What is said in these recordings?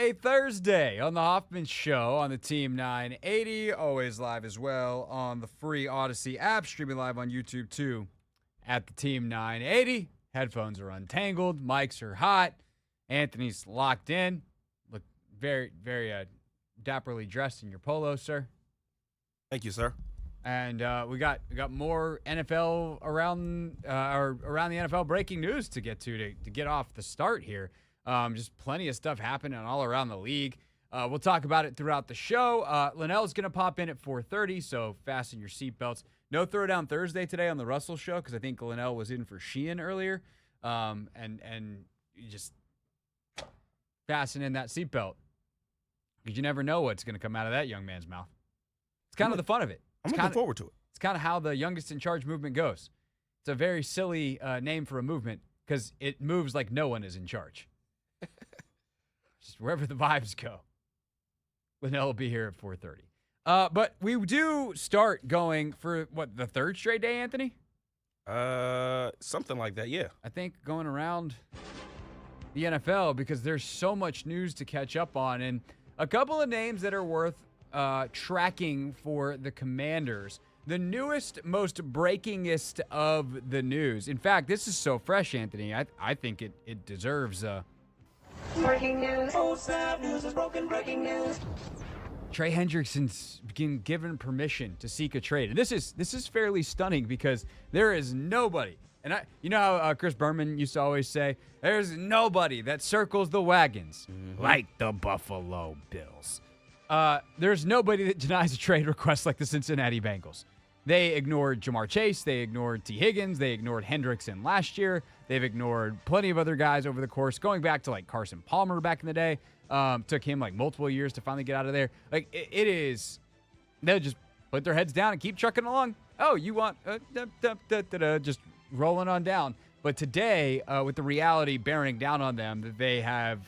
a Thursday on the Hoffman Show on the Team 980. Always live as well on the free Odyssey app. Streaming live on YouTube too at the Team 980. Headphones are untangled. Mics are hot. Anthony's locked in. Look very, very dapperly dressed in your polo, sir. Thank you, sir. And we got more NFL around the NFL breaking news to get to get off the start here. Just plenty of stuff happening all around the league. We'll talk about it throughout the show. Lennell's going to pop in at 4:30, so fasten your seatbelts. No Throwdown Thursday today on the Russell Show because I think Lennell was in for Chinn earlier. And you just fasten in that seatbelt because you never know what's going to come out of that young man's mouth. It's kind of the fun of it. I'm looking forward to it. It's kind of how the youngest in charge movement goes. It's a very silly name for a movement because it moves like no one is in charge. Just wherever the vibes go. Lennell will be here at 4:30. But we do start going for, the third straight day, Anthony? Something like that, yeah. I think going around the NFL because there's so much news to catch up on. And a couple of names that are worth tracking for the Commanders. The newest, most breakingest of the news. In fact, this is so fresh, Anthony. I think it deserves breaking news. Oh, snap, news is broken. Breaking news. Trey Hendrickson's been given permission to seek a trade. And this is fairly stunning because there is nobody. And you know how Chris Berman used to always say, there's nobody that circles the wagons like the Buffalo Bills. There's nobody that denies a trade request like the Cincinnati Bengals. They ignored Jamar Chase. They ignored T. Higgins. They ignored Hendrickson last year. They've ignored plenty of other guys over the course, going back to like Carson Palmer back in the day. Took him like multiple years to finally get out of there. Like it is, they'll just put their heads down and keep trucking along. Oh, you want just rolling on down. But today, with the reality bearing down on them, that they have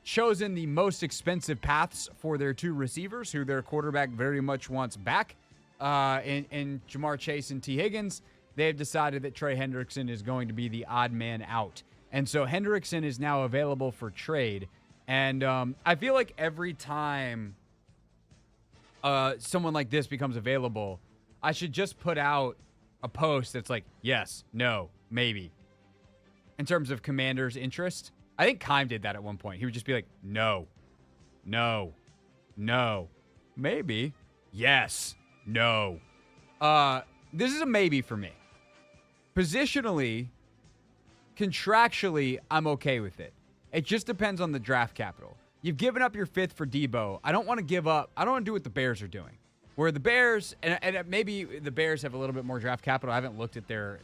chosen the most expensive paths for their two receivers, who their quarterback very much wants back, in Jamar Chase and T. Higgins. They've decided that Trey Hendrickson is going to be the odd man out. And so Hendrickson is now available for trade. And I feel like every time someone like this becomes available, I should just put out a post that's like, yes, no, maybe. In terms of Commanders' interest. I think Keim did that at one point. He would just be like, no, maybe, yes, no. This is a maybe for me. Positionally, contractually, I'm okay with it. It just depends on the draft capital. You've given up your fifth for Deebo. I don't want to give up. I don't want to do what the Bears are doing. Where the Bears, and maybe the Bears have a little bit more draft capital. I haven't looked at their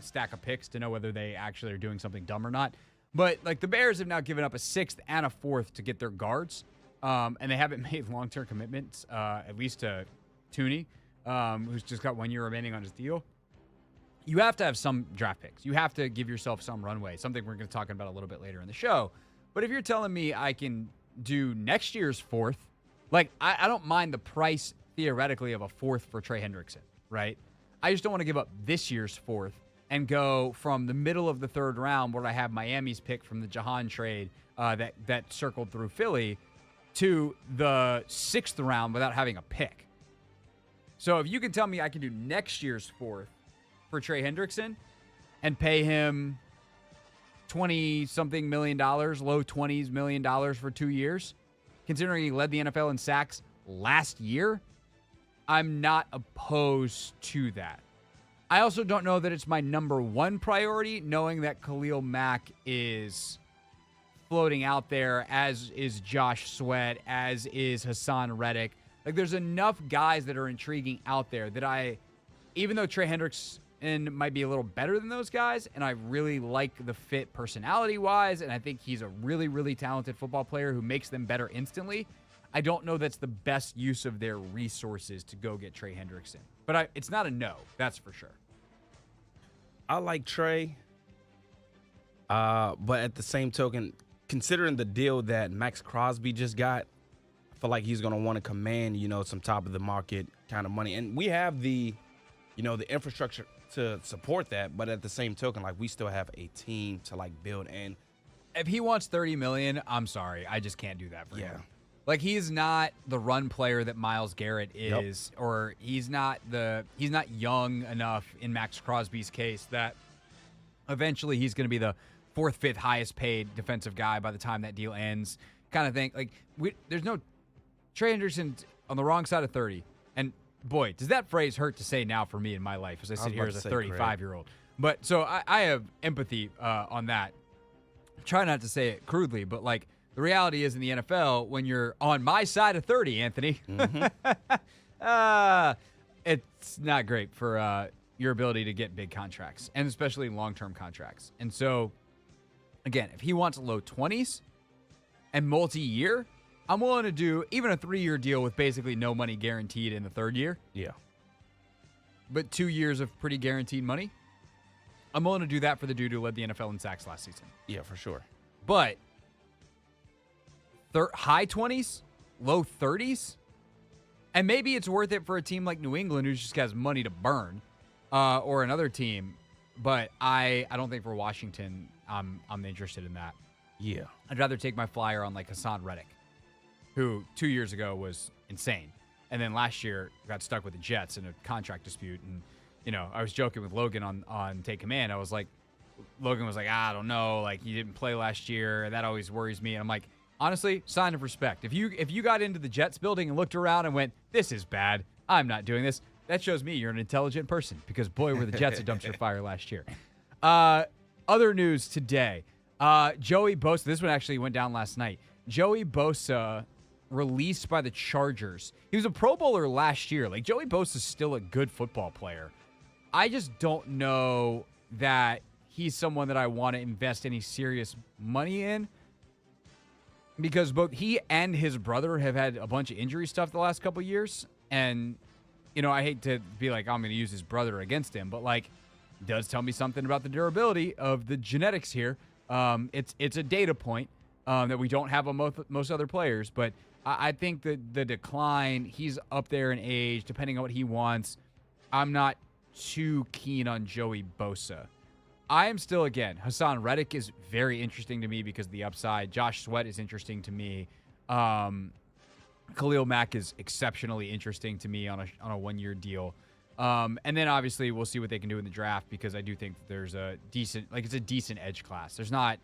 stack of picks to know whether they actually are doing something dumb or not. But like the Bears have now given up a sixth and a fourth to get their guards, and they haven't made long-term commitments, at least to Tooney, who's just got 1 year remaining on his deal. You have to have some draft picks. You have to give yourself some runway, something we're going to talk about a little bit later in the show. But if you're telling me I can do next year's fourth, like I don't mind the price theoretically of a fourth for Trey Hendrickson, right? I just don't want to give up this year's fourth and go from the middle of the third round where I have Miami's pick from the Jahan trade that circled through Philly to the sixth round without having a pick. So if you can tell me I can do next year's fourth for Trey Hendrickson and pay him $20-something million, low 20s million dollars for 2 years, considering he led the NFL in sacks last year, I'm not opposed to that. I also don't know that it's my number one priority, knowing that Khalil Mack is floating out there, as is Josh Sweat, as is Hassan Reddick. Like, there's enough guys that are intriguing out there that even though Trey Hendrickson might be a little better than those guys, and I really like the fit personality-wise, and I think he's a really, really talented football player who makes them better instantly, I don't know that's the best use of their resources to go get Trey Hendrickson. But it's not a no, that's for sure. I like Trey, but at the same token, considering the deal that Max Crosby just got, I feel like he's going to want to command, some top-of-the-market kind of money. And we have the infrastructure to support that, but at the same token, we still have a team to, build. And If he wants $30 million, I'm sorry. I just can't do that for Yeah. him. Like, he's not the run player that Myles Garrett is, or he's not young enough in Max Crosby's case that eventually he's going to be the fourth, fifth highest paid defensive guy by the time that deal ends, kind of thing. Like, there's no Trey Hendrickson on the wrong side of 30. And boy, does that phrase hurt to say now for me in my life as I sit here as a 35-year-old. But so I have empathy on that. Try not to say it crudely, but like the reality is in the NFL, when you're on my side of 30, Anthony, it's not great for your ability to get big contracts, and especially long-term contracts. And so, again, if he wants low 20s and multi-year, I'm willing to do even a 3-year deal with basically no money guaranteed in the third year. Yeah. But 2 years of pretty guaranteed money. I'm willing to do that for the dude who led the NFL in sacks last season. Yeah, for sure. But high 20s, low 30s, and maybe it's worth it for a team like New England who just has money to burn, or another team. But I don't think for Washington I'm interested in that. Yeah. I'd rather take my flyer on like Hassan Reddick, who 2 years ago was insane, and then last year got stuck with the Jets in a contract dispute. And you know, I was joking with Logan on Take Command. I was like, Logan was like, I don't know, like you didn't play last year. That always worries me. And I'm like, honestly, sign of respect. If you got into the Jets building and looked around and went, this is bad, I'm not doing this, that shows me you're an intelligent person, because boy, were the Jets a dumpster fire last year. Other news today, Joey Bosa, this one actually went down last night. Joey Bosa released by the Chargers. He was a Pro Bowler last year. Like, Joey Bosa's still a good football player. I just don't know that he's someone that I want to invest any serious money in, because both he and his brother have had a bunch of injury stuff the last couple of years. And, you know, I hate to be like, I'm going to use his brother against him, but like, it does tell me something about the durability of the genetics here. It's a data point that we don't have on most other players, but I think that the decline, he's up there in age, depending on what he wants. I'm not too keen on Joey Bosa. I am still, again, Hassan Reddick is very interesting to me because of the upside. Josh Sweat is interesting to me. Khalil Mack is exceptionally interesting to me on a 1-year deal. And then obviously we'll see what they can do in the draft, because I do think that there's it's a decent edge class. There's not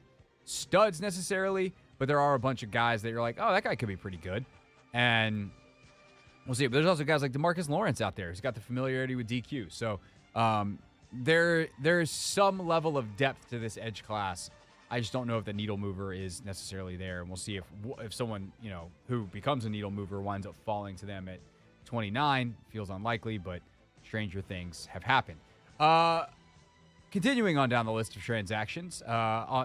studs necessarily, but there are a bunch of guys that you're like, oh, that guy could be pretty good. And we'll see. But there's also guys like DeMarcus Lawrence out there who's got the familiarity with DQ. So there's some level of depth to this edge class. I just don't know if the needle mover is necessarily there. And we'll see if someone, you know, who becomes a needle mover winds up falling to them at 29. Feels unlikely, but stranger things have happened. Continuing on down the list of transactions,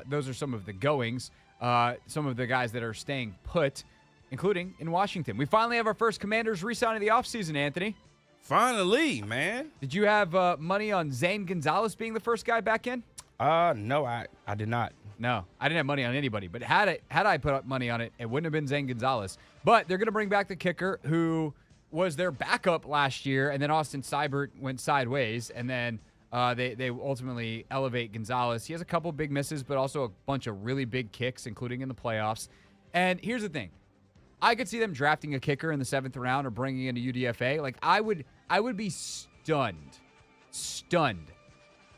those are some of the goings. Some of the guys that are staying put, including in Washington. We finally have our first Commanders re-sign of the offseason, Anthony. Finally, man. Did you have money on Zane Gonzalez being the first guy back in? No, I did not. No, I didn't have money on anybody. But had I put up money on it, it wouldn't have been Zane Gonzalez. But they're going to bring back the kicker, who was their backup last year, and then Austin Seibert went sideways, and then they ultimately elevate Gonzalez. He has a couple big misses, but also a bunch of really big kicks, including in the playoffs. And here's the thing. I could see them drafting a kicker in the 7th round or bringing in a UDFA. Like, I would be stunned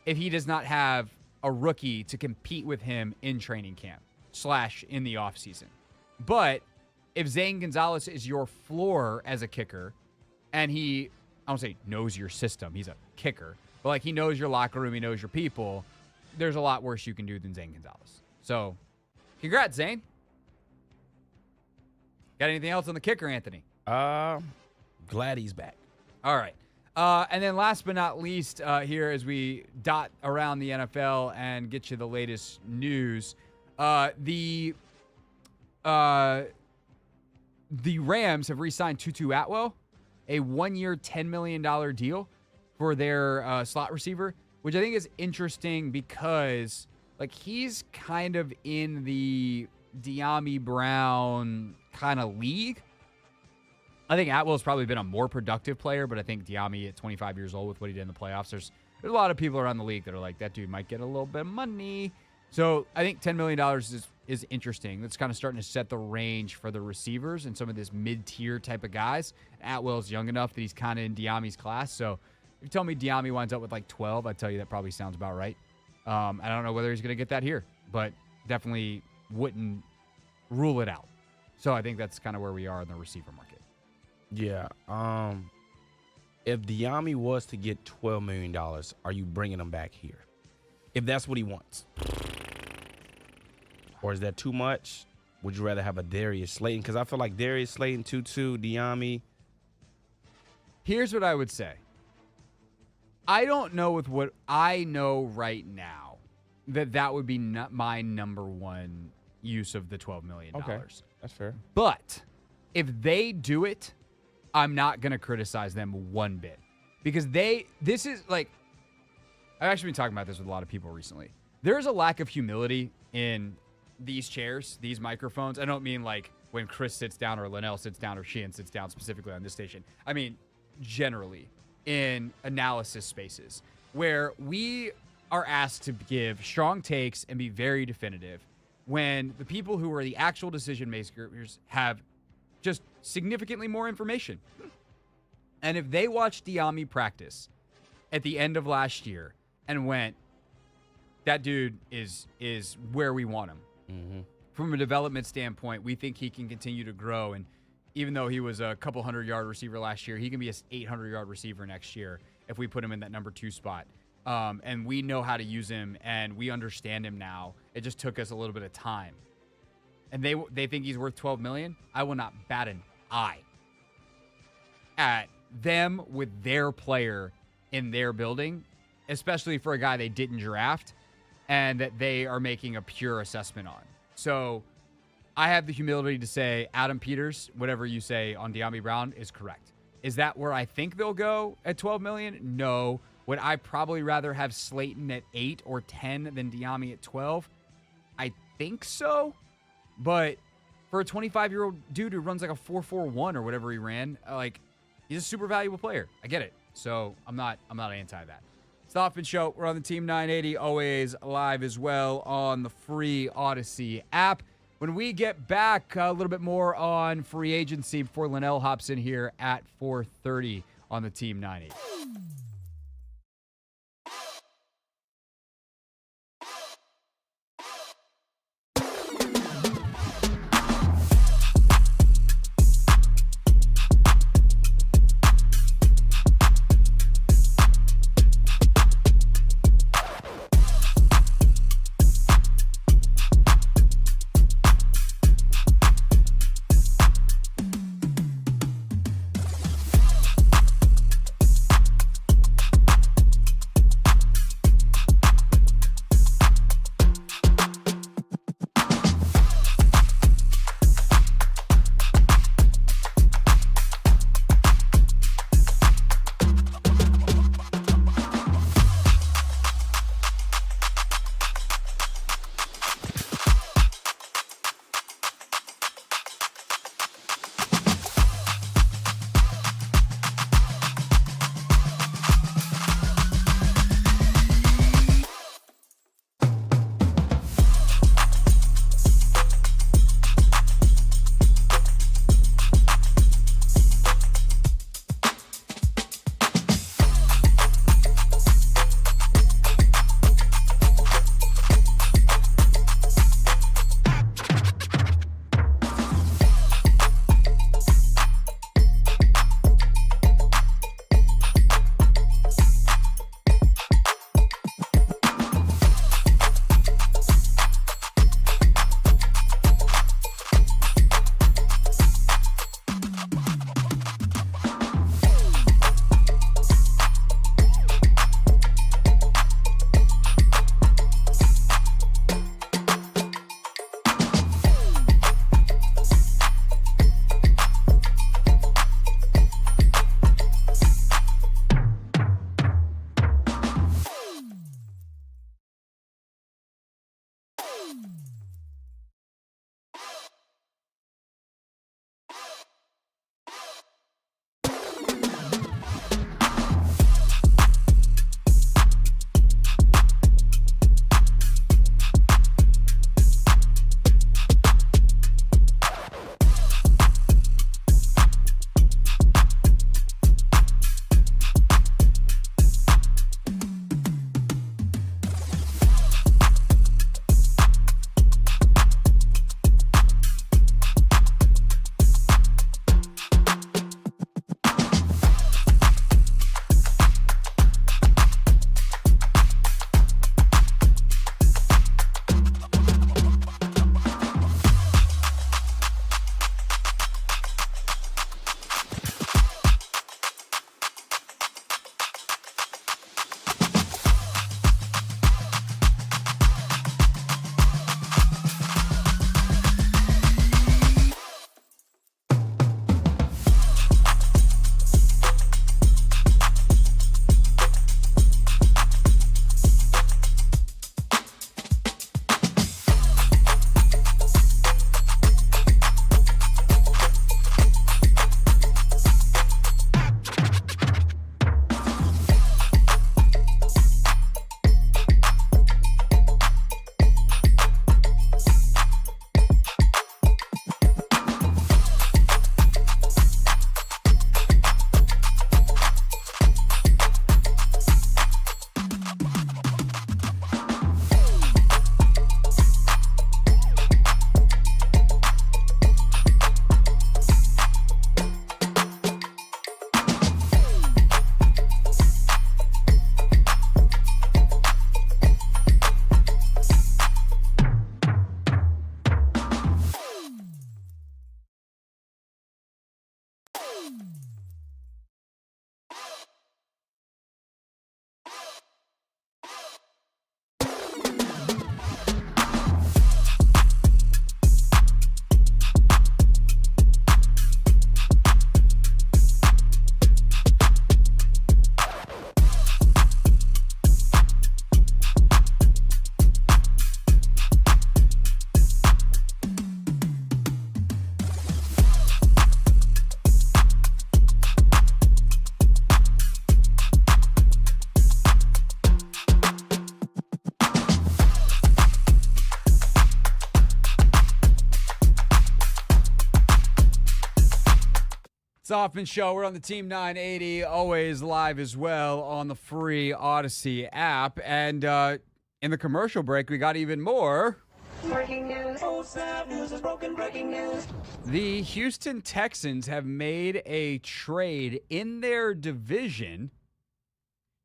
if he does not have a rookie to compete with him in training camp / in the offseason. But if Zane Gonzalez is your floor as a kicker, and I don't say knows your system, he's a kicker, but like he knows your locker room, he knows your people, there's a lot worse you can do than Zane Gonzalez. So, congrats, Zane. Got anything else on the kicker, Anthony? Glad he's back. All right. And then last but not least, here as we dot around the NFL and get you the latest news, the Rams have re-signed Tutu Atwell, a 1-year, $10 million deal for their slot receiver, which I think is interesting because like he's kind of in the De'Ami Brown kind of league. I think Atwell's probably been a more productive player, but I think De'Ami at 25 years old with what he did in the playoffs, there's a lot of people around the league that are like, that dude might get a little bit of money. So I think $10 million is interesting. That's kind of starting to set the range for the receivers and some of this mid-tier type of guys. Atwell's young enough that he's kind of in Diami's class. So if you tell me Diami winds up with like 12, I'd tell you that probably sounds about right. I don't know whether he's going to get that here, but definitely wouldn't rule it out. So I think that's kind of where we are in the receiver market. Yeah. If Diami was to get $12 million, are you bringing him back here? If that's what he wants. Or is that too much? Would you rather have a Darius Slayton? Because I feel like Darius Slayton, Tutu, Diami. Here's what I would say. I don't know with what I know right now that would be not my number one use of the $12 million. Okay, that's fair. But if they do it, I'm not going to criticize them one bit. Because this is like, I've actually been talking about this with a lot of people recently. There's a lack of humility in these chairs, these microphones. I don't mean like when Chris sits down or Lennell sits down or Chinn sits down specifically on this station. I mean, generally in analysis spaces where we are asked to give strong takes and be very definitive when the people who are the actual decision makers have just significantly more information. And if they watched Diami practice at the end of last year and went, that dude is where we want him. Mm-hmm. From a development standpoint, we think he can continue to grow. And even though he was a couple 100-yard receiver last year, he can be an 800-yard receiver next year if we put him in that number 2 spot. And we know how to use him, and we understand him now. It just took us a little bit of time. And they think he's worth $12 million. I will not bat an eye at them with their player in their building, especially for a guy they didn't draft and that they are making a pure assessment on. So I have the humility to say Adam Peters, whatever you say on Diami Brown, is correct. Is that where I think they'll go at $12 million? No. Would I probably rather have Slayton at 8 or 10 than Diami at 12? I think so. But for a 25-year-old dude who runs like a 4.41 or whatever he ran, like, he's a super valuable player. I get it. So I'm not anti that. It's the Hoffman Show. We're on the Team 980, always live as well on the free Odyssey app. When we get back, a little bit more on free agency before Lennell hops in here at 4:30 on the Team 980. It's the Hoffman Show. We're on the Team 980, always live as well on the free Odyssey app. And in the commercial break, we got even more. Breaking news. Oh, snap. News is broken. Breaking news. The Houston Texans have made a trade in their division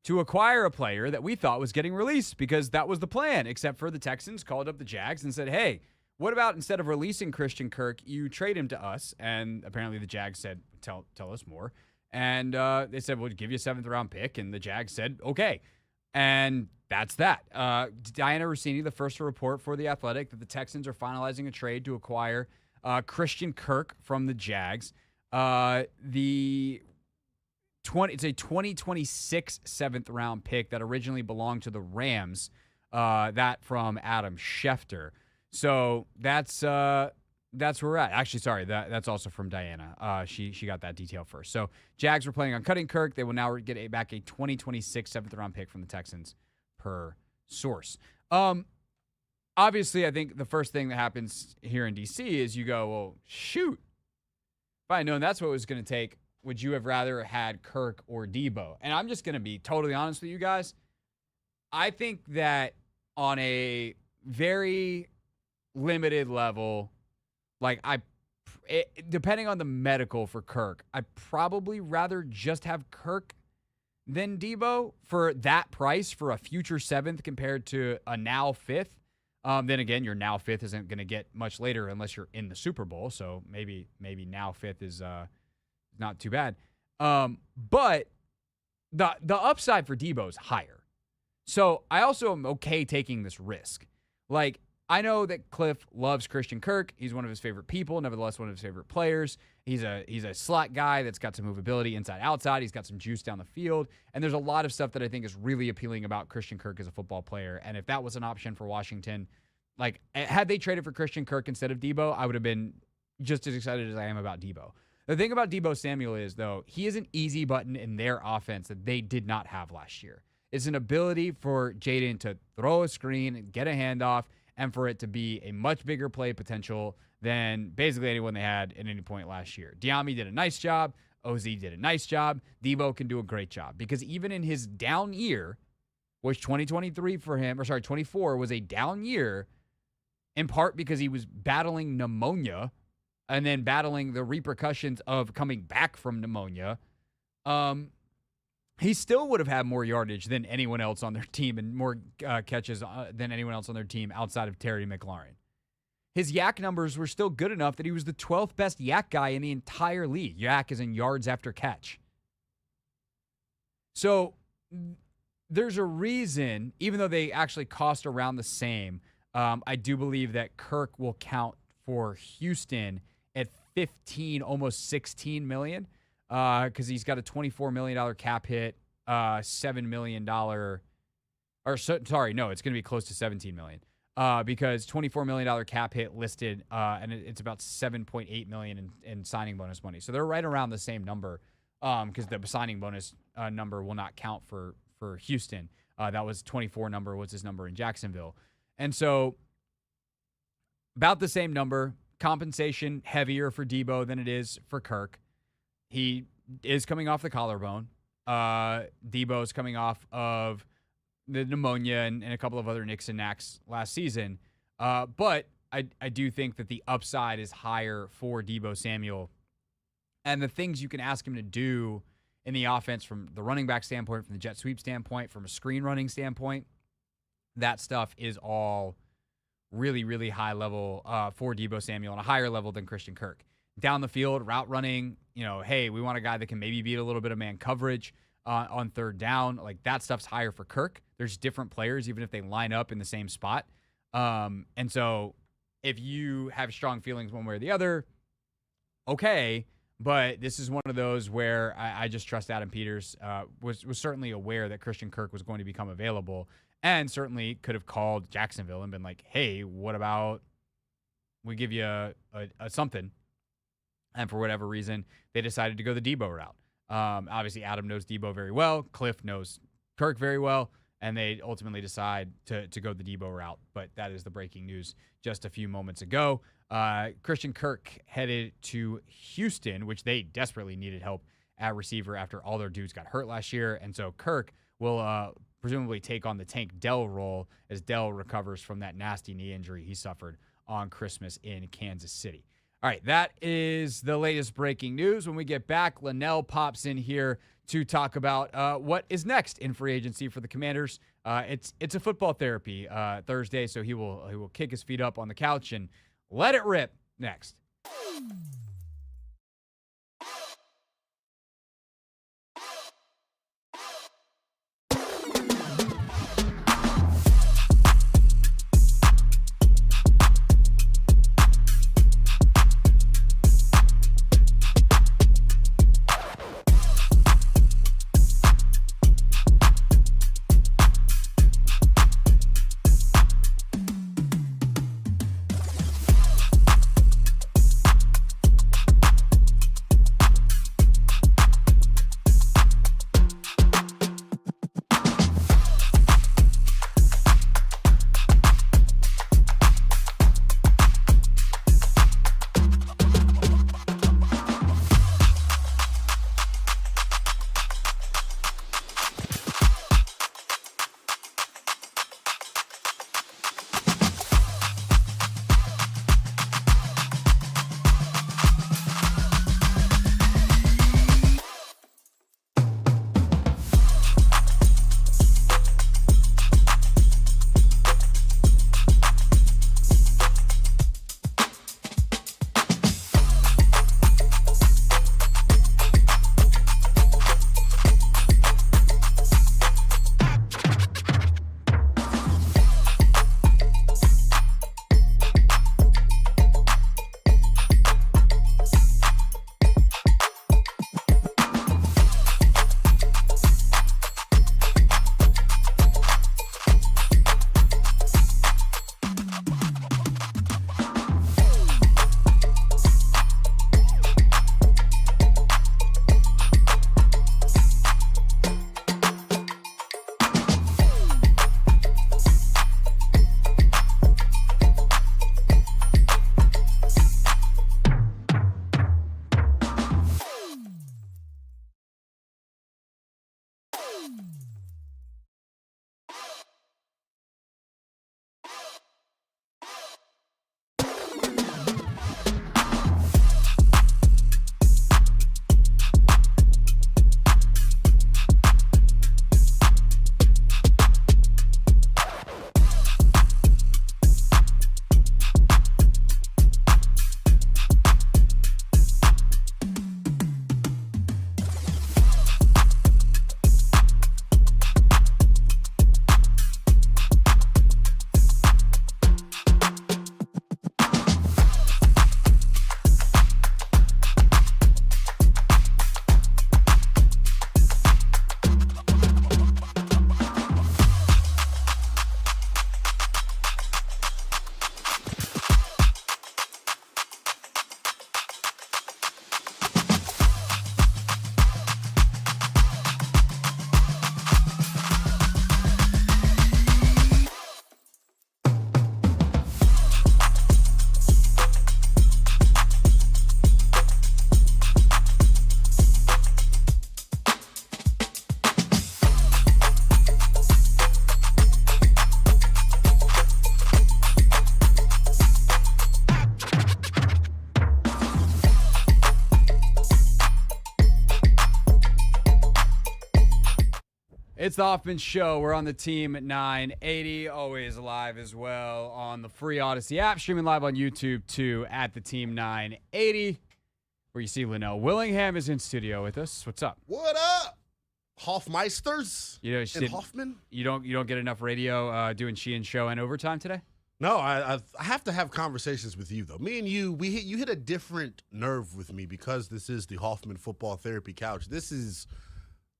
to acquire a player that we thought was getting released because that was the plan, except for the Texans called up the Jags and said, hey, what about instead of releasing Christian Kirk, you trade him to us? And apparently the Jags said, tell us more. And they said, we'll give you a 7th-round pick. And the Jags said, okay. And that's that. Diana Rossini, the first to report for The Athletic, that the Texans are finalizing a trade to acquire Christian Kirk from the Jags. It's a 2026 7th-round pick that originally belonged to the Rams, that from Adam Schefter. So that's where we're at. Actually, sorry, that's also from Diana. She got that detail first. So Jags were planning on cutting Kirk. They will now get back a 2026 7th-round pick from the Texans per source. Obviously, I think the first thing that happens here in D.C. is you go, well, shoot. If I had known that's what it was going to take, would you have rather had Kirk or Deebo? And I'm just going to be totally honest with you guys. I think that on a very limited level, depending on the medical for Kirk, I'd probably rather just have Kirk than Deebo for that price for a future 7th compared to a now 5th. Then again, your now 5th isn't going to get much later unless you're in the Super Bowl. So maybe now 5th is not too bad. But the upside for Deebo is higher. So I also am okay taking this risk. I know that Cliff loves Christian Kirk. He's one of his favorite people, nevertheless one of his favorite players. He's a slot guy that's got some movability inside, outside. He's got some juice down the field. And there's a lot of stuff that I think is really appealing about Christian Kirk as a football player. And if that was an option for Washington, had they traded for Christian Kirk instead of Deebo, I would have been just as excited as I am about Deebo. The thing about Deebo Samuel is, though, he is an easy button in their offense that they did not have last year. It's an ability for Jaden to throw a screen and get a handoff, and for it to be a much bigger play potential than basically anyone they had at any point last year. Diami did a nice job. OZ did a nice job. Deebo can do a great job because even in his down year, which 24 was a down year, in part because he was battling pneumonia and then battling the repercussions of coming back from pneumonia, he still would have had more yardage than anyone else on their team and more catches than anyone else on their team outside of Terry McLaurin. His yak numbers were still good enough that he was the 12th best yak guy in the entire league. Yak is in yards after catch. So there's a reason, even though they actually cost around the same, I do believe that Kirk will count for Houston at 15, almost 16 million. Because he's got a $24 million cap hit, $7 million, it's going to be close to $17 million. Because $24 million cap hit listed, and it's about $7.8 million in signing bonus money. So they're right around the same number, because the signing bonus number will not count for Houston. That was 24 number was his number in Jacksonville. And so about the same number, compensation heavier for Deebo than it is for Kirk. He is coming off the collarbone. Deebo's coming off of the pneumonia and a couple of other nicks and knacks last season. But I do think that the upside is higher for Deebo Samuel. And the things you can ask him to do in the offense from the running back standpoint, from the jet sweep standpoint, from a screen running standpoint, that stuff is all really, really high level for Deebo Samuel and a higher level than Christian Kirk. Down the field, route running, hey, we want a guy that can maybe beat a little bit of man coverage on third down. That stuff's higher for Kirk. There's different players, even if they line up in the same spot. And so if you have strong feelings one way or the other, okay. But this is one of those where I just trust Adam Peters was certainly aware that Christian Kirk was going to become available and certainly could have called Jacksonville and been like, hey, what about we give you a something? And for whatever reason, they decided to go the Deebo route. Obviously, Adam knows Deebo very well. Cliff knows Kirk very well. and they ultimately decide to go the Deebo route. But that is the breaking news just a few moments ago. Christian Kirk headed to Houston, which they desperately needed help at receiver after all their dudes got hurt last year. And so Kirk will presumably take on the Tank Dell role as Dell recovers from that nasty knee injury he suffered on Christmas in Kansas City. All right, that is the latest breaking news. When we get back, Lennell pops in here to talk about what is next in free agency for the Commanders. It's a football therapy Thursday, so he will kick his feet up on the couch and let it rip next. It's the Hoffman Show. We're on the team at 980, always live as well on the free Odyssey app, streaming live on YouTube too at the team 980, where you see Lennell Willingham is in studio with us. What's up? What up, Hoffmeisters? And Hoffman? You don't get enough radio doing Chinn's show and overtime today? No, I have to have conversations with you though. Me and you, you hit a different nerve with me because this is the Hoffman Football Therapy Couch. This is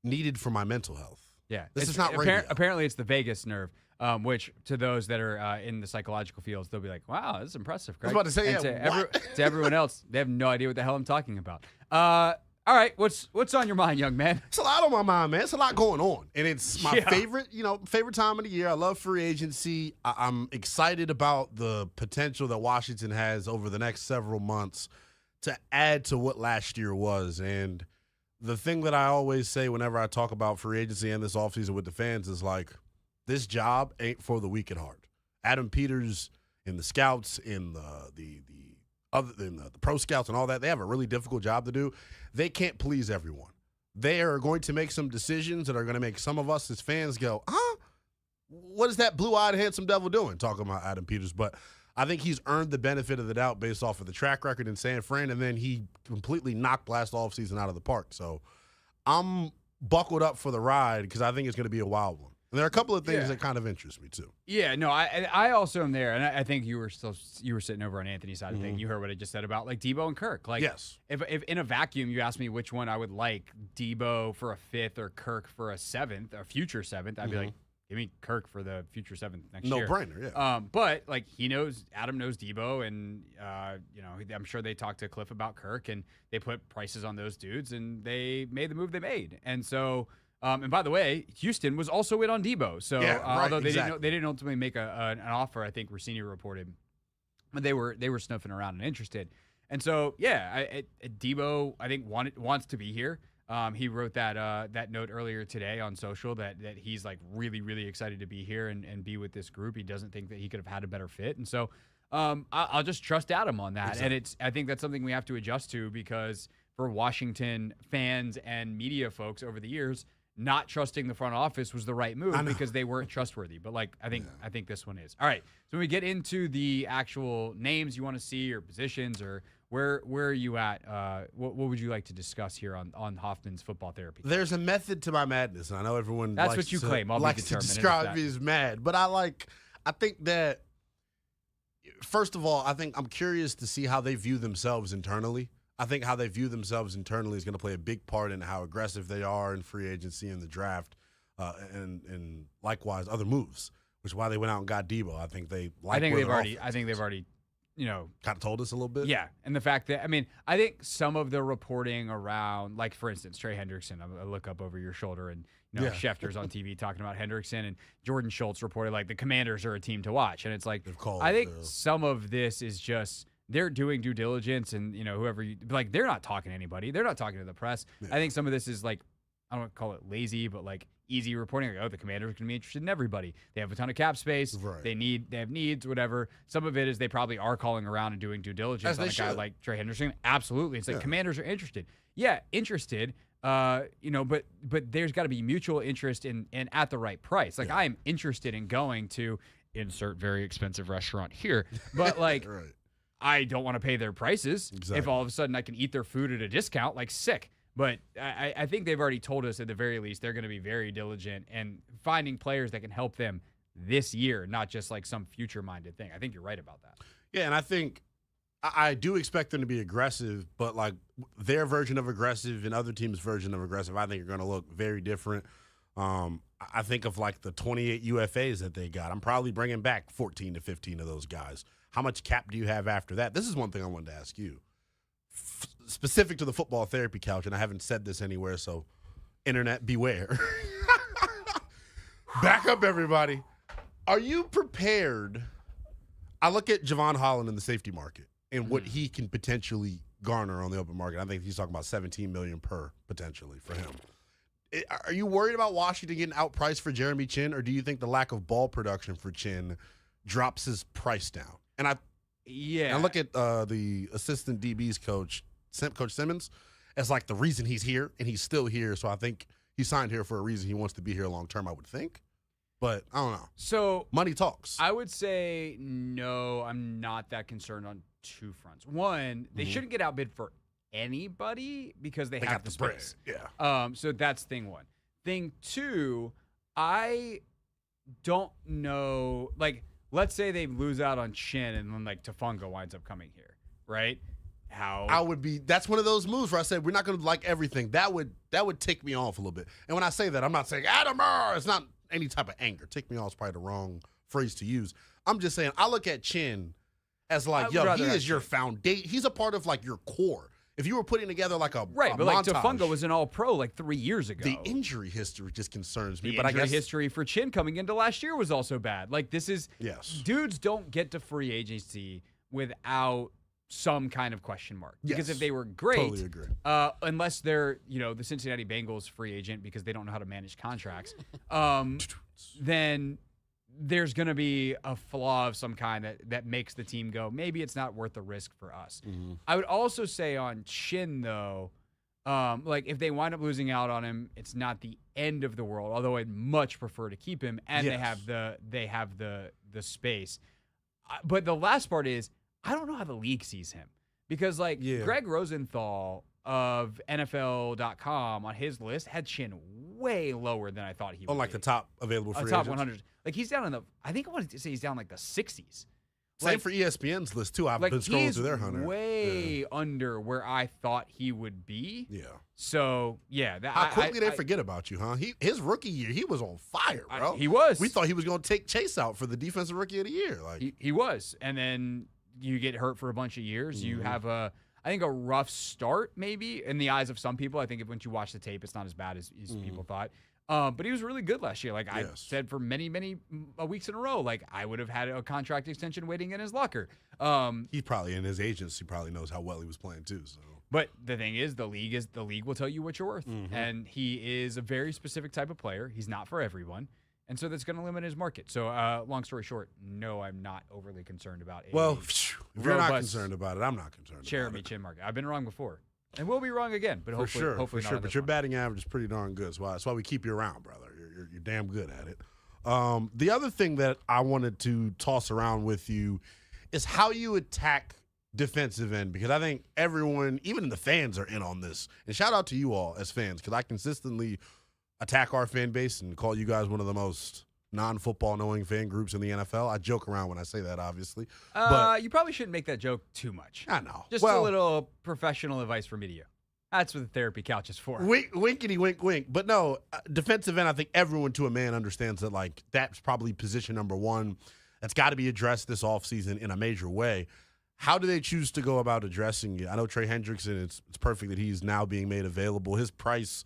needed for my mental health. Yeah, this is not radio. Apparently, it's the vagus nerve, which to those that are in the psychological fields, they'll be like, "Wow, this is impressive." Craig. I was about to say, to everyone else, they have no idea what the hell I'm talking about. All right, what's on your mind, young man? It's a lot on my mind, man. It's a lot going on, and it's my Yeah. favorite time of the year. I love free agency. I'm excited about the potential that Washington has over the next several months to add to what last year was. And the thing that I always say whenever I talk about free agency and this offseason with the fans is like, this job ain't for the weak at heart. Adam Peters and the scouts and the pro scouts and all that, they have a really difficult job to do. They can't please everyone. They are going to make some decisions that are going to make some of us as fans go, huh? What is that blue-eyed handsome devil doing? Talking about Adam Peters. But I think he's earned the benefit of the doubt based off of the track record in San Fran, and then he completely knocked last offseason out of the park. So I'm buckled up for the ride because I think it's going to be a wild one. And there are a couple of things that kind of interest me too. Yeah, no, I also am there, and I think you were sitting over on Anthony's side of things. You heard what I just said about like Deebo and Kirk. Like, Yes. if in a vacuum you asked me which one I would like, Deebo for a 5th or Kirk for a 7th, a future 7th, I'd be like, give me Kirk for the future 7th next year. No brainer, yeah. But like Adam knows Deebo, and I'm sure they talked to Cliff about Kirk, and they put prices on those dudes, and they made the move they made, and so. And by the way, Houston was also in on Deebo. So although they didn't ultimately make an offer, I think Rossini reported, but they were sniffing around and interested. And so Deebo I think wants to be here. He wrote that note earlier today on social that he's like really, really excited to be here and be with this group. He doesn't think that he could have had a better fit. And so I'll just trust Adam on that. Exactly. And I think that's something we have to adjust to, because for Washington fans and media folks over the years, not trusting the front office was the right move because they weren't trustworthy. But like I think this one is. All right. So when we get into the actual names you want to see or positions, or where are you at? What would you like to discuss here on Hoffman's football therapy? There's a method to my madness, and I know everyone That's likes what you to, claim. I'll be likes to determined describe if me as mad. But I think that, first of all, I'm curious to see how they view themselves internally. I think how they view themselves internally is going to play a big part in how aggressive they are in free agency and the draft, and likewise other moves, which is why they went out and got Deebo. I think they've already kind of told us a little bit. Yeah, and the fact that, I think some of the reporting around, like, for instance, Trey Hendrickson, I look up over your shoulder, and Schefter's on TV talking about Hendrickson, and Jordan Schultz reported, like, the Commanders are a team to watch. And it's like, I think some of this is just they're doing due diligence, and, they're not talking to anybody. They're not talking to the press. Yeah. I think some of this is, like, I don't call it lazy, but, like, easy reporting. Like, the Commanders are going to be interested in everybody. They have a ton of cap space. Right. They have needs, whatever. Some of it is they probably are calling around and doing due diligence on a guy like Trey Hendrickson. Absolutely. It's like Commanders are interested. Yeah, interested. But there's got to be mutual interest in at the right price. Like, I am interested in going to insert very expensive restaurant here, but like right. I don't want to pay their prices. Exactly. If all of a sudden I can eat their food at a discount, like, sick. But I think they've already told us at the very least they're going to be very diligent and finding players that can help them this year, not just like some future-minded thing. I think you're right about that. Yeah, and I think I do expect them to be aggressive, but like their version of aggressive and other teams' version of aggressive, I think are going to look very different. I think of like the 28 UFAs that they got. I'm probably bringing back 14 to 15 of those guys. How much cap do you have after that? This is one thing I wanted to ask you. Specific to the football therapy couch, and I haven't said this anywhere, so internet beware. Back up, everybody. Are you prepared? I look at Javon Holland in the safety market and what he can potentially garner on the open market. I think he's talking about $17 million per potentially for him. Are you worried about Washington getting outpriced for Jeremy Chinn, or do you think the lack of ball production for Chinn drops his price down? And I look at the assistant DB's coach Simmons, as like the reason he's here, and he's still here. So I think he signed here for a reason. He wants to be here long term, I would think. But I don't know. So money talks. I would say no, I'm not that concerned on two fronts. One, they shouldn't get outbid for anybody because they have got the bread. space. Yeah. So that's thing one. Thing two, I don't know. Like, let's say they lose out on Chinn and then like Tafunga winds up coming here, right? That's one of those moves where I said we're not going to like everything. That would tick me off a little bit. And when I say that, I'm not saying Adamar. It's not any type of anger. Tick me off is probably the wrong phrase to use. I'm just saying I look at Chinn as like, he is your foundation. He's a part of like your core. if you were putting together like a Right, a but like montage, Tafunga was an All-Pro like 3 years ago. the injury history just concerns me. The But I injury guess history for Chinn coming into last year was also bad. Like this is yes, dudes don't get to free agency without some kind of question mark. Because Yes. if they were great, Totally agree. Unless they're the Cincinnati Bengals free agent because they don't know how to manage contracts, then there's going to be a flaw of some kind that makes the team go, maybe it's not worth the risk for us. I would also say on Chinn though, like if they wind up losing out on him, it's not the end of the world. Although I'd much prefer to keep him, and Yes. they have the space. But the last part is I don't know how the league sees him because like Greg Rosenthal of NFL.com on his list had Chinn way lower than I thought he would. on like be. the top available free Top agents. 100. Like he's down in the. I think I wanted to say he's down like the 60s. Same Like- for ESPN's list too. I've Like been scrolling he's through their hunter. way under where I thought he would be. Yeah. So yeah, How quickly they forget about you, huh? His rookie year, he was on fire, bro. He was. We thought he was going to take Chase out for the defensive rookie of the year. Like He was, and then you get hurt for a bunch of years. You have I think a rough start maybe in the eyes of some people. I think once you watch the tape, it's not as bad as people thought. But he was really good last year. Like I said for many weeks in a row, like I would have had a contract extension waiting in his locker. he's probably in his agency probably knows how well he was playing too. So But the thing is, the league will tell you what you're worth, and he is a very specific type of player. He's not for everyone, and so that's going to limit his market. So, long story short, no, I'm not overly concerned about it. well, if you're not robust concerned about it, I'm not concerned. Jeremy about it. Chin market. I've been wrong before, and we'll be wrong again. But For hopefully, sure, hopefully for not sure. on But this your one. batting average is pretty darn good. That's why we keep you around, brother. You're damn good at it. The other thing that I wanted to toss around with you is how you attack defensive end, because I think everyone, even the fans, are in on this. And shout out to you all as fans, because I consistently attack our fan base and call you guys one of the most non-football knowing fan groups in the NFL. I joke around when I say that, obviously. But You probably shouldn't make that joke too much. I know. Just Well, a little professional advice from media. That's what the therapy couch is for. Winkety wink wink. But no, defensive end, I think everyone to a man understands that like that's probably position number one. That's got to be addressed this offseason in a major way. How do they choose to go about addressing it? I know Trey Hendrickson, it's perfect that he's now being made available. His price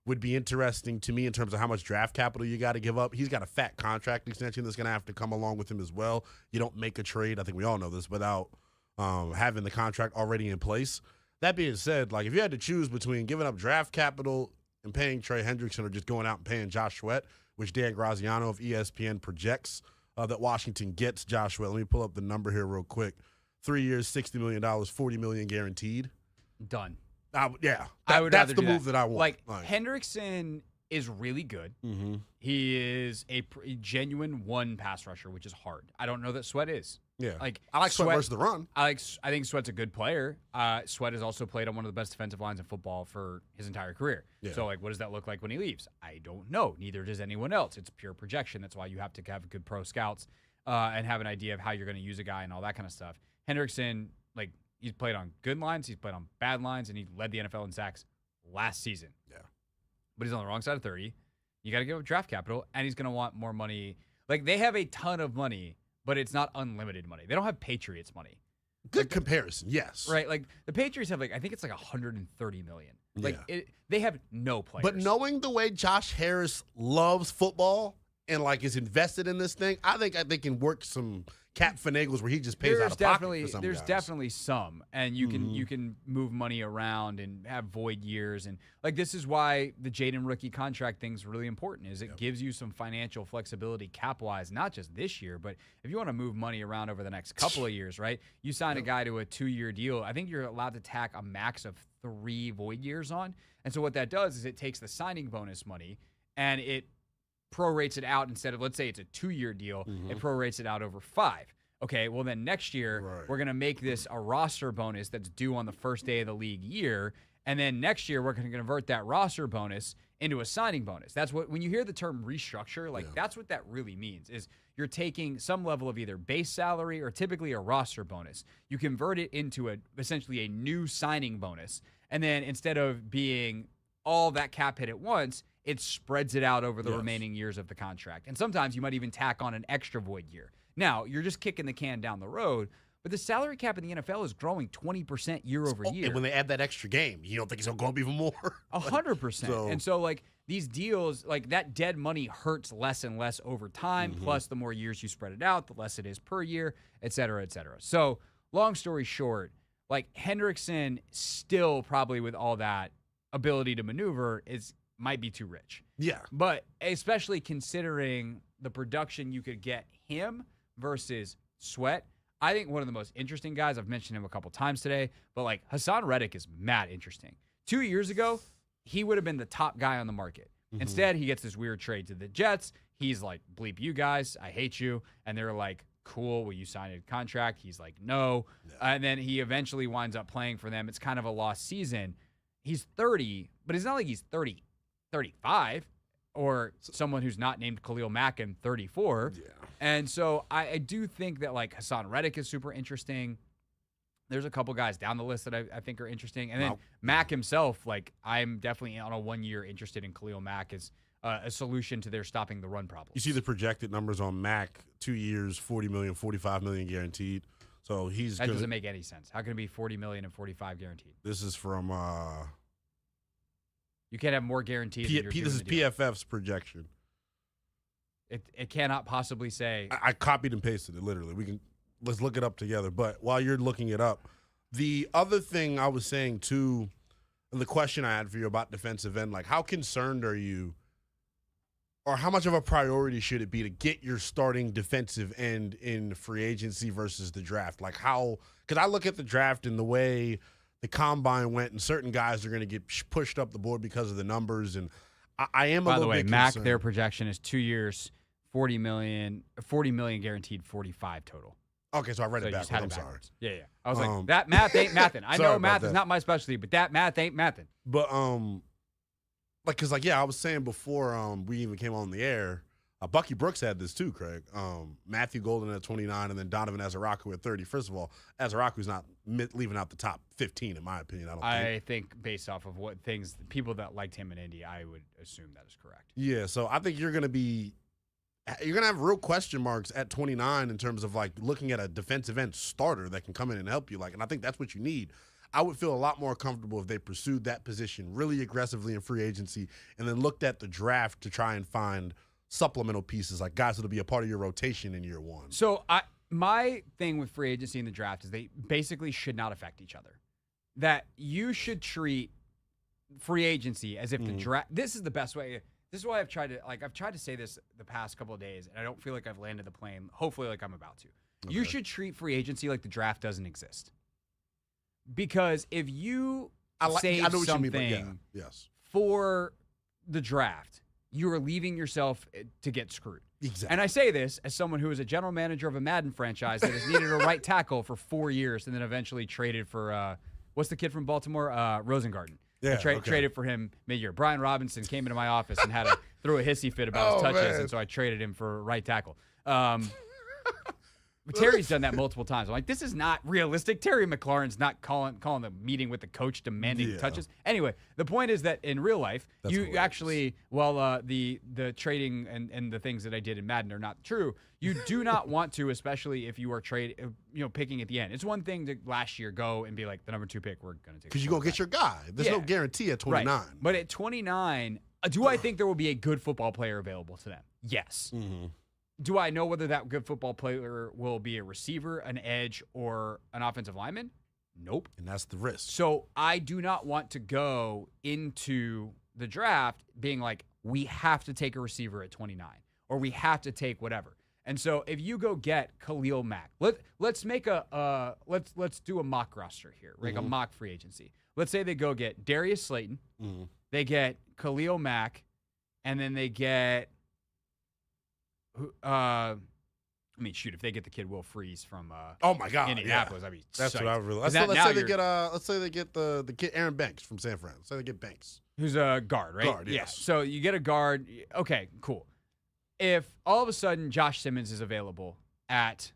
would be interesting to me in terms of how much draft capital you got to give up. He's got a fat contract extension that's going to have to come along with him as well. You don't make a trade, I think we all know this, without having the contract already in place. That being said, like if you had to choose between giving up draft capital and paying Trey Hendrickson or just going out and paying Josh Sweat, which Dan Graziano of ESPN projects that Washington gets Josh Sweat. Let me pull up the number here real quick. 3 years, $60 million, $40 million guaranteed. Done. I would rather that's the do move that I want. Like Hendrickson is really good. Mm-hmm. He is a genuine one pass rusher, which is hard. I don't know that Sweat is. Yeah, Like I like Sweat versus the run. I think Sweat's a good player. Sweat has also played on one of the best defensive lines in football for his entire career. Yeah. So like, what does that look like when he leaves? I don't know. Neither does anyone else. It's pure projection. That's why you have to have good pro scouts and have an idea of how you're going to use a guy and all that kind of stuff. Hendrickson, like he's played on good lines, he's played on bad lines, and he led the NFL in sacks last season. Yeah, But he's on the wrong side of 30. You got to give up draft capital, and he's going to want more money. Like they have a ton of money, but it's not unlimited money. They don't have Patriots money. good comparison. Yes, Right, like the Patriots have I think it's like 130 million. Like Yeah. they have no players. But knowing the way Josh Harris loves football and like is invested in this thing, I think they can work some cap finagles where he just pays out of pocket for some there's guys. definitely some, and you can move money around and have void years, and like this is why the Jaden rookie contract thing is really important. Is it gives you some financial flexibility cap wise, not just this year, but if you want to move money around over the next couple of years, right? You sign a guy to a 2-year deal. I think you're allowed to tack a max of 3 void years on, and so what that does is it takes the signing bonus money and it prorates it out. Instead of, let's say it's a 2-year deal, it prorates it out over 5. Okay, well then next year we're going to make this a roster bonus that's due on the first day of the league year, and then next year we're going to convert that roster bonus into a signing bonus. That's what, when you hear the term restructure, like that's what that really means, is you're taking some level of either base salary or typically a roster bonus. You convert it into essentially a new signing bonus, and then instead of being all that cap hit at once, it spreads it out over the remaining years of the contract. And sometimes you might even tack on an extra void year. Now, you're just kicking the can down the road, But the salary cap in the NFL is growing 20% year over year. And when they add that extra game, you don't think it's going to go up even more? 100%. And so, like, these deals, like, that dead money hurts less and less over time. Plus, the more years you spread it out, the less it is per year, et cetera, et cetera. So, long story short, like, Hendrickson still probably with all that ability to maneuver might be too rich. Yeah. But especially considering the production you could get him versus Sweat, I think one of the most interesting guys, I've mentioned him a couple times today, but like Hassan Reddick is mad interesting. 2 years ago, he would have been the top guy on the market. Instead, he gets this weird trade to the Jets. He's like, bleep you guys, I hate you. And they're like, cool, will you sign a contract? He's like, no. And then he eventually winds up playing for them. It's kind of a lost season. He's 30, but it's not like he's 35, or someone who's not named Khalil Mack and 34. Yeah. And so I do think that, like, Hassan Reddick is super interesting. There's a couple guys down the list that I think are interesting. And then Mack himself, like, I'm definitely on a 1 year interested in Khalil Mack as a solution to their stopping the run problem. You see the projected numbers on Mack, 2 years, $40 million, $45 million guaranteed. So that doesn't make any sense. How can it be $40 million and $45 guaranteed? This is from you can't have more guaranteed. This is PFF's projection. It cannot possibly say. I copied and pasted it literally. Let's look it up together. But while you're looking it up, the other thing I was saying too, and the question I had for you about defensive end, like, how concerned are you, or how much of a priority should it be to get your starting defensive end in free agency versus the draft? Like, how? Because I look at the draft and the way the combine went, and certain guys are going to get pushed up the board because of the numbers. And I am a little bit concerned. By the way, Mack, their projection is 2 years, $40 million guaranteed, 45 total. Okay, so I read it backwards. I'm sorry. Yeah. I was like, that math ain't mathin'. I know math is not my specialty, but that math ain't mathin'. But I was saying before we even came on the air, Bucky Brooks had this too, Craig. Matthew Golden at 29, and then Donovan Azaraku at 30. First of all, Azaraku's not leaving out the top 15, in my opinion. I think based off of people that liked him in Indy, I would assume that is correct. Yeah, so I think you're going to have real question marks at 29 in terms of, like, looking at a defensive end starter that can come in and help you. Like, and I think that's what you need. I would feel a lot more comfortable if they pursued that position really aggressively in free agency and then looked at the draft to try and find supplemental pieces, like guys that'll be a part of your rotation in year one. So my thing with free agency and the draft is they basically should not affect each other. That you should treat free agency as if the draft. This is the best way. This is why I've tried to say this the past couple of days, and I don't feel like I've landed the plane. Hopefully, like I'm about to. Okay. You should treat free agency like the draft doesn't exist. Because if you save something for the draft, you are leaving yourself to get screwed. Exactly. And I say this as someone who is a general manager of a Madden franchise that has needed a right tackle for 4 years and then eventually traded for, what's the kid from Baltimore? Rosengarten. Yeah, traded for him mid-year. Brian Robinson came into my office and had to throw a hissy fit about his touches, and so I traded him for right tackle. But Terry's done that multiple times. I'm like, this is not realistic. Terry McLaurin's not calling the meeting with the coach demanding touches. Anyway, the point is that in real life, you actually, the trading and the things that I did in Madden are not true. You do not want to, especially if you are picking at the end. It's one thing to last year go and be like, the number 2 pick, we're going to take. Because you go get your guy. There's no guarantee at 29. Right. But at 29, do I think there will be a good football player available to them? Yes. Mm-hmm. Do I know whether that good football player will be a receiver, an edge, or an offensive lineman? Nope. And that's the risk. So I do not want to go into the draft being like, we have to take a receiver at 29, or we have to take whatever. And so if you go get Khalil Mack, let's make let's do a mock roster here, like a mock free agency. Let's say they go get Darius Slayton, they get Khalil Mack, and then they get. If they get the kid Will Freeze from oh my God, Indianapolis, I'd be that's psyched. what I really. Let's say they get the kid Aaron Banks from San Fran. Let's say they get Banks, who's a guard, right? Guard, yes. Yeah. So you get a guard. Okay, cool. If all of a sudden Josh Simmons is available at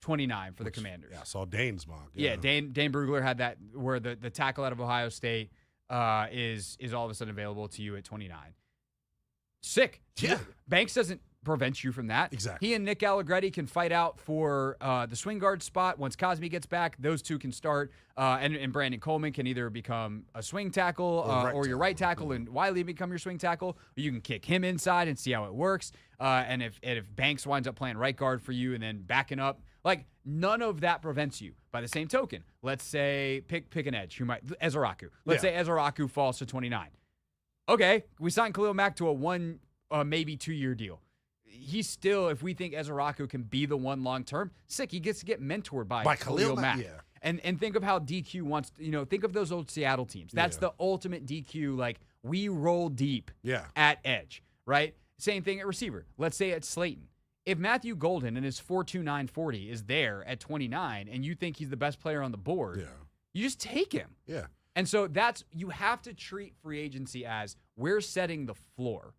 29 for the Commanders, I saw Dane's mock. Yeah, Dane Brugler had that where the tackle out of Ohio State is all of a sudden available to you at 29. Sick. Yeah. Banks doesn't prevents you from that. Exactly. He and Nick Allegretti can fight out for the swing guard spot. Once Cosby gets back, those two can start. And Brandon Coleman can either become a swing tackle or your right tackle, and Wiley become your swing tackle. Or you can kick him inside and see how it works. And if Banks winds up playing right guard for you and then backing up, like none of that prevents you. By the same token, let's say pick an edge who might Ezeraku. Let's say Ezeraku falls to 29. Okay, we signed Khalil Mack to a 1 maybe 2 year deal. He's still, if we think Ezeraku can be the one long term, sick. He gets to get mentored by Khalil Mack. Yeah. And think of how DQ wants, think of those old Seattle teams. That's the ultimate DQ. Like, we roll deep at edge, right? Same thing at receiver. Let's say it's Slayton. If Matthew Golden and his 4.29 40 is there at 29 and you think he's the best player on the board, you just take him. Yeah. And so you have to treat free agency as we're setting the floor.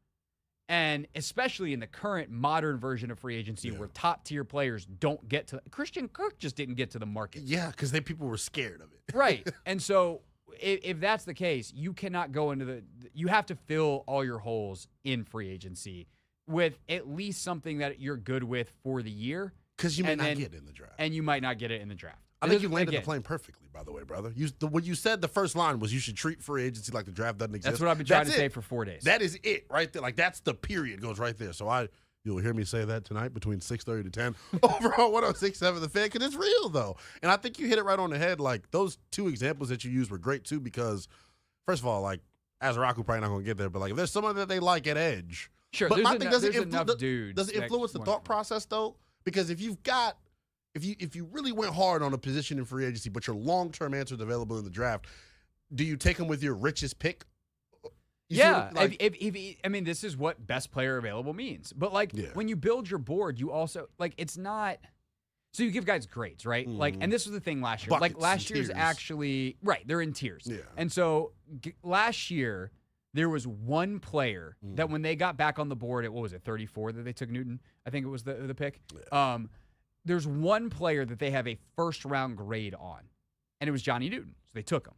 And especially in the current modern version of free agency where top-tier players don't get to – Christian Kirk just didn't get to the market. Yeah, because people were scared of it. Right. And so if that's the case, you cannot go into you have to fill all your holes in free agency with at least something that you're good with for the year. Because you might not get it in the draft. And you might not get it in the draft. I think you landed the plane perfectly, by the way, brother. What you said the first line was you should treat free agency like the draft doesn't exist. That's what I've been trying to say for 4 days. That is it right there. Like, that's the period goes right there. So you'll hear me say that tonight between 6:30 to 10 over on 106.7 The Fan, because it's real, though. And I think you hit it right on the head. Like, those two examples that you used were great, too, because, first of all, like, Ezeraku probably not going to get there, but, like, if there's someone that they like at edge. Sure, but there's enough dudes. Does it influence the thought process, though? Because if you've got – if you really went hard on a position in free agency, but your long-term answer is available in the draft, do you take him with your richest pick? This is what best player available means. But, like, when you build your board, you also, like, it's not – so you give guys grades, right? Like, and this was the thing last year. Buckets like, last year's tiers. actually – right, they're in tiers. Yeah. And so last year – there was one player that when they got back on the board at, 34 that they took Newton? I think it was the pick. Yeah. There's one player that they have a first-round grade on, and it was Johnny Newton, so they took him.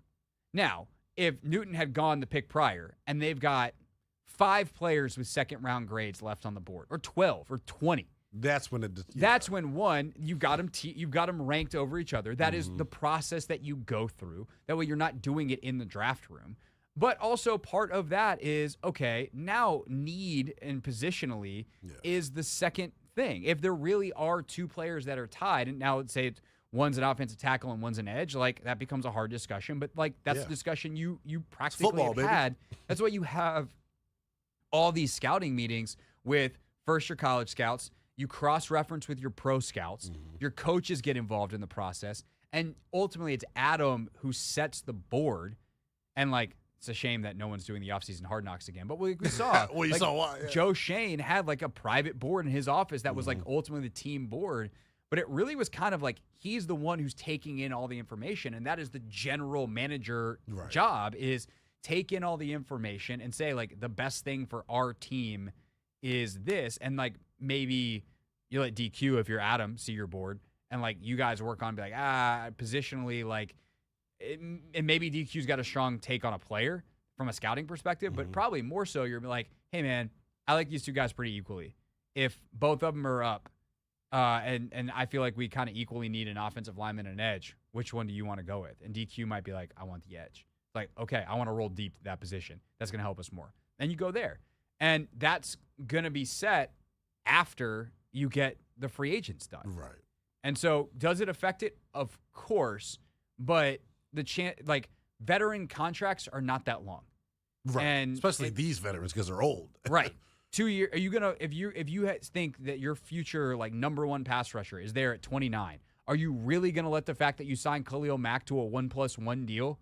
Now, if Newton had gone the pick prior, and they've got 5 players with second-round grades left on the board, or 12 or 20, that's when that's when one, you've got them ranked over each other. That is the process that you go through. That way you're not doing it in the draft room. But also part of that is, okay, now need and positionally is the second thing. If there really are 2 players that are tied, and now let's say one's an offensive tackle and one's an edge, like that becomes a hard discussion. But like that's the discussion you practically have had. That's why you have all these scouting meetings with first-year college scouts. You cross-reference with your pro scouts. Your coaches get involved in the process. And ultimately it's Adam who sets the board. And like, it's a shame that no one's doing the offseason Hard Knocks again. But we saw. Well, you saw why. Yeah. Joe Shane had like a private board in his office that was like ultimately the team board. But it really was kind of like he's the one who's taking in all the information. And that is the general manager job, is take in all the information and say, like, the best thing for our team is this. And like maybe you let DQ, if you're Adam, see your board. And like you guys work on, be like, positionally, like, and maybe DQ's got a strong take on a player from a scouting perspective, but probably more so you're like, hey, man, I like these 2 guys pretty equally. If both of them are up, and I feel like we kind of equally need an offensive lineman and an edge, which one do you want to go with? And DQ might be like, I want the edge. Like, okay, I want to roll deep to that position. That's going to help us more. And you go there. And that's going to be set after you get the free agents done. Right. And so does it affect it? Of course, but veteran contracts are not that long, right? And especially these veterans because they're old, right? 2 years. Are you gonna if you think that your future like number 1 pass rusher is there at 29? Are you really gonna let the fact that you signed Khalil Mack to a 1+1 deal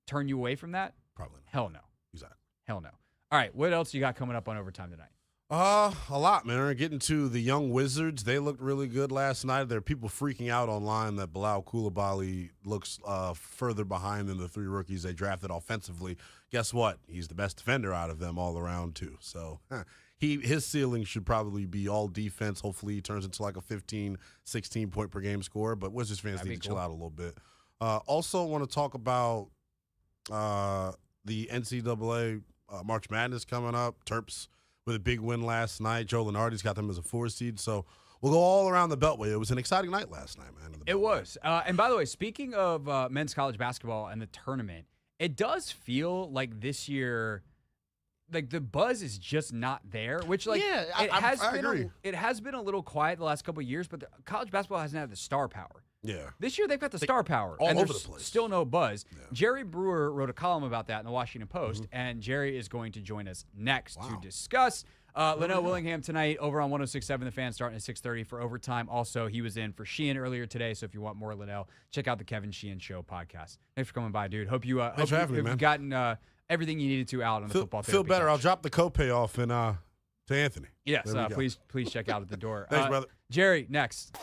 turn you away from that? Probably not. Hell no. Exactly. Hell no. All right, what else you got coming up on Overtime tonight? A lot, man. We're getting to the young Wizards. They looked really good last night. There are people freaking out online that Bilal Coulibaly looks further behind than the 3 rookies they drafted offensively. Guess what? He's the best defender out of them all around, too. So his ceiling should probably be all defense. Hopefully he turns into like a 15, 16 point per game score. But Wizards fans need to chill out a little bit. Also want to talk about the NCAA March Madness coming up. Terps with a big win last night. Joe Lenardi's got them as a 4 seed. So we'll go all around the Beltway. It was an exciting night last night, man. It was. And by the way, speaking of men's college basketball and the tournament, it does feel like this year, like the buzz is just not there. Which, like, Yeah, I agree. It has been a little quiet the last couple of years, but college basketball hasn't had the star power. Yeah. This year they've got the star power. all and over there's the place. Still no buzz. Yeah. Jerry Brewer wrote a column about that in the Washington Post, and Jerry is going to join us next to discuss. Lennell Willingham tonight over on 106.7 The Fan, starting at 6:30 for overtime. Also, he was in for Chinn earlier today, so if you want more Lennell, check out the Kevin Sheehan Show podcast. Thanks for coming by, dude. Hope you Thanks for having me, man. you've gotten everything you needed to out on the football Feel therapy better. couch. I'll drop the copay off and to Anthony. Yes, There we go. please check out at the door. Thanks, brother. Jerry, next.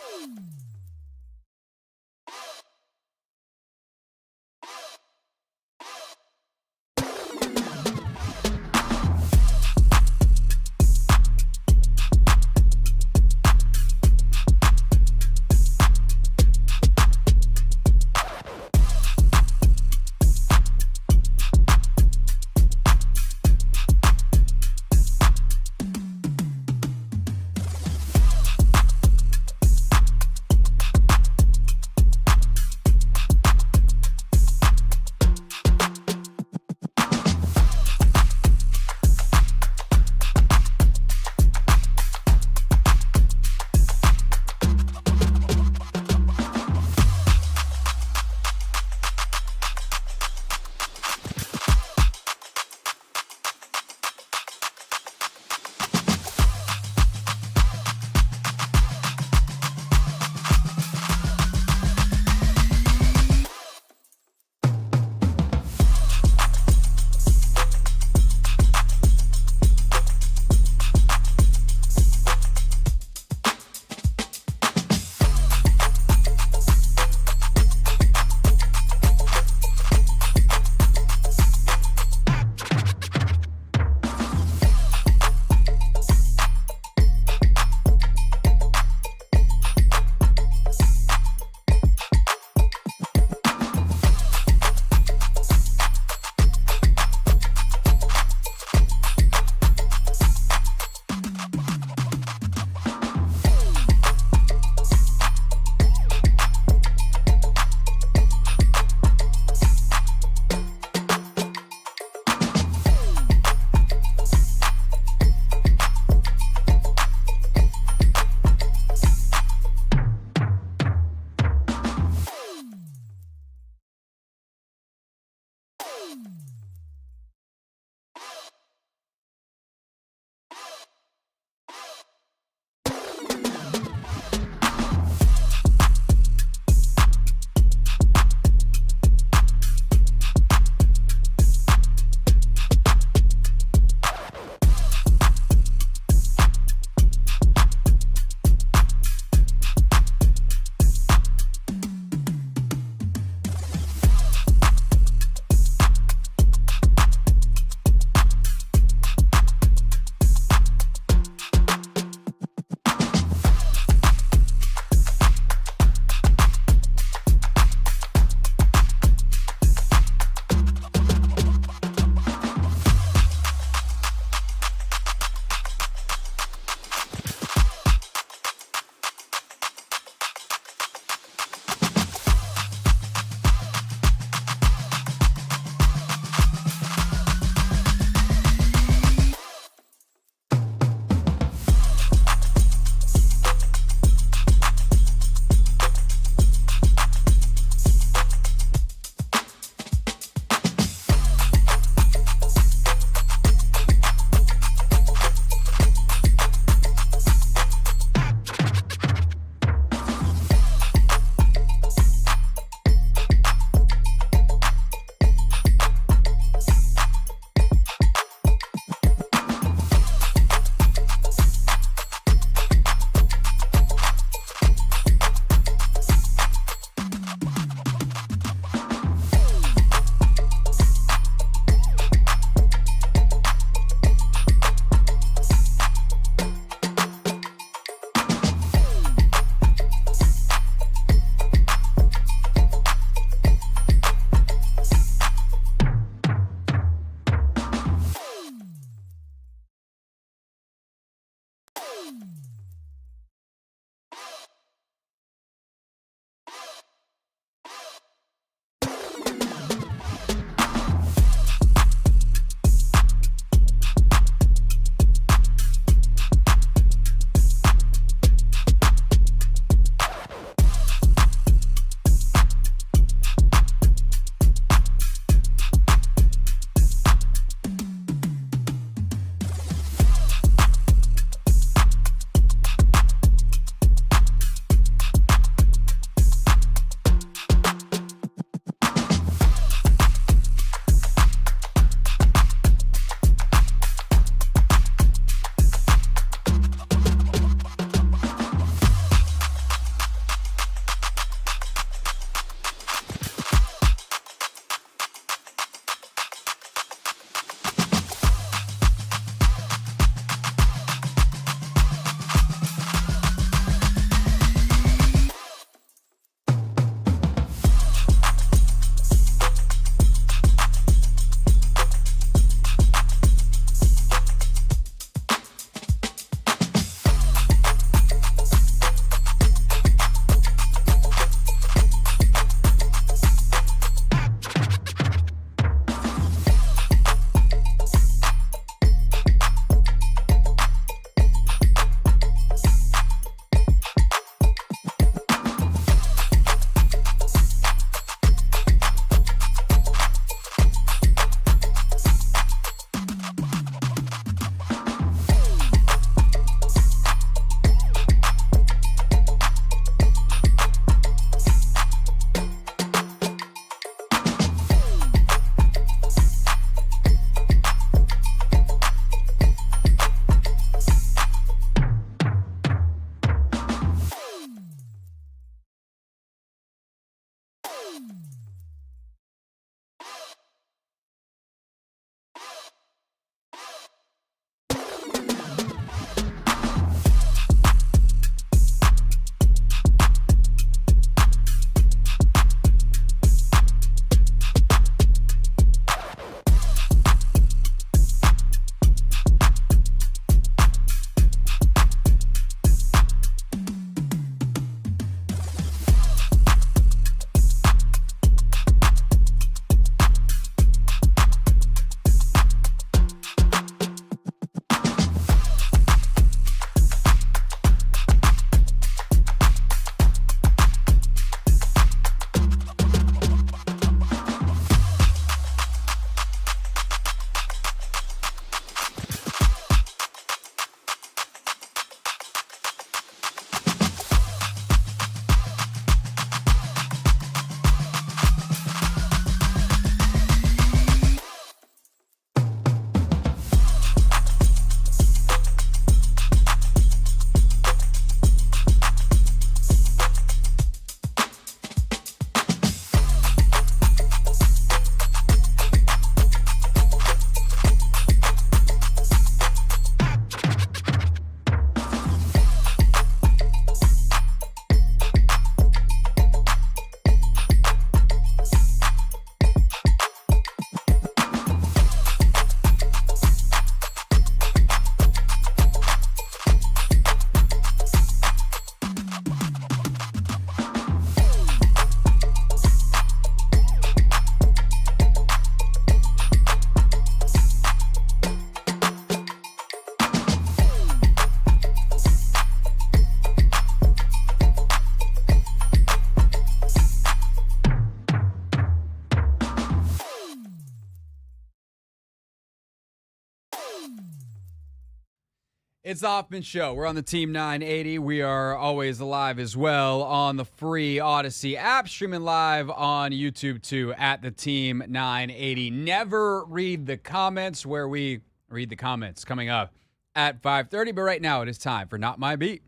It's the Hoffman Show. We're on the Team 980. We are always live as well on the free Odyssey app, streaming live on YouTube too at the Team 980. Never read the comments, where we read the comments coming up at 5:30. But right now it is time for Not My Beat.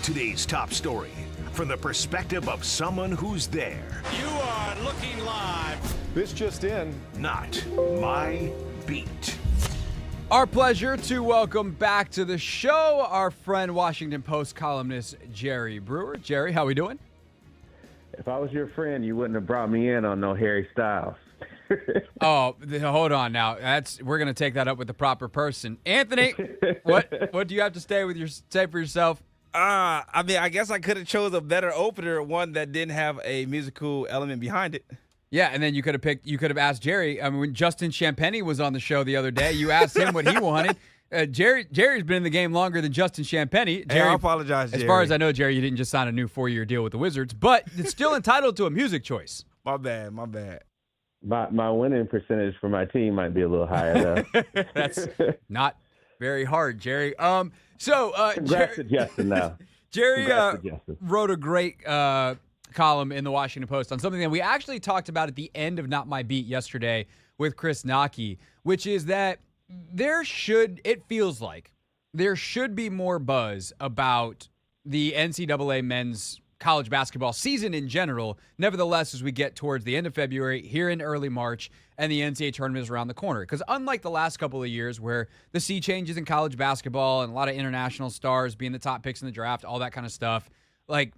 Today's top story from the perspective of someone who's there. You are looking live. This just in. Not My Beat. Our pleasure to welcome back to the show our friend Washington Post columnist Jerry Brewer. Jerry, how we doing? If I was your friend, you wouldn't have brought me in on no Harry Styles. Oh, hold on now. We're gonna take that up with the proper person. Anthony, what do you have to say for yourself? I mean, I guess I could have chose a better opener, one that didn't have a musical element behind it. Yeah, and then you could have asked Jerry. I mean, when Justin Champagny was on the show the other day, you asked him what he wanted. Jerry's been in the game longer than Justin Champagny. Jerry, I apologize, Jerry. As far as I know, Jerry, you didn't just sign a new 4-year deal with the Wizards, but it's still entitled to a music choice. My bad. My winning percentage for my team might be a little higher, though. That's not very hard, Jerry. Congrats to Justin, though. Jerry wrote a great column in the Washington Post on something that we actually talked about at the end of Not My Beat yesterday with Chris Naki, which is that it feels like there should be more buzz about the NCAA men's college basketball season in general. Nevertheless, as we get towards the end of February, here in early March, and the NCAA tournament is around the corner. Because unlike the last couple of years where the sea changes in college basketball and a lot of international stars being the top picks in the draft, all that kind of stuff, like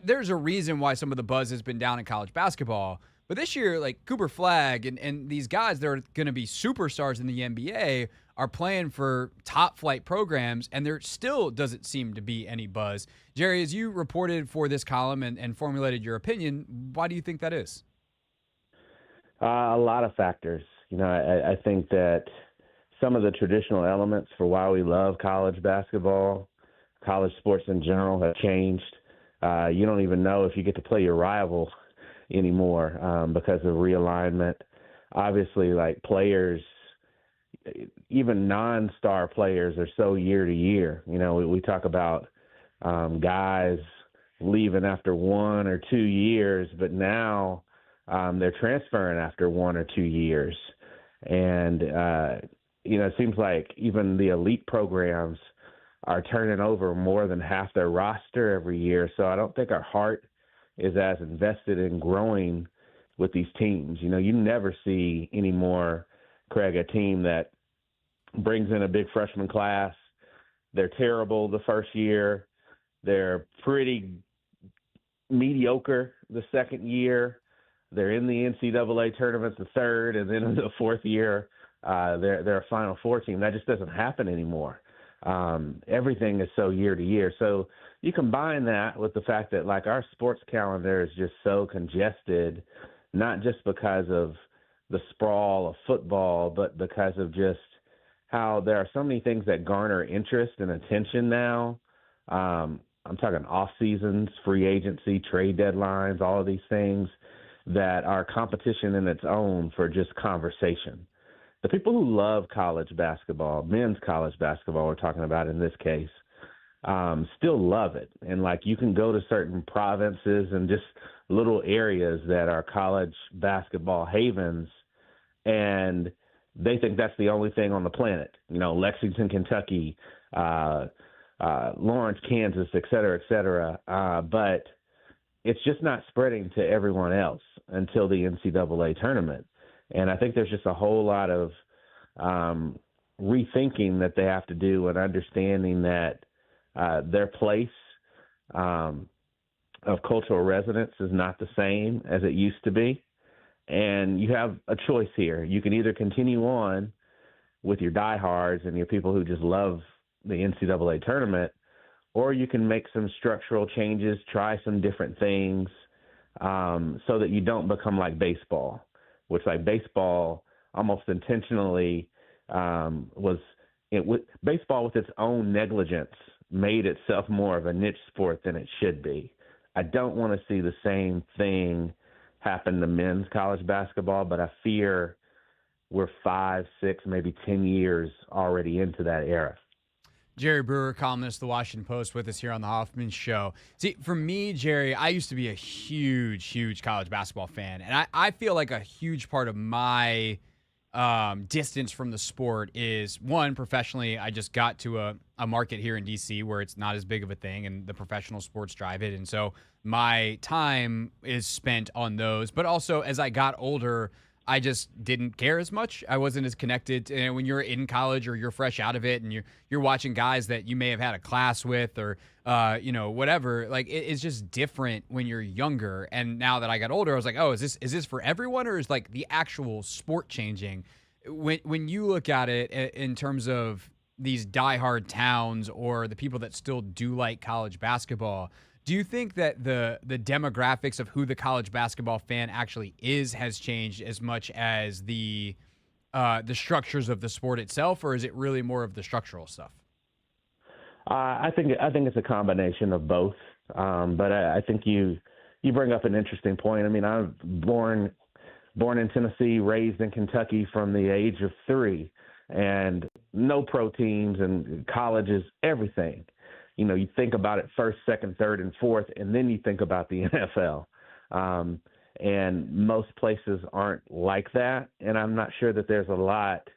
there's a reason why some of the buzz has been down in college basketball. But this year, like Cooper Flagg and these guys that are going to be superstars in the NBA are playing for top flight programs, and there still doesn't seem to be any buzz. Jerry, as you reported for this column and formulated your opinion, why do you think that is? A lot of factors. I think that some of the traditional elements for why we love college basketball, college sports in general, have changed. You don't even know if you get to play your rival anymore because of realignment. Obviously, like players, even non-star players, are so year to year. We talk about guys leaving after 1 or 2 years, but now they're transferring after 1 or 2 years. And, it seems like even the elite programs are turning over more than half their roster every year. So I don't think our heart is as invested in growing with these teams. You never see anymore, Craig, a team that brings in a big freshman class. They're terrible the first year. They're pretty mediocre the second year. They're in the NCAA tournament the third, and then in the fourth year, they're a Final Four team. That just doesn't happen anymore. Everything is so year to year. So you combine that with the fact that like our sports calendar is just so congested, not just because of the sprawl of football, but because of just how there are so many things that garner interest and attention now. I'm talking off seasons, free agency, trade deadlines, all of these things that are competition in its own for just conversation. The people who love college basketball, men's college basketball we're talking about in this case, still love it. And like you can go to certain provinces and just little areas that are college basketball havens, and they think that's the only thing on the planet. Lexington, Kentucky, Lawrence, Kansas, et cetera, but it's just not spreading to everyone else until the NCAA tournament. And I think there's just a whole lot of rethinking that they have to do and understanding that their place of cultural resonance is not the same as it used to be. And you have a choice here. You can either continue on with your diehards and your people who just love the NCAA tournament, or you can make some structural changes, try some different things so that you don't become like baseball, which like baseball almost intentionally baseball with its own negligence made itself more of a niche sport than it should be. I don't want to see the same thing happen to men's college basketball, but I fear we're 5, 6, maybe 10 years already into that era. Jerry Brewer, columnist of the Washington Post, with us here on the Hoffman Show. See, for me, Jerry, I used to be a huge college basketball fan, and I feel like a huge part of my distance from the sport is, one, professionally, I just got to a market here in D.C. where it's not as big of a thing, and the professional sports drive it, and so my time is spent on those. But also, as I got older, I just didn't care as much. I wasn't as connected. And when you're in college or you're fresh out of it, and you're watching guys that you may have had a class with, or whatever, like it's just different when you're younger. And now that I got older, I was like, oh, is this for everyone, or is like the actual sport changing? When you look at it in terms of these diehard towns or the people that still do like college basketball, do you think that the demographics of who the college basketball fan actually is has changed as much as the structures of the sport itself, or is it really more of the structural stuff? I think it's a combination of both. But I think you bring up an interesting point. I mean, I'm born in Tennessee, raised in Kentucky from the age of 3, and no pro teams, and college is everything. You know, you think about it first, second, third, and fourth, and then you think about the NFL. And most places aren't like that. And I'm not sure that there's a lot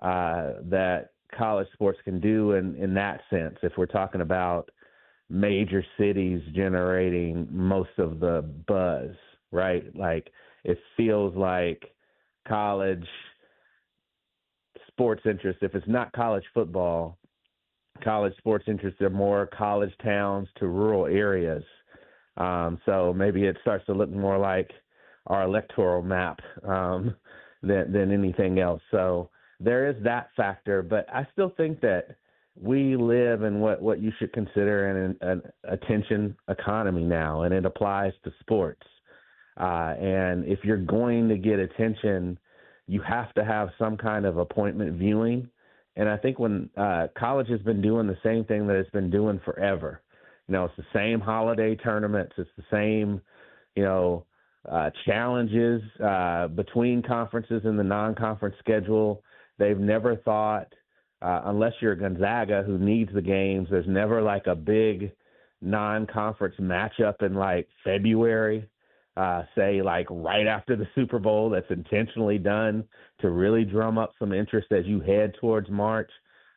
that college sports can do in that sense. If we're talking about major cities generating most of the buzz, right? Like, it feels like college sports interest, if it's not college football, college sports interests are more college towns to rural areas. So maybe it starts to look more like our electoral map than anything else. So there is that factor, but I still think that we live in what you should consider an attention economy now, and it applies to sports. And if you're going to get attention, you have to have some kind of appointment viewing. And I think when college has been doing the same thing that it's been doing forever, it's the same holiday tournaments, it's the same, challenges between conferences in the non-conference schedule. They've never thought, unless you're Gonzaga who needs the games, there's never like a big non-conference matchup in like February, say like right after the Super Bowl, that's intentionally done to really drum up some interest as you head towards March.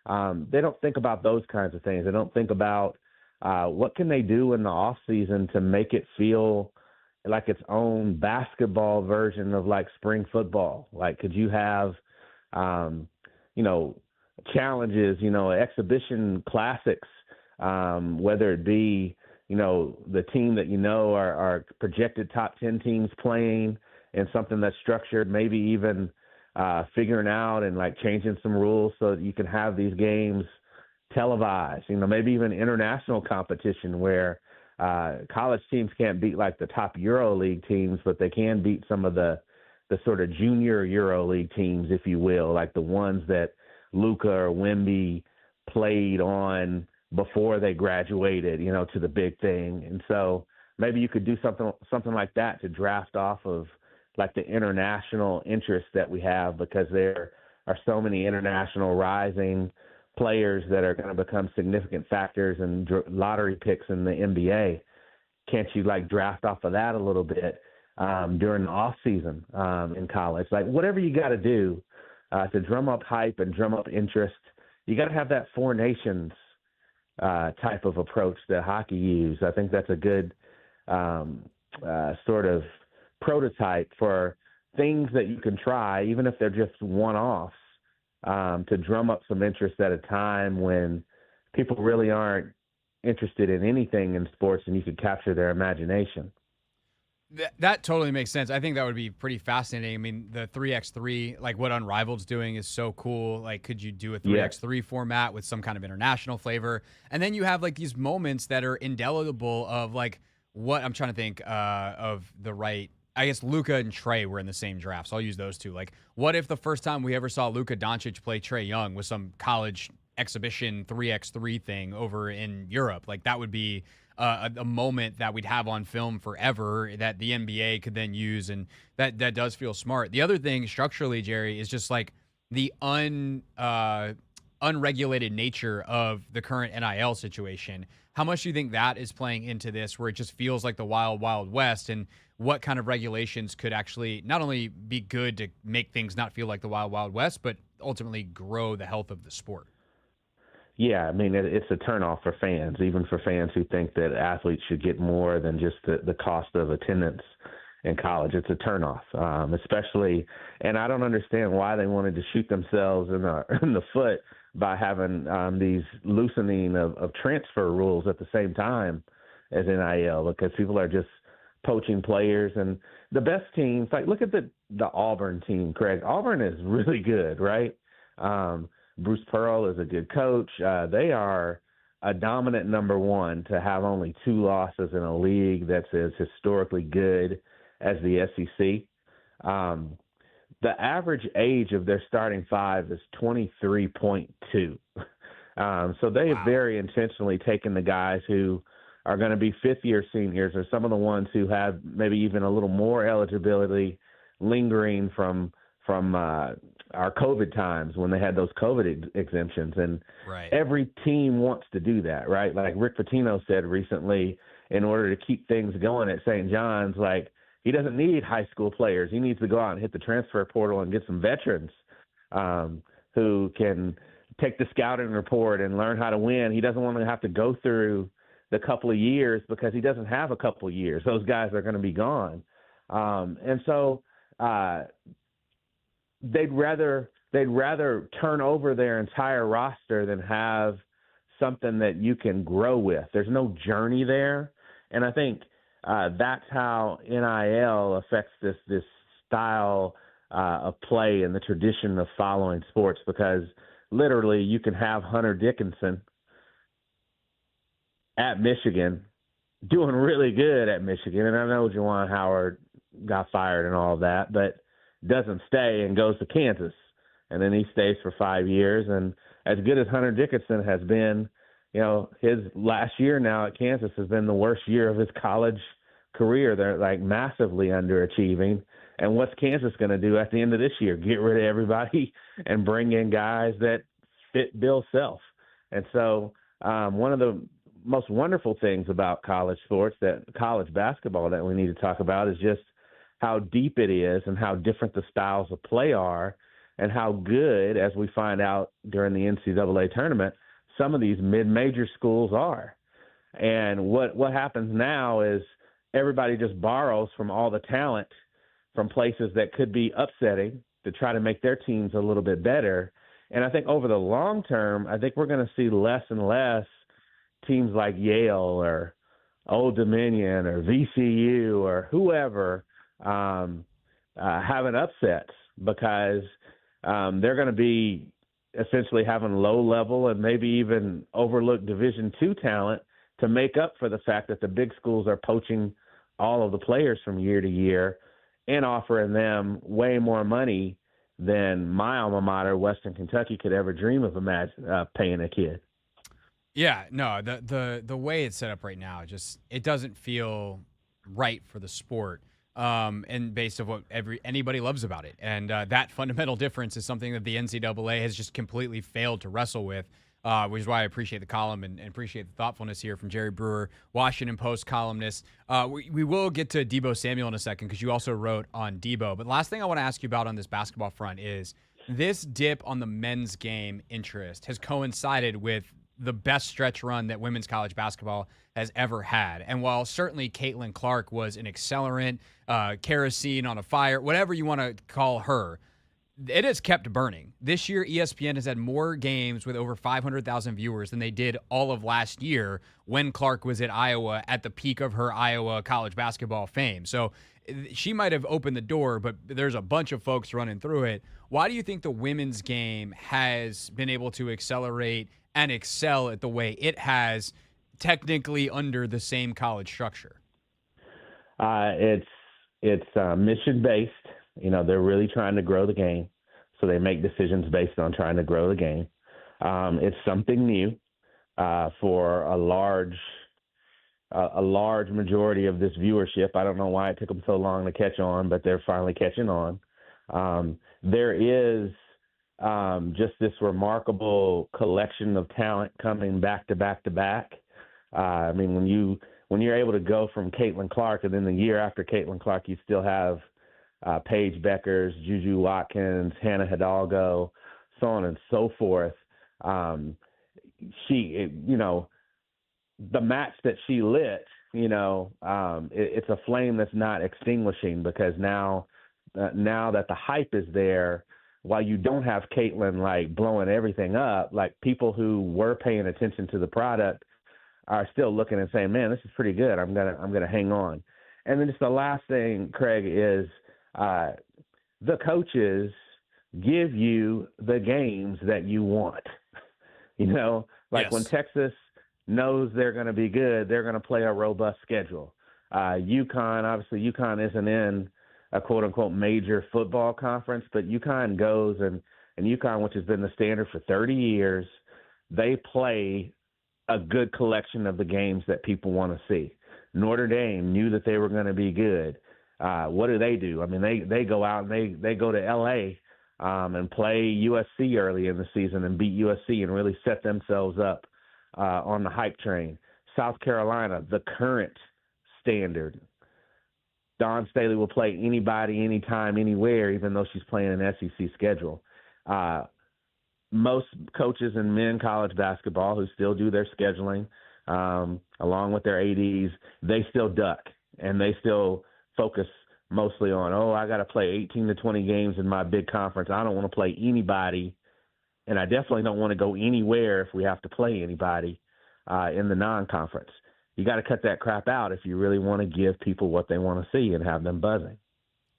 They don't think about those kinds of things. They don't think about what can they do in the off season to make it feel like its own basketball version of like spring football. Like, could you have, challenges, exhibition classics, whether it be, the team that are projected top 10 teams playing, and something that's structured, maybe even figuring out and like changing some rules so that you can have these games televised, maybe even international competition where college teams can't beat like the top EuroLeague teams, but they can beat some of the sort of junior EuroLeague teams, if you will, like the ones that Luka or Wemby played on before they graduated, to the big thing. And so maybe you could do something like that to draft off of like the international interest that we have, because there are so many international rising players that are going to become significant factors and lottery picks in the NBA. Can't you like draft off of that a little bit during the off season in college? Like, whatever you got to do to drum up hype and drum up interest, you got to have that Four Nations type of approach that hockey use. I think that's a good sort of prototype for things that you can try, even if they're just one-offs, to drum up some interest at a time when people really aren't interested in anything in sports, and you could capture their imagination. That totally makes sense. I think that would be pretty fascinating. I mean, the 3x3, like what Unrivaled's doing, is so cool. Like, could you do a 3x3 format with some kind of international flavor? And then you have like these moments that are indelible of like what I'm trying to think of the right. I guess Luka and Trey were in the same draft, so I'll use those two. Like, what if the first time we ever saw Luka Doncic play Trey Young was some college exhibition 3x3 thing over in Europe? Like, that would be a moment that we'd have on film forever that the NBA could then use, and that does feel smart. The other thing structurally, Jerry, is just like the unregulated nature of the current NIL situation. How much do you think that is playing into this, where it just feels like the wild, wild west, and what kind of regulations could actually not only be good to make things not feel like the wild, wild west, but ultimately grow the health of the sport? Yeah, I mean, it's a turnoff for fans, even for fans who think that athletes should get more than just the cost of attendance in college. It's a turnoff, especially, and I don't understand why they wanted to shoot themselves in the foot by having these loosening of transfer rules at the same time as NIL, because people are just poaching players. And the best teams, like look at the Auburn team, Craig. Auburn is really good, right? Bruce Pearl is a good coach. They are a dominant number one to have only 2 losses in a league that's as historically good as the SEC. The average age of their starting 5 is 23.2. So they have very intentionally taken the guys who are going to be fifth-year seniors, or some of the ones who have maybe even a little more eligibility lingering from our COVID times when they had those COVID exemptions. And every team wants to do that, right? Like Rick Pitino said recently, in order to keep things going at St. John's, like he doesn't need high school players. He needs to go out and hit the transfer portal and get some veterans who can take the scouting report and learn how to win. He doesn't want to have to go through the couple of years because he doesn't have a couple of years. Those guys are going to be gone. And so they'd rather turn over their entire roster than have something that you can grow with. There's no journey there. And I think that's how NIL affects this style of play and the tradition of following sports, because literally you can have Hunter Dickinson at Michigan doing really good at Michigan. And I know Juwan Howard got fired and all of that, but doesn't stay and goes to Kansas. And then he stays for 5 years. And as good as Hunter Dickinson has been, you know, his last year now at Kansas has been the worst year of his college career. They're like massively underachieving. And what's Kansas going to do at the end of this year? Get rid of everybody and bring in guys that fit Bill Self. And so one of the most wonderful things about college sports, that college basketball, that we need to talk about is just how deep it is and how different the styles of play are, and how good, as we find out during the NCAA tournament, some of these mid-major schools are. And what happens now is everybody just borrows from all the talent from places that could be upsetting to try to make their teams a little bit better. And I think over the long term, I think we're going to see less and less teams like Yale or Old Dominion or VCU or whoever having upsets, because they're going to be essentially having low level and maybe even overlooked Division II talent to make up for the fact that the big schools are poaching all of the players from year to year and offering them way more money than my alma mater, Western Kentucky, could ever dream of paying a kid. Yeah, no, the way it's set up right now, just it doesn't feel right for the sport. And based on what anybody loves about it. And that fundamental difference is something that the NCAA has just completely failed to wrestle with, which is why I appreciate the column and appreciate the thoughtfulness here from Jerry Brewer, Washington Post columnist. We will get to Deebo Samuel in a second, because you also wrote on Deebo. But last thing I want to ask you about on this basketball front is this dip on the men's game interest has coincided with the best stretch run that women's college basketball has ever had. And while certainly Caitlin Clark was an accelerant, kerosene on a fire, whatever you want to call her, it has kept burning. This year, ESPN has had more games with over 500,000 viewers than they did all of last year when Clark was at Iowa at the peak of her Iowa college basketball fame. So she might have opened the door, but there's a bunch of folks running through it. Why do you think the women's game has been able to accelerate and excel at the way it has, technically under the same college structure? It's mission based. You know, they're really trying to grow the game, so they make decisions based on trying to grow the game. It's something new for a large majority of this viewership. I don't know why it took them so long to catch on, but they're finally catching on. There is just this remarkable collection of talent coming back to back to back. I mean, when you're able to go from Caitlin Clark, and then the year after Caitlin Clark, you still have Paige Beckers, Juju Watkins, Hannah Hidalgo, so on and so forth. The match that she lit, it's a flame that's not extinguishing, because now that the hype is there, while you don't have Caitlin like blowing everything up, like people who were paying attention to the product are still looking and saying, man, this is pretty good. I'm gonna hang on. And then just the last thing, Craig, is the coaches give you the games that you want. Yes. When Texas knows they're going to be good, they're going to play a robust schedule. UConn isn't in a quote-unquote major football conference, but UConn goes, and UConn, which has been the standard for 30 years, they play a good collection of the games that people want to see. Notre Dame knew that they were going to be good. What do? I mean, they go out and they go to L.A. And play USC early in the season and beat USC and really set themselves up on the hype train. South Carolina, the current standard. Dawn Staley will play anybody, anytime, anywhere, even though she's playing an SEC schedule. Most coaches in men college basketball who still do their scheduling, along with their ADs, they still duck and they still focus mostly on, I got to play 18 to 20 games in my big conference. I don't want to play anybody, and I definitely don't want to go anywhere if we have to play anybody in the non-conference. You got to cut that crap out if you really want to give people what they want to see and have them buzzing.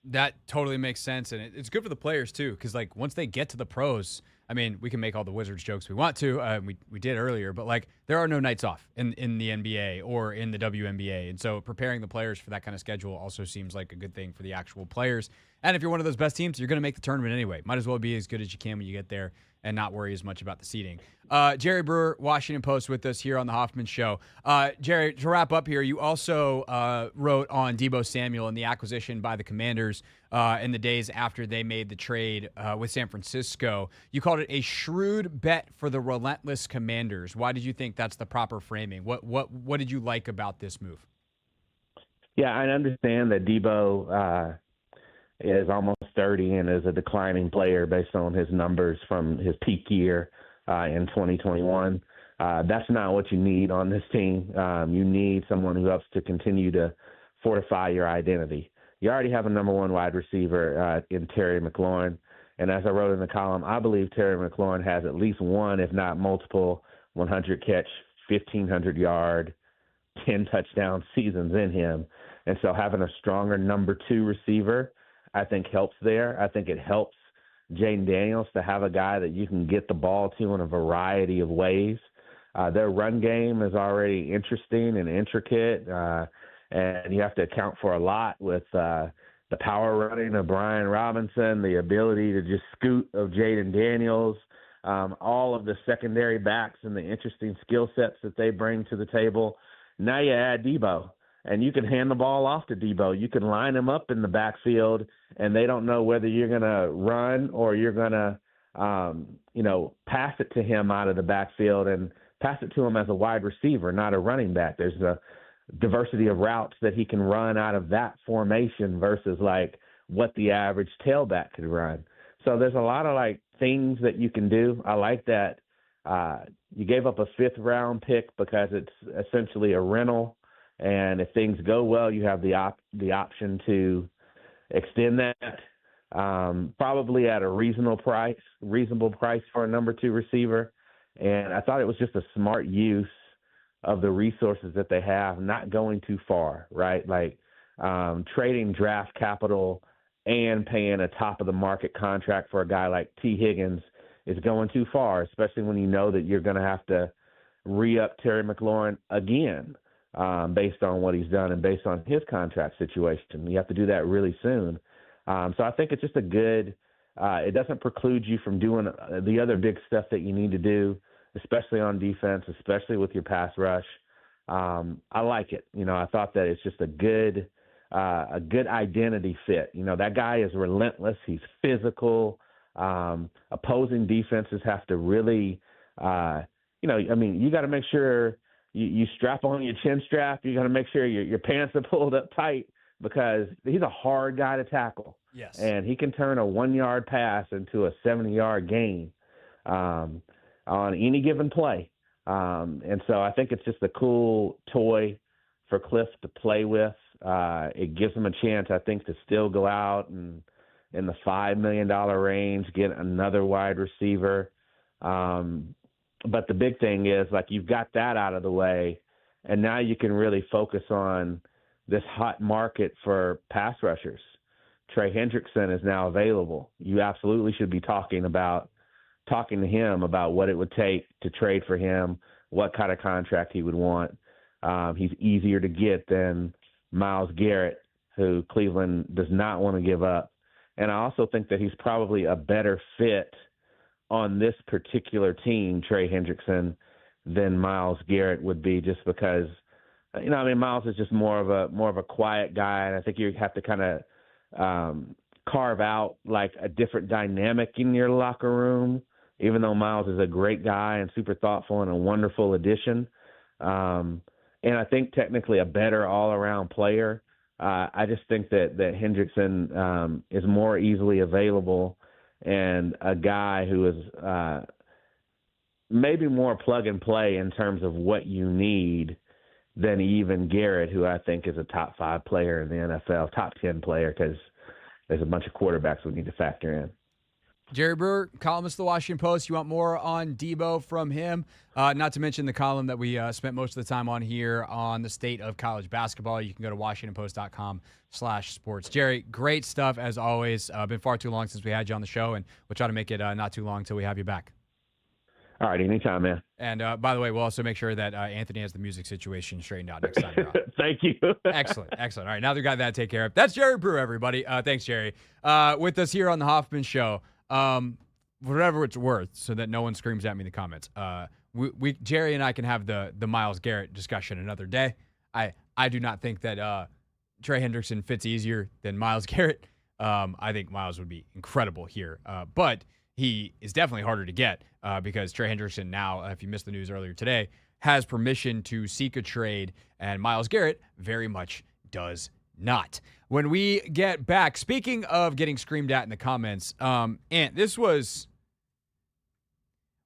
That totally makes sense, and it's good for the players too, because like once they get to the pros, I mean, we can make all the Wizards jokes we want to. We did earlier, but like there are no nights off in the NBA or in the WNBA, and so preparing the players for that kind of schedule also seems like a good thing for the actual players. And if you're one of those best teams, you're going to make the tournament anyway. Might as well be as good as you can when you get there and not worry as much about the seeding. Jerry Brewer, Washington Post, with us here on the Hoffman Show. Jerry, to wrap up here, you also wrote on Deebo Samuel and the acquisition by the Commanders in the days after they made the trade with San Francisco. You called it a shrewd bet for the relentless Commanders. Why did you think that's the proper framing? What did you like about this move? Yeah, I understand that Deebo is almost 30 and is a declining player based on his numbers from his peak year in 2021. That's not what you need on this team. You need someone who helps to continue to fortify your identity. You already have a number one wide receiver in Terry McLaurin. And as I wrote in the column, I believe Terry McLaurin has at least one, if not multiple, 100-catch, 1,500-yard, 10-touchdown seasons in him. And so having a stronger number two receiver, I think, helps there. I think it helps Jaden Daniels to have a guy that you can get the ball to in a variety of ways. Their run game is already interesting and intricate, and you have to account for a lot with the power running of Brian Robinson, the ability to just scoot of Jaden Daniels, all of the secondary backs and the interesting skill sets that they bring to the table. Now you add Deebo, and you can hand the ball off to Deebo. You can line him up in the backfield, and they don't know whether you're going to run or you're going to, pass it to him out of the backfield and pass it to him as a wide receiver, not a running back. There's a diversity of routes that he can run out of that formation versus like what the average tailback could run. So there's a lot of like things that you can do. I like that you gave up a 5th-round pick because it's essentially a rental. And if things go well, you have the option to extend that, probably at a reasonable price for a number two receiver. And I thought it was just a smart use of the resources that they have, not going too far, right? Like trading draft capital and paying a top-of-the-market contract for a guy like T. Higgins is going too far, especially when you know that you're going to have to re-up Terry McLaurin again. Based on what he's done and based on his contract situation. You have to do that really soon. So I think it's just a good it doesn't preclude you from doing the other big stuff that you need to do, especially on defense, especially with your pass rush. I like it. I thought that it's just a good identity fit. That guy is relentless. He's physical. Opposing defenses have to really, you got to make sure you strap on your chin strap. You got to make sure your pants are pulled up tight because he's a hard guy to tackle. Yes. And he can turn a 1-yard pass into a 70-yard gain on any given play. And so I think it's just a cool toy for Cliff to play with. It gives him a chance, I think, to still go out and in the $5 million range, get another wide receiver. But the big thing is, like, you've got that out of the way, and now you can really focus on this hot market for pass rushers. Trey Hendrickson is now available. You absolutely should be talking to him about what it would take to trade for him, what kind of contract he would want. He's easier to get than Myles Garrett, who Cleveland does not want to give up. And I also think that he's probably a better fit on this particular team, Trey Hendrickson, than Myles Garrett would be, just because, Myles is just more of a quiet guy, and I think you have to kind of carve out like a different dynamic in your locker room, even though Myles is a great guy and super thoughtful and a wonderful addition. And I think technically a better all-around player. I just think that Hendrickson is more easily available and a guy who is maybe more plug and play in terms of what you need than even Garrett, who I think is a top 5 player in the NFL, top 10 player, because there's a bunch of quarterbacks we need to factor in. Jerry Brewer, columnist of the Washington Post. You want more on Deebo from him? Not to mention the column that we spent most of the time on here on the state of college basketball. You can go to WashingtonPost.com/sports. Jerry, great stuff as always. Been far too long since we had you on the show, and we'll try to make it not too long until we have you back. All right, anytime, man. And by the way, we'll also make sure that Anthony has the music situation straightened out next time you're on. Thank you. Excellent. All right, now that we got that taken care of. That's Jerry Brewer, everybody. Thanks, Jerry. With us here on the Hoffman Show. Whatever it's worth, so that no one screams at me in the comments. We Jerry and I can have the Myles Garrett discussion another day. I do not think that Trey Hendrickson fits easier than Myles Garrett. I think Myles would be incredible here, but he is definitely harder to get because Trey Hendrickson now, if you missed the news earlier today, has permission to seek a trade, and Myles Garrett very much does not. When we get back, speaking of getting screamed at in the comments, and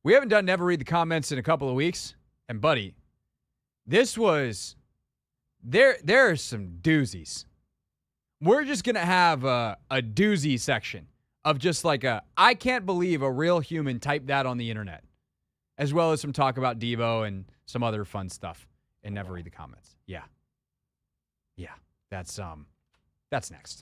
we haven't done Never Read the Comments in a couple of weeks, and buddy, there are some doozies. We're just going to have a doozy section of just like I can't believe a real human typed that on the internet, as well as some talk about Deebo and some other fun stuff and Never Read the Comments. Yeah, that's next.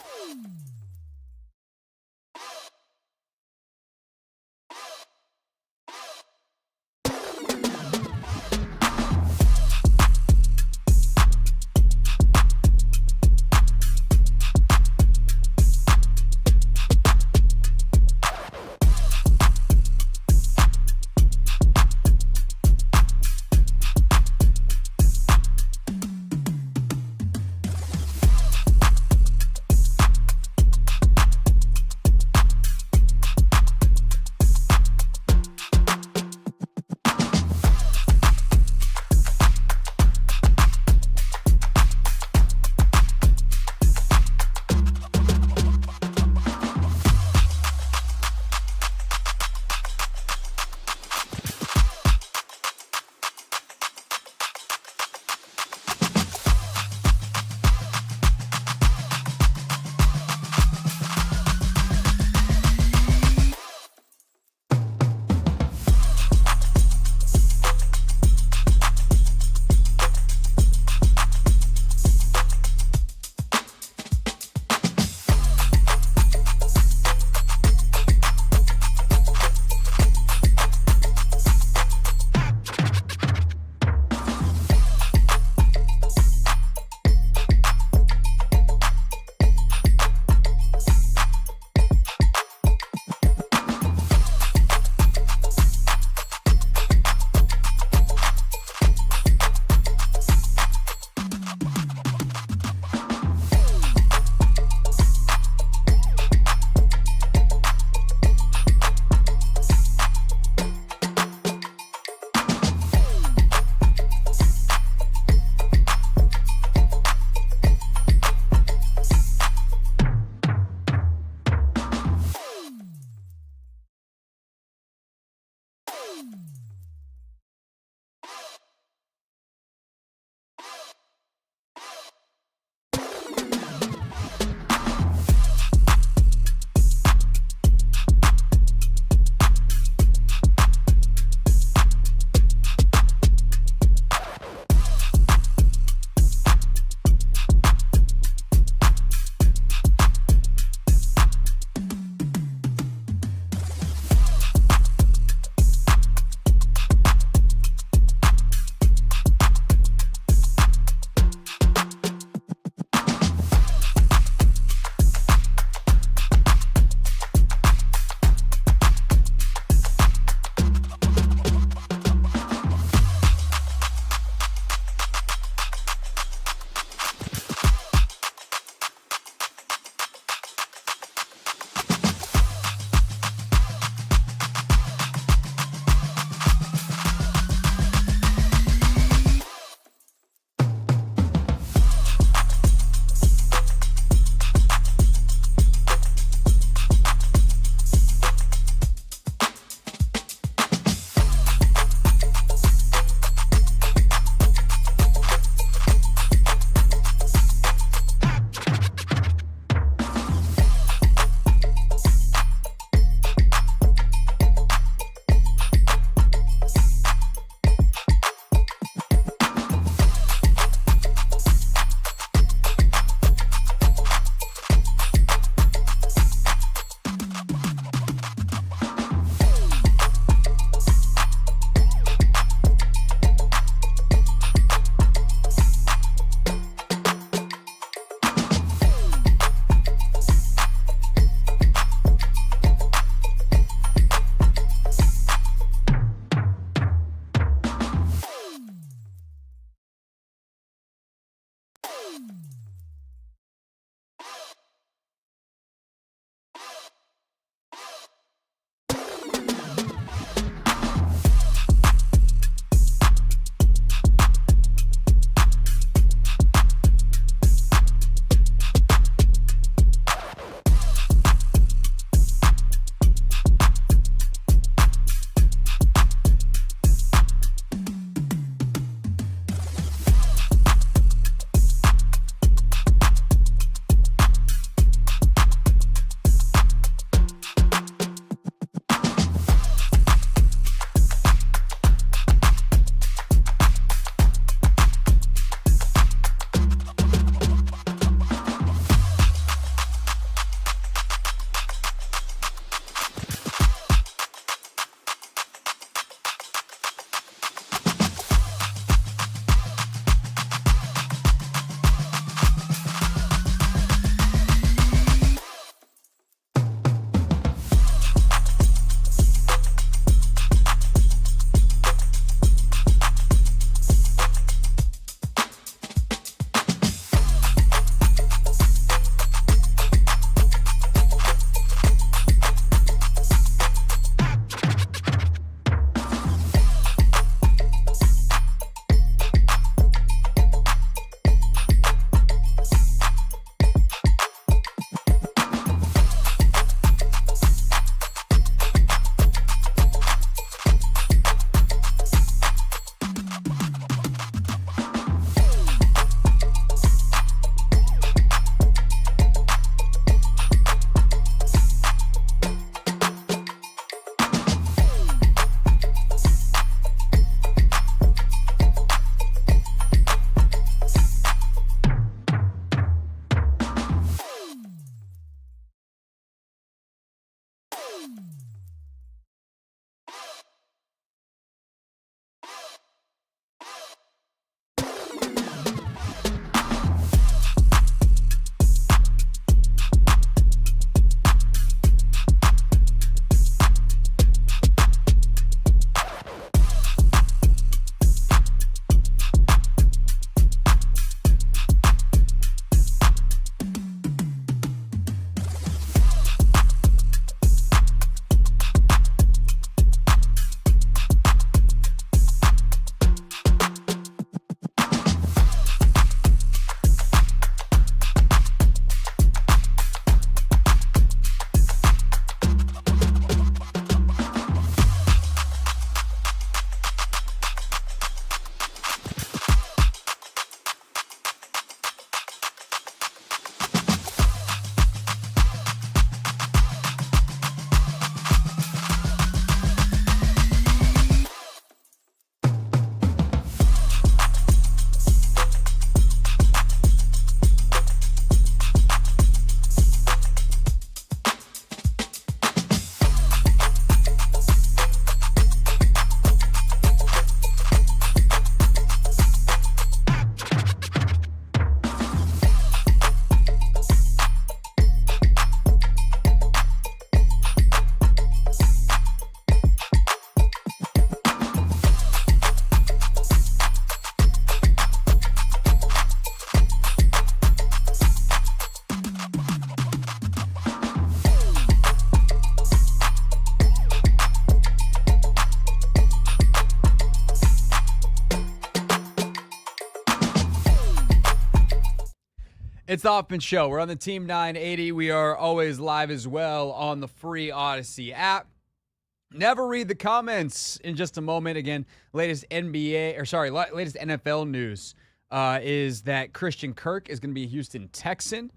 It's the Hoffman Show. We're on the Team 980. We are always live as well on the free Odyssey app. Never read the comments in just a moment. Again, latest NFL news is that Christian Kirk is going to be a Houston Texan.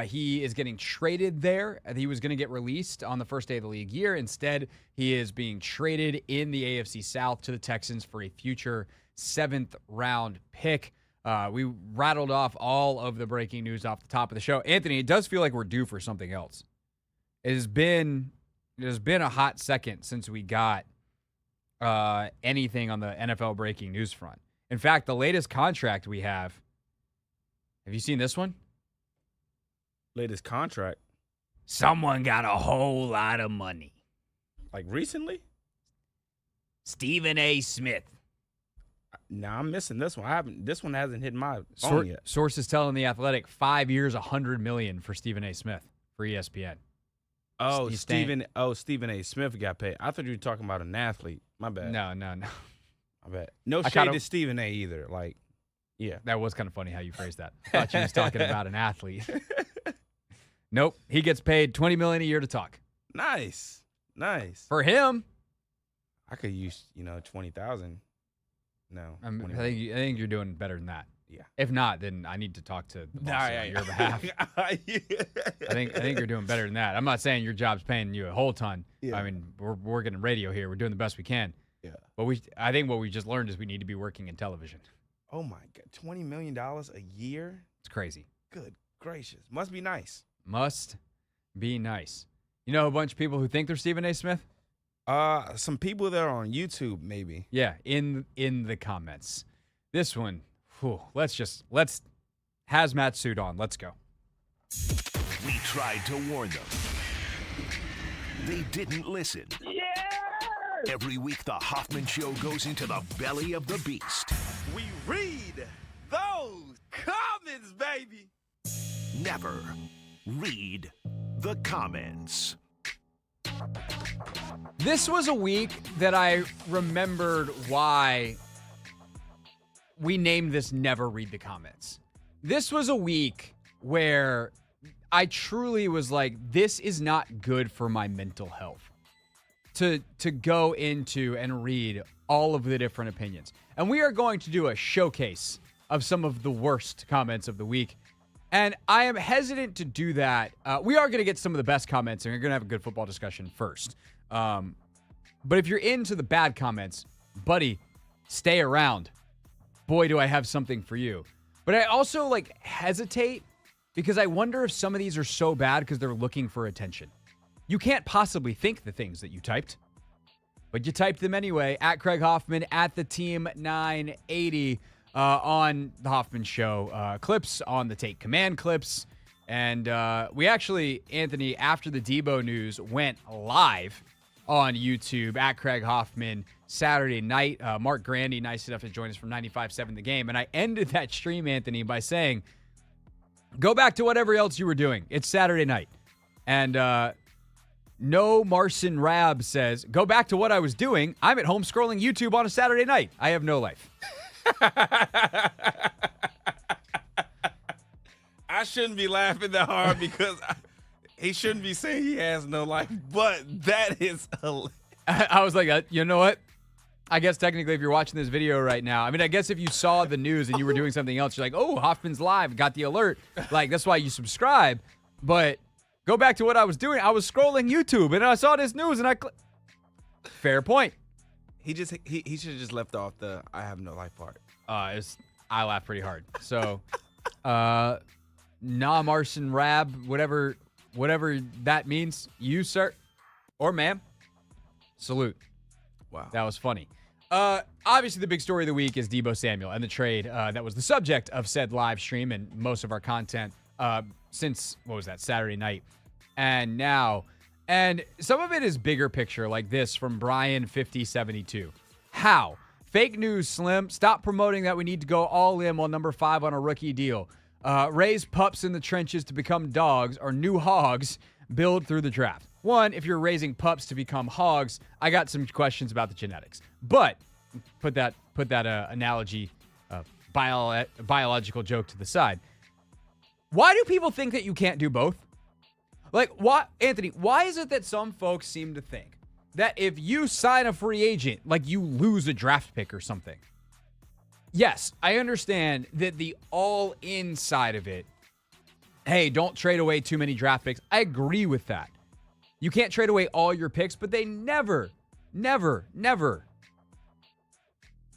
He is getting traded there. He was going to get released on the first day of the league year. Instead, he is being traded in the AFC South to the Texans for a future 7th-round pick. We rattled off all of the breaking news off the top of the show. Anthony, it does feel like we're due for something else. It has been a hot second since we got anything on the NFL breaking news front. In fact, the latest contract we have you seen this one? Latest contract. Someone got a whole lot of money. Like recently? Stephen A. Smith. Nah, I'm missing this one. This one hasn't hit my phone yet. Sources telling The Athletic 5 years, $100 million for Stephen A. Smith for ESPN. Oh, Stephen A. Smith got paid. I thought you were talking about an athlete. My bad. No. My bad. No shade to Stephen A. either. Like, yeah. That was kind of funny how you phrased that. I thought you was talking about an athlete. Nope. He gets paid $20 million a year to talk. Nice. For him. I could use, 20,000. No. I think you're doing better than that. Yeah. If not, then I need to talk to the boss on your behalf. I think you're doing better than that. I'm not saying your job's paying you a whole ton. Yeah. I mean, we're working in radio here. We're doing the best we can. Yeah. But I think what we just learned is we need to be working in television. Oh my God, $20 million a year? It's crazy. Good gracious. Must be nice. Must be nice. You know a bunch of people who think they're Stephen A. Smith? Some people that are on YouTube, maybe. Yeah, in the comments. This one, let's hazmat suit on. Let's go. We tried to warn them. They didn't listen. Yeah! Every week, the Hoffman Show goes into the belly of the beast. We read those comments, baby. Never read the comments. This was a week that I remembered why we named this Never Read the Comments. This was a week where I truly was like, this is not good for my mental health to go into and read all of the different opinions. And we are going to do a showcase of some of the worst comments of the week. And I am hesitant to do that. We are going to get some of the best comments, and we're going to have a good football discussion first. But if you're into the bad comments, buddy, stay around. Boy, do I have something for you. But I also hesitate because I wonder if some of these are so bad because they're looking for attention. You can't possibly think the things that you typed, but you typed them anyway. At Craig Hoffman, at the Team 980. On the Hoffman Show, clips on the Take Command clips. And we actually, Anthony, after the Deebo news, went live on YouTube at Craig Hoffman Saturday night. Mark Grandy, nice enough to join us from 95.7 The Game. And I ended that stream, Anthony, by saying, go back to whatever else you were doing. It's Saturday night. And No Marson Rab says, go back to what I was doing. I'm at home scrolling YouTube on a Saturday night. I have no life. I shouldn't be laughing that hard because he shouldn't be saying he has no life, but that is I was like, you know what? I guess technically if you're watching this video right now, I mean, I guess if you saw the news and you were doing something else, you're like, oh, Hoffman's live, got the alert. Like, that's why you subscribe. But go back to what I was doing. I was scrolling YouTube and I saw this news and fair point. He should have just left off the I have no life part. I laughed pretty hard. So, Marson Rab, whatever that means, you, sir, or ma'am, salute. Wow. That was funny. Obviously, the big story of the week is Deebo Samuel and the trade that was the subject of said live stream and most of our content since, Saturday night and now. And some of it is bigger picture, like this from Brian 5072. How? Fake news, Slim. Stop promoting that we need to go all in while number 5 on a rookie deal. Raise pups in the trenches to become dogs or new hogs. Build through the draft. One, if you're raising pups to become hogs, I got some questions about the genetics. But put that analogy, biological joke to the side. Why do people think that you can't do both? Like, why, Anthony, why is it that some folks seem to think that if you sign a free agent, like you lose a draft pick or something? Yes, I understand that the all-in side of it, hey, don't trade away too many draft picks. I agree with that. You can't trade away all your picks, but they never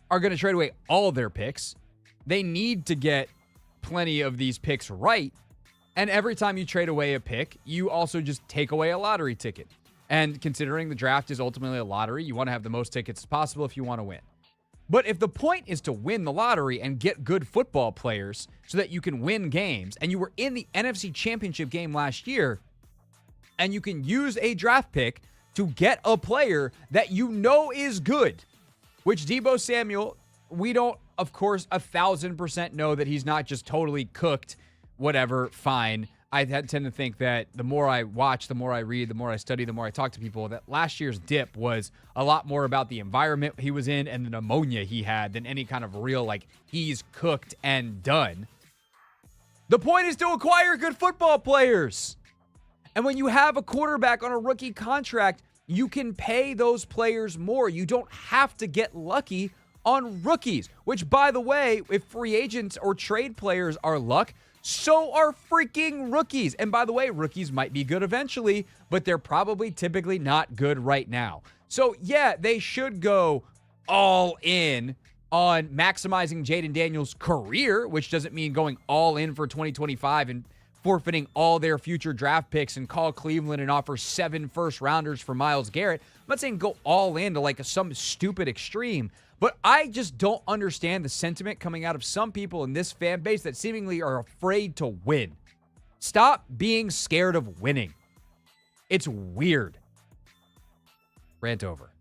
are going to trade away all their picks. They need to get plenty of these picks right. And every time you trade away a pick, you also just take away a lottery ticket. And considering the draft is ultimately a lottery, you want to have the most tickets as possible if you want to win. But if the point is to win the lottery and get good football players so that you can win games, and you were in the NFC Championship game last year, and you can use a draft pick to get a player that you know is good, which Deebo Samuel, we don't, of course, 1,000% know that he's not just totally cooked, whatever, fine. I tend to think that the more I watch, the more I read, the more I study, the more I talk to people, that last year's dip was a lot more about the environment he was in and the pneumonia he had than any kind of real, like, he's cooked and done. The point is to acquire good football players. And when you have a quarterback on a rookie contract, you can pay those players more. You don't have to get lucky on rookies, which, by the way, if free agents or trade players are luck, so are freaking rookies. And by the way, rookies might be good eventually, but they're probably typically not good right now. So yeah, they should go all in on maximizing Jaden Daniels' career, which doesn't mean going all in for 2025 and forfeiting all their future draft picks and call Cleveland and offer 7 first-rounders for Myles Garrett. I'm not saying go all in to like some stupid extreme, but I just don't understand the sentiment coming out of some people in this fan base that seemingly are afraid to win. Stop being scared of winning. It's weird. Rant over.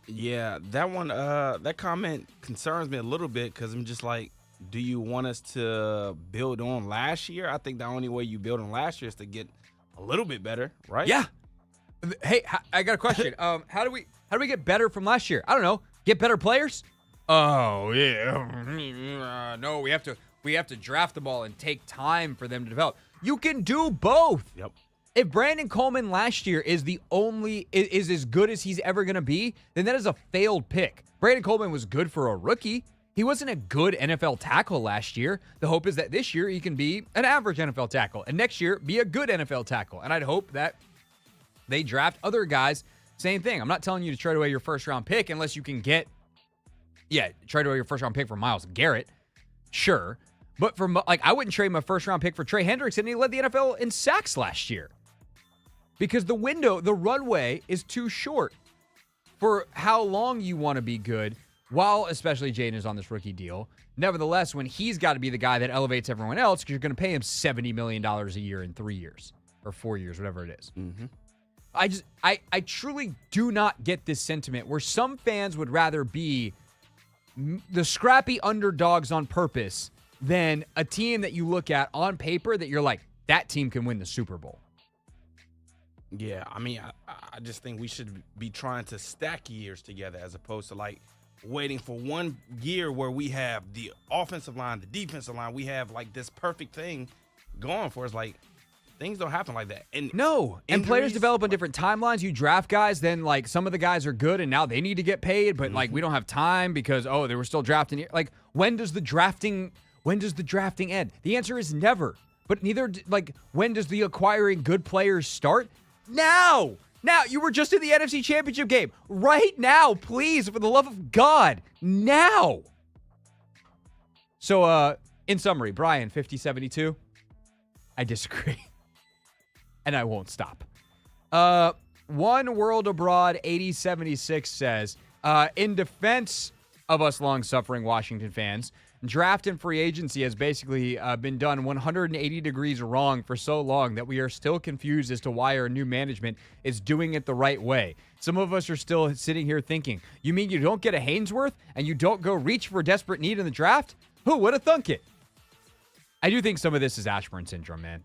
Yeah, that one, that comment concerns me a little bit because I'm just like, do you want us to build on last year? I think the only way you build on last year is to get a little bit better, right? Yeah. Hey, I got a question. How do we get better from last year? I don't know. Get better players? Oh yeah. No, we have to draft them all and take time for them to develop. You can do both. Yep. If Brandon Coleman last year is as good as he's ever going to be, then that is a failed pick. Brandon Coleman was good for a rookie. He wasn't a good NFL tackle last year. The hope is that this year he can be an average NFL tackle, and next year be a good NFL tackle. And I'd hope that they draft other guys. Same thing. I'm not telling you to trade away your first-round pick unless you can get, trade away your first-round pick for Myles Garrett. Sure. But I wouldn't trade my first-round pick for Trey Hendrickson, and he led the NFL in sacks last year. Because the runway is too short for how long you want to be good, while especially Jaden is on this rookie deal. Nevertheless, when he's got to be the guy that elevates everyone else, because you're going to pay him $70 million a year in 3 years or 4 years, whatever it is. Mm-hmm. I truly do not get this sentiment where some fans would rather be the scrappy underdogs on purpose than a team that you look at on paper that you're like, that team can win the Super Bowl. Yeah, I mean, I just think we should be trying to stack years together as opposed to like waiting for one year where we have the offensive line, the defensive line, we have like this perfect thing going for us. Like, things don't happen like that. And players develop on different timelines. You draft guys, then like some of the guys are good and now they need to get paid, but like we don't have time because they were still drafting. Like, when does the drafting end? The answer is never. But when does the acquiring good players start? Now, you were just in the NFC Championship game. Right now, please, for the love of God, now. So, in summary, Brian, 50-72, I disagree. And I won't stop. One World Abroad 8076 says, in defense of us long-suffering Washington fans, draft and free agency has basically been done 180 degrees wrong for so long that we are still confused as to why our new management is doing it the right way. Some of us are still sitting here thinking, you mean you don't get a Hainsworth and you don't go reach for a desperate need in the draft? Who would have thunk it? I do think some of this is Ashburn syndrome, man.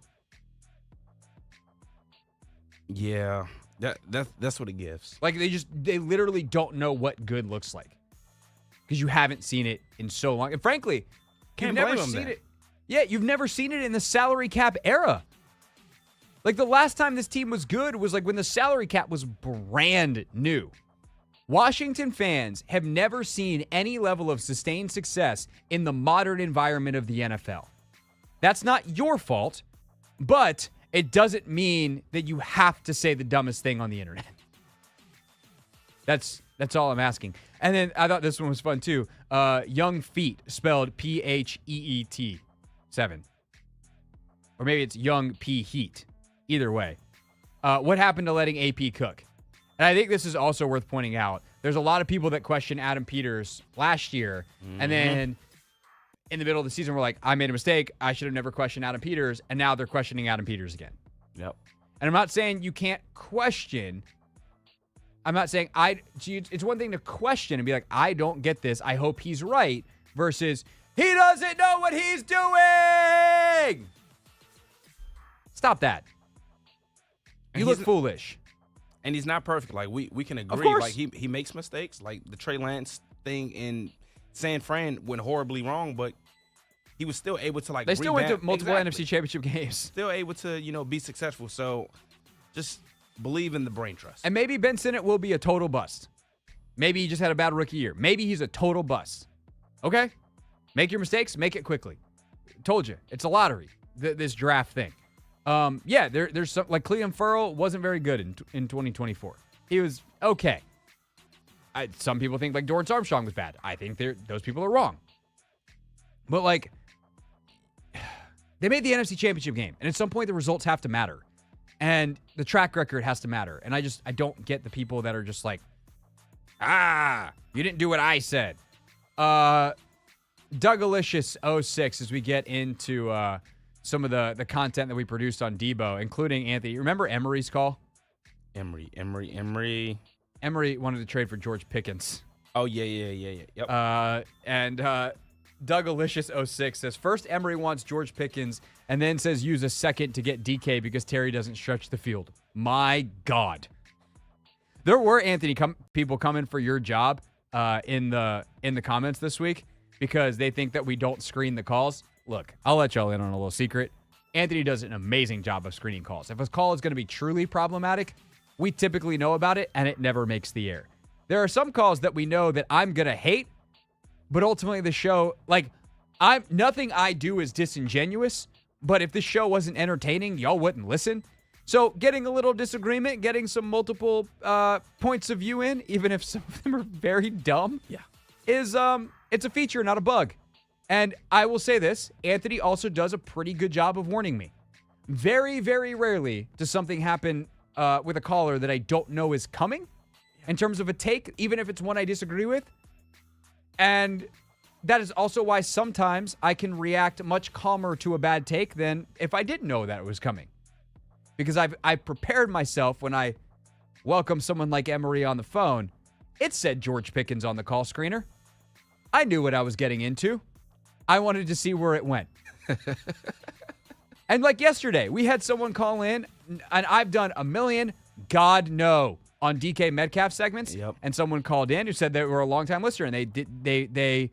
Yeah, that's what it gives. Like, they literally don't know what good looks like because you haven't seen it in so long. And frankly, you've never seen it. Yeah, you've never seen it in the salary cap era. Like, the last time this team was good was like when the salary cap was brand new. Washington fans have never seen any level of sustained success in the modern environment of the NFL. That's not your fault, but it doesn't mean that you have to say the dumbest thing on the internet. That's all I'm asking. And then I thought this one was fun too. Young Feet, spelled P-H-E-E-T, 7. Or maybe it's Young P Heat. Either way. What happened to letting AP cook? And I think this is also worth pointing out. There's a lot of people that question Adam Peters last year, and then in the middle of the season, we're like, I made a mistake. I should have never questioned Adam Peters, and now they're questioning Adam Peters again. Yep. And I'm not saying you can't question. I'm not saying it's one thing to question and be like, I don't get this. I hope he's right. Versus, he doesn't know what he's doing. Stop that. You look foolish. And he's not perfect. Like, we can agree. Of course. Like, he makes mistakes. Like, the Trey Lance thing in San Fran went horribly wrong, but he was still able to, like, they still went to rebound. multiple Exactly. NFC Championship games. Still able to, be successful. So just believe in the brain trust. And maybe Ben Sinnott will be a total bust. Maybe he just had a bad rookie year. Maybe he's a total bust. Okay? Make your mistakes. Make it quickly. Told you. It's a lottery, this draft thing. There's some, like, Clelin Ferrell wasn't very good in 2024. He was okay. Some people think, like, Dorrance Armstrong was bad. I think those people are wrong. But, like, they made the NFC Championship game, and at some point the results have to matter. And the track record has to matter. And I don't get the people that are just like, you didn't do what I said. Dougalicious06, as we get into some of the content that we produced on Deebo, including Anthony. Remember Emery's call? Emery. Emery wanted to trade for George Pickens. Oh, yeah. Yep. And Dougalicious06 says, first Emery wants George Pickens and then says use a second to get DK because Terry doesn't stretch the field. My God. There were, Anthony, people coming for your job in the comments this week because they think that we don't screen the calls. Look, I'll let y'all in on a little secret. Anthony does an amazing job of screening calls. If a call is going to be truly problematic, we typically know about it, and it never makes the air. There are some calls that we know that I'm going to hate, but ultimately the show, like, nothing I do is disingenuous, but if the show wasn't entertaining, y'all wouldn't listen. So getting a little disagreement, getting some multiple points of view in, even if some of them are very dumb, is it's a feature, not a bug. And I will say this, Anthony also does a pretty good job of warning me. Very, very rarely does something happen with a caller that I don't know is coming in terms of a take, even if it's one I disagree with. And that is also why sometimes I can react much calmer to a bad take than if I didn't know that it was coming. Because I've prepared myself when I welcome someone like Emery on the phone. It said George Pickens on the call screener. I knew what I was getting into. I wanted to see where it went. And like yesterday, we had someone call in, and I've done a million, God no, on DK Metcalf segments. Yep. And someone called in who said they were a longtime listener, and they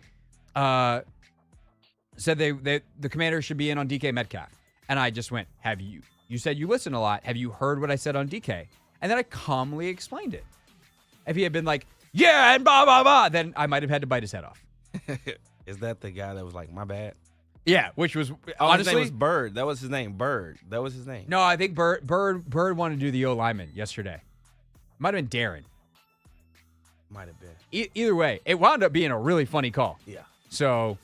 said the Commander should be in on DK Metcalf. And I just went, you said you listen a lot. Have you heard what I said on DK? And then I calmly explained it. If he had been like, yeah, and blah, blah, blah, then I might have had to bite his head off. Is that the guy that was like, my bad? Yeah, which was Honestly, his name honestly was Bird. That was his name. Bird. That was his name. No, I think Bird wanted to do the O lineman yesterday. Might have been Darren. Might have been. Either way, it wound up being a really funny call. Yeah. So,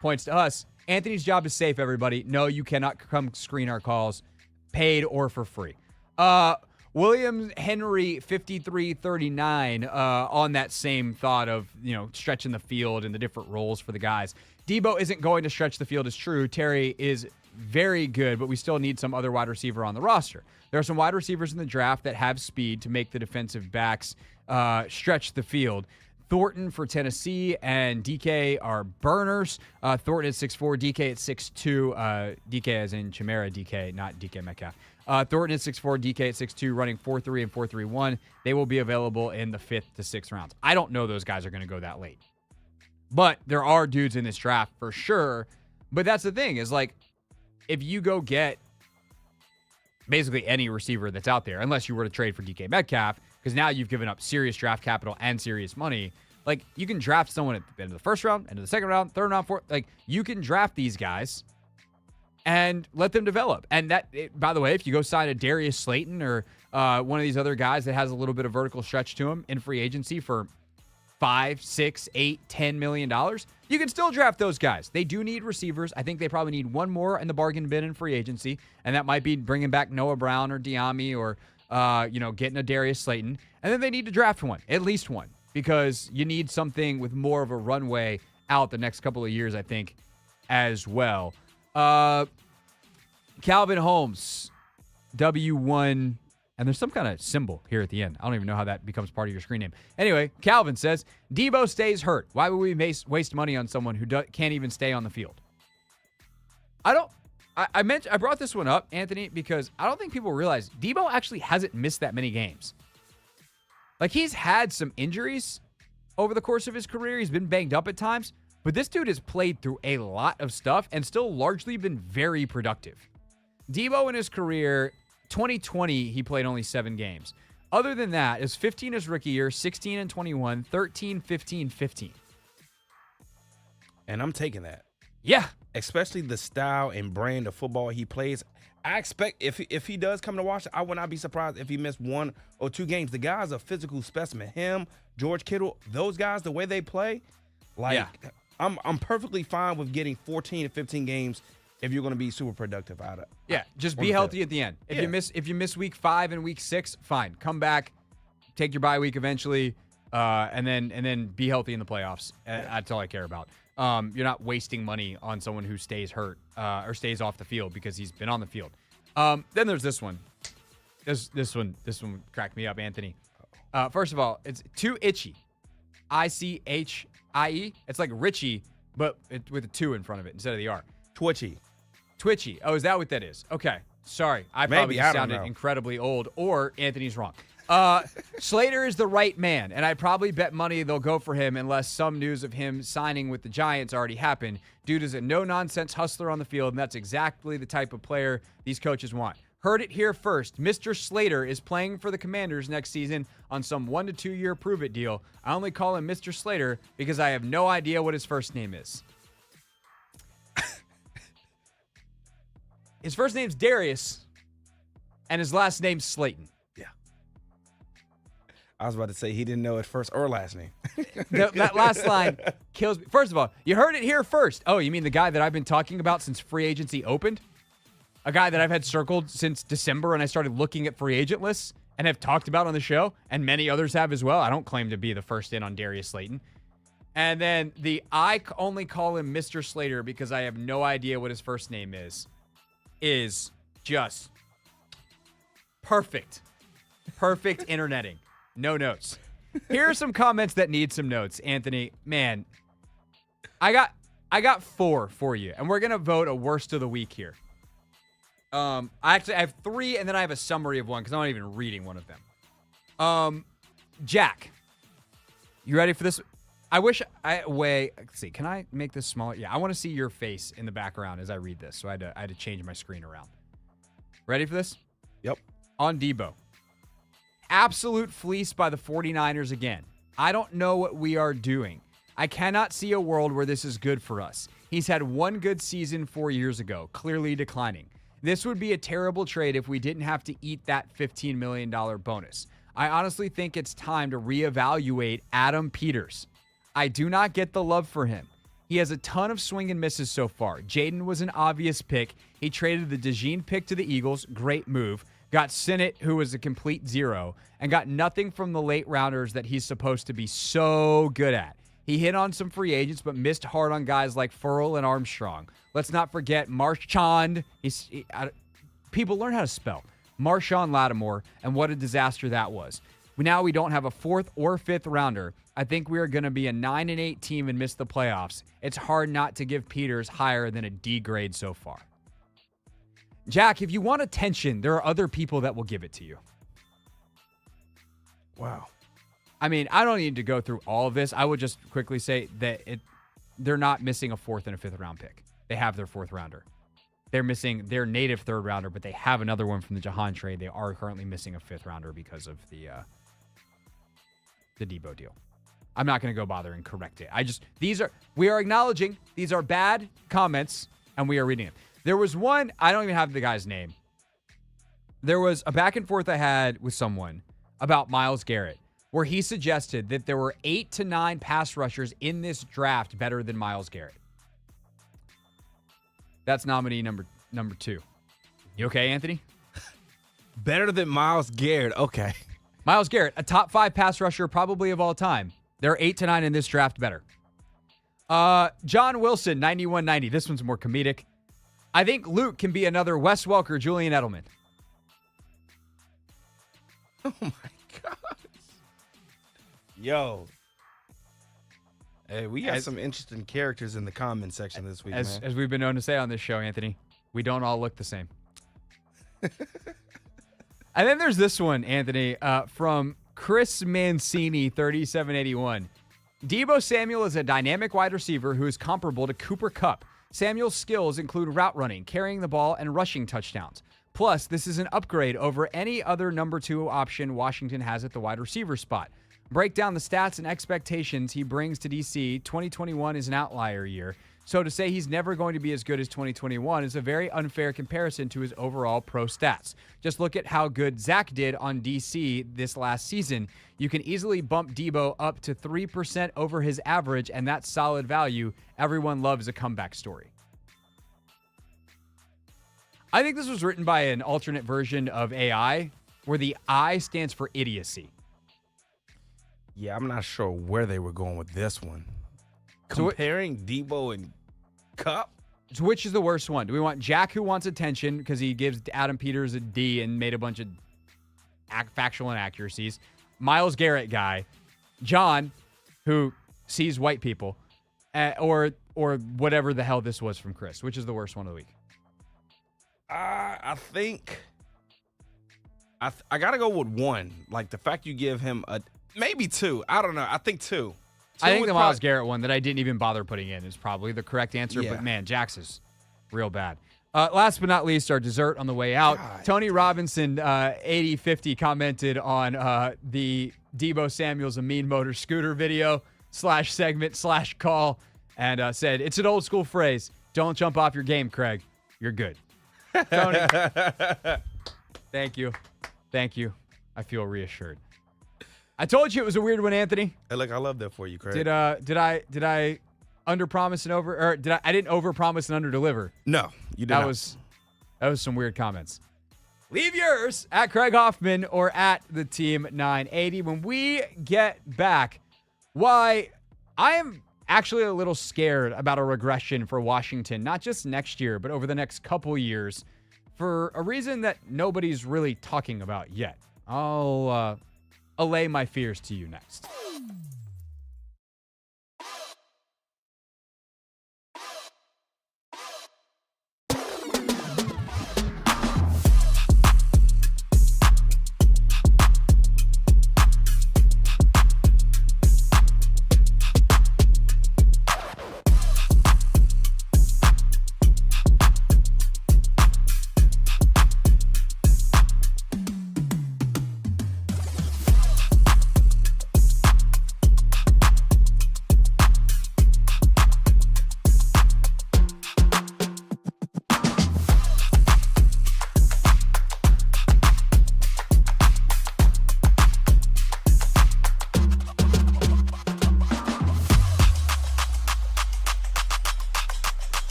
points to us. Anthony's job is safe, everybody. No, you cannot come screen our calls, paid or for free. William Henry 5339 on that same thought of, stretching the field and the different roles for the guys. Deebo isn't going to stretch the field, is true. Terry is very good, but we still need some other wide receiver on the roster. There are some wide receivers in the draft that have speed to make the defensive backs stretch the field. Thornton for Tennessee and DK are burners. Thornton at 6'4", DK at 6'2", DK as in Chimera DK, not DK Metcalf. Thornton at 6'4", DK at 6'2", running 4.3 and 4.31. They will be available in the 5th to 6th rounds. I don't know those guys are going to go that late. But there are dudes in this draft for sure But that's the thing is like, if you go get basically any receiver that's out there, unless you were to trade for DK Metcalf, because now you've given up serious draft capital and serious money. Like, you can draft someone at the end of the first round, end of the second round, third round, fourth. Like, you can draft these guys and let them develop. And by the way, if you go sign a Darius Slayton or one of these other guys that has a little bit of vertical stretch to him in free agency for $5, $6, $8, $10 million, you can still draft those guys. They do need receivers. I think they probably need one more in the bargain bin in free agency, and that might be bringing back Noah Brown or Diami or getting a Darius Slayton. And then they need to draft one, at least one, because you need something with more of a runway out the next couple of years, I think, as well. Calvin Holmes, W1, and there's some kind of symbol here at the end. I don't even know how that becomes part of your screen name. Anyway, Calvin says, Deebo stays hurt. Why would we waste money on someone who can't even stay on the field? I brought this one up, Anthony, because I don't think people realize Deebo actually hasn't missed that many games. Like, he's had some injuries over the course of his career. He's been banged up at times, but this dude has played through a lot of stuff and still largely been very productive. Deebo in his career, 2020, he played only 7 games. Other than that, it was 15 his rookie year, 16 and 21, 13, 15, 15. And I'm taking that. Yeah. Especially the style and brand of football he plays. I expect if he does come to Washington, I would not be surprised if he missed 1 or 2 games. The guy's a physical specimen. Him, George Kittle, those guys, the way they play, I'm perfectly fine with getting 14 to 15 games if you're going to be super productive out of. Yeah, just be healthy at the end. If you miss week 5 and week 6, fine. Come back, take your bye week eventually, and then be healthy in the playoffs. That's all I care about. You're not wasting money on someone who stays hurt or stays off the field because he's been on the field. Then there's this one. This one cracked me up, Anthony. First of all, it's too itchy. ICHIE. It's like Richie, but with a 2 in front of it instead of the R. Twitchy. Oh, is that what that is? Okay. Sorry. I probably sounded incredibly old, or Anthony's wrong. Slater is the right man, and I probably bet money they'll go for him unless some news of him signing with the Giants already happened. Dude is a no-nonsense hustler on the field, and that's exactly the type of player these coaches want. Heard it here first. Mr. Slater is playing for the Commanders next season on some 1 to 2 year prove-it deal. I only call him Mr. Slater because I have no idea what his first name is. His first name's Darius, and his last name's Slayton. Yeah. I was about to say he didn't know his first or last name. That last line kills me. First of all, you heard it here first. Oh, you mean the guy that I've been talking about since free agency opened? A guy that I've had circled since December, and I started looking at free agent lists and have talked about on the show, and many others have as well. I don't claim to be the first in on Darius Slayton. And then I only call him Mr. Slater because I have no idea what his first name is just perfect. Perfect interneting. No notes. Here are some comments that need some notes, Anthony. Man, I got 4 for you, and we're going to vote a worst of the week here. I have 3, and then I have a summary of one because I'm not even reading one of them. Jack, you ready for this? Let's see, can I make this smaller? Yeah, I want to see your face in the background as I read this, so I had to change my screen around. Ready for this? Yep. On Deebo. Absolute fleece by the 49ers again. I don't know what we are doing. I cannot see a world where this is good for us. He's had 1 good season 4 years ago, clearly declining. This would be a terrible trade if we didn't have to eat that $15 million bonus. I honestly think it's time to reevaluate Adam Peters. I do not get the love for him. He has a ton of swing and misses so far. Jaden was an obvious pick. He traded the DeJean pick to the Eagles. Great move. Got Sinnott, who was a complete 0, and got nothing from the late rounders that he's supposed to be so good at. He hit on some free agents, but missed hard on guys like Furl and Armstrong. Let's not forget Marchand. People learn how to spell. Marshawn Lattimore, and what a disaster that was. Now we don't have a 4th or 5th rounder. I think we are going to be a 9-8 team and miss the playoffs. It's hard not to give Peters higher than a D grade so far. Jack, if you want attention, there are other people that will give it to you. Wow. I mean, I don't need to go through all of this. I would just quickly say that they're not missing a 4th and a 5th round pick. they have their 4th rounder. They're missing their native 3rd rounder, but they have another one from the Jahan trade. They are currently missing a 5th rounder because of the Deebo deal. I'm not going to go bother and correct it. We are acknowledging these are bad comments, and we are reading it. There was one, I don't even have the guy's name. There was a back and forth I had with someone about Myles Garrett, where he suggested that there were 8 to 9 pass rushers in this draft better than Myles Garrett. That's nominee number 2. You okay, Anthony? Better than Myles Garrett. Okay. Myles Garrett, a top 5 pass rusher probably of all time. There are 8 to 9 in this draft better. John Wilson, 9190. This one's more comedic. I think Luke can be another Wes Welker, Julian Edelman. Oh, my God. Yo. Hey, we got some interesting characters in the comment section this week, man. As we've been known to say on this show, Anthony, we don't all look the same. And then there's this one, Anthony, from Chris Mancini, 3781. Deebo Samuel is a dynamic wide receiver who is comparable to Cooper Kupp. Samuel's skills include route running, carrying the ball, and rushing touchdowns. Plus, this is an upgrade over any other number 2 option Washington has at the wide receiver spot. Break down the stats and expectations he brings to DC. 2021 is an outlier year, so to say he's never going to be as good as 2021 is a very unfair comparison to his overall pro stats. Just look at how good Zach did on DC this last season. You can easily bump Deebo up to 3% over his average, and that's solid value. Everyone loves a comeback story. I think this was written by an alternate version of AI, where the I stands for idiocy. Yeah, I'm not sure where they were going with this one. Comparing Deebo and Kupp? So which is the worst one? Do we want Jack, who wants attention because he gives Adam Peters a D and made a bunch of factual inaccuracies? Myles Garrett guy. John, who sees white people. Or whatever the hell this was from Chris. Which is the worst one of the week? I think I got to go with 1. Like, the fact you give him maybe 2. I don't know. I think 2. I think the Myles Garrett one that I didn't even bother putting in is probably the correct answer. Yeah. But, man, Jax is real bad. Last but not least, our dessert on the way out. God. Tony Robinson, 8050, commented on the Deebo Samuel's a mean motor scooter video /segment/call and said, it's an old school phrase. Don't jump off your game, Craig. You're good. Tony, thank you. Thank you. I feel reassured. I told you it was a weird one, Anthony. Hey, look, I love that for you, Craig. Did I underpromise and over, or I didn't overpromise and underdeliver? No, you did that not. That was some weird comments. Leave yours at Craig Hoffman or at the Team 980. When we get back, why I am actually a little scared about a regression for Washington, not just next year, but over the next couple years, for a reason that nobody's really talking about yet. I'll allay my fears to you next.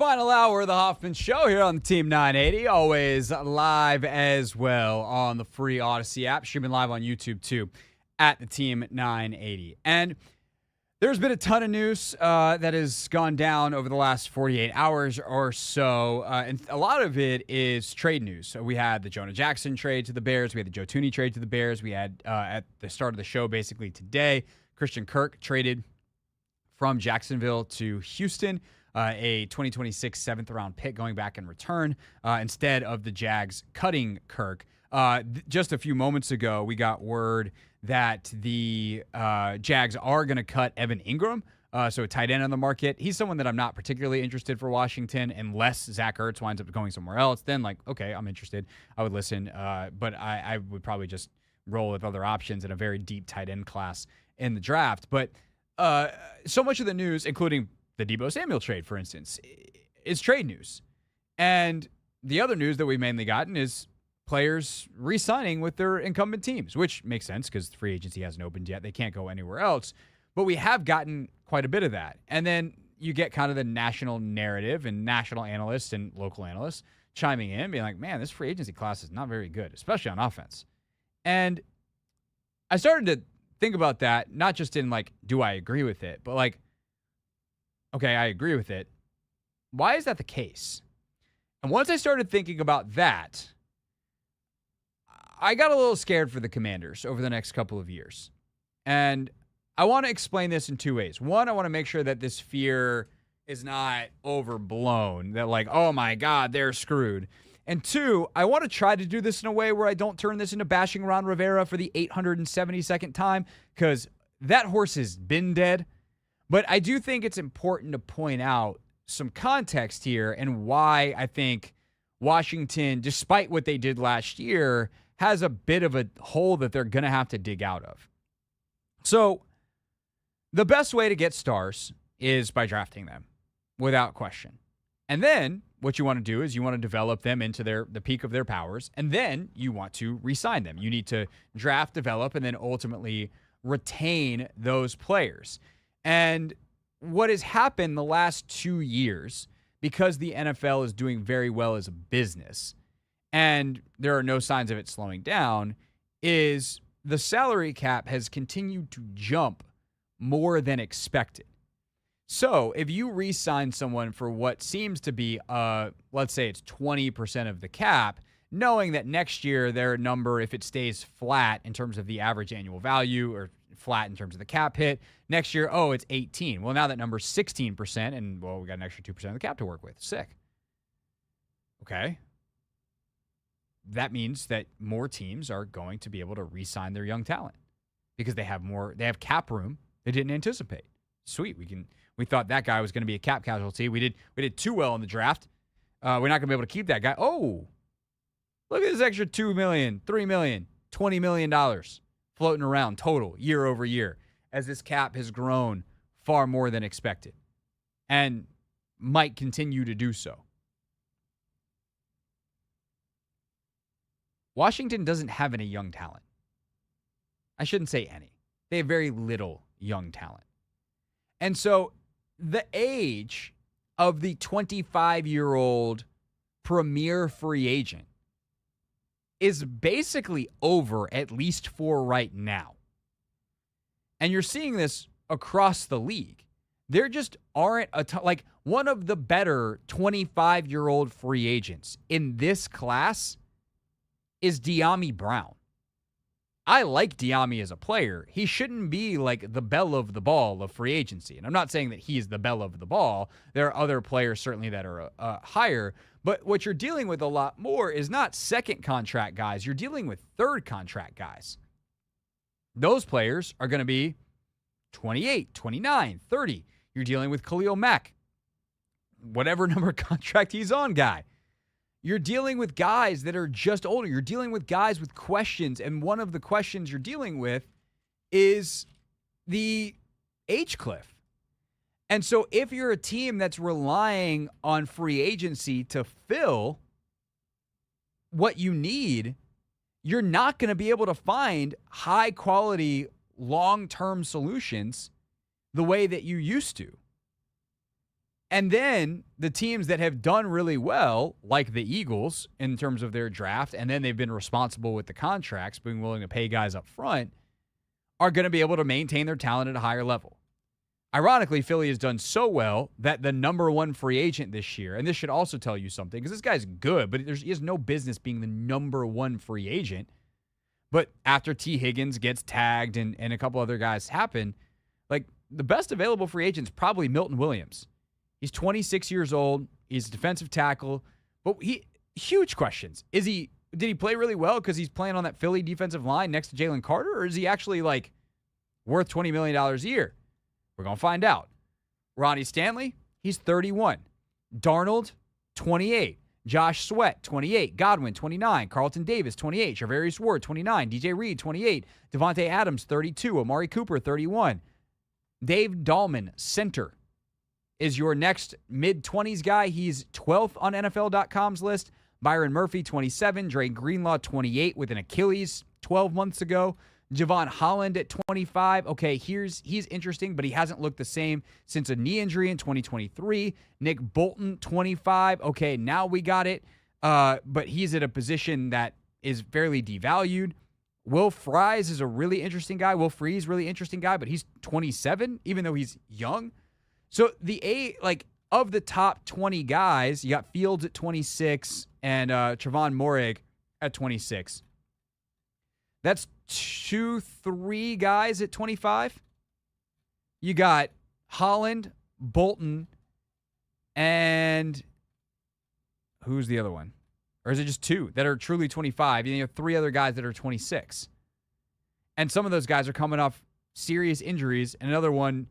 Final hour of the Hoffman Show here on the Team 980. Always live as well on the free Odyssey app. Streaming live on YouTube too at the Team 980. And there's been a ton of news that has gone down over the last 48 hours or so. And a lot of it is trade news. So we had the Jonah Jackson trade to the Bears. We had the Joe Thuney trade to the Bears. We had at the start of the show basically today, Christian Kirk traded from Jacksonville to Houston. A 2026 7th-round pick going back in return instead of the Jags cutting Kirk. Just a few moments ago, we got word that the Jags are going to cut Evan Ingram, so a tight end on the market. He's someone that I'm not particularly interested for Washington unless Zach Ertz winds up going somewhere else. Then, okay, I'm interested. I would listen, but I would probably just roll with other options in a very deep tight end class in the draft. But so much of the news, including the Deebo Samuel trade, for instance, is trade news. And the other news that we've mainly gotten is players re-signing with their incumbent teams, which makes sense because free agency hasn't opened yet. They can't go anywhere else. But we have gotten quite a bit of that. And then you get kind of the national narrative and national analysts and local analysts chiming in, being like, man, this free agency class is not very good, especially on offense. And I started to think about that, not just in do I agree with it, but okay, I agree with it. Why is that the case? And once I started thinking about that, I got a little scared for the Commanders over the next couple of years. And I want to explain this in two ways. One, I want to make sure that this fear is not overblown, that oh my God, they're screwed. And two, I want to try to do this in a way where I don't turn this into bashing Ron Rivera for the 872nd time, because that horse has been dead. But I do think it's important to point out some context here and why I think Washington, despite what they did last year, has a bit of a hole that they're going to have to dig out of. So the best way to get stars is by drafting them, without question. And then what you want to do is you want to develop them into the peak of their powers, and then you want to re-sign them. You need to draft, develop, and then ultimately retain those players. And what has happened the last 2 years, because the NFL is doing very well as a business, and there are no signs of it slowing down, is the salary cap has continued to jump more than expected. So if you re-sign someone for what seems to be, let's say it's 20% of the cap, knowing that next year their number, if it stays flat in terms of the average annual value or flat in terms of the cap hit, next year, it's 18. Well, now that number's 16%, and, we got an extra 2% of the cap to work with. Sick. Okay. That means that more teams are going to be able to re-sign their young talent because they have cap room they didn't anticipate. Sweet. We thought that guy was going to be a cap casualty. We did too well in the draft. We're not going to be able to keep that guy. Oh, look at this extra $2 million, $3 million, $20 million floating around total year over year as this cap has grown far more than expected and might continue to do so. Washington doesn't have any young talent. I shouldn't say any. They have very little young talent. And so the age of the 25-year-old premier free agent is basically over, at least for right now. And you're seeing this across the league. There just aren't one of the better 25-year-old free agents in this class is De'Ami Brown. I like De'Ami as a player. He shouldn't be the belle of the ball of free agency. And I'm not saying that he's the belle of the ball. There are other players certainly that are higher. But what you're dealing with a lot more is not second contract guys. You're dealing with third contract guys. Those players are going to be 28, 29, 30. You're dealing with Khalil Mack, whatever number contract he's on guy. You're dealing with guys that are just older. You're dealing with guys with questions, and one of the questions you're dealing with is the age cliff. And so if you're a team that's relying on free agency to fill what you need, you're not going to be able to find high-quality, long-term solutions the way that you used to. And then the teams that have done really well, like the Eagles in terms of their draft, and then they've been responsible with the contracts, being willing to pay guys up front, are going to be able to maintain their talent at a higher level. Ironically, Philly has done so well that the number one free agent this year, and this should also tell you something, because this guy's good, but he has no business being the number one free agent. But after T. Higgins gets tagged and a couple other guys happen, like the best available free agent is probably Milton Williams. He's 26 years old. He's a defensive tackle. But huge questions. Did he play really well because he's playing on that Philly defensive line next to Jalen Carter? Or is he actually like worth $20 million a year? We're going to find out. Ronnie Stanley, he's 31. Darnold, 28. Josh Sweat, 28. Godwin, 29. Carlton Davis, 28. Charvarius Ward, 29. DJ Reed, 28. Devontae Adams, 32. Amari Cooper, 31. Dave Dahlman, center, is your next mid-20s guy. He's 12th on NFL.com's list. Byron Murphy, 27. Dre Greenlaw, 28, with an Achilles 12 months ago. Javon Holland at 25. Okay, he's interesting, but he hasn't looked the same since a knee injury in 2023. Nick Bolton, 25. Okay, now we got it. But he's at a position that is fairly devalued. Will Fries is a really interesting guy. Will Freeze, really interesting guy, but he's 27, even though he's young. So of the top 20 guys, you got Fields at 26 and Trevon Moehrig at 26. That's 2-3 guys at 25. You got Holland, Bolton, and who's the other one? Or is it just 2 that are truly 25? You have 3 other guys that are 26. And some of those guys are coming off serious injuries. And another one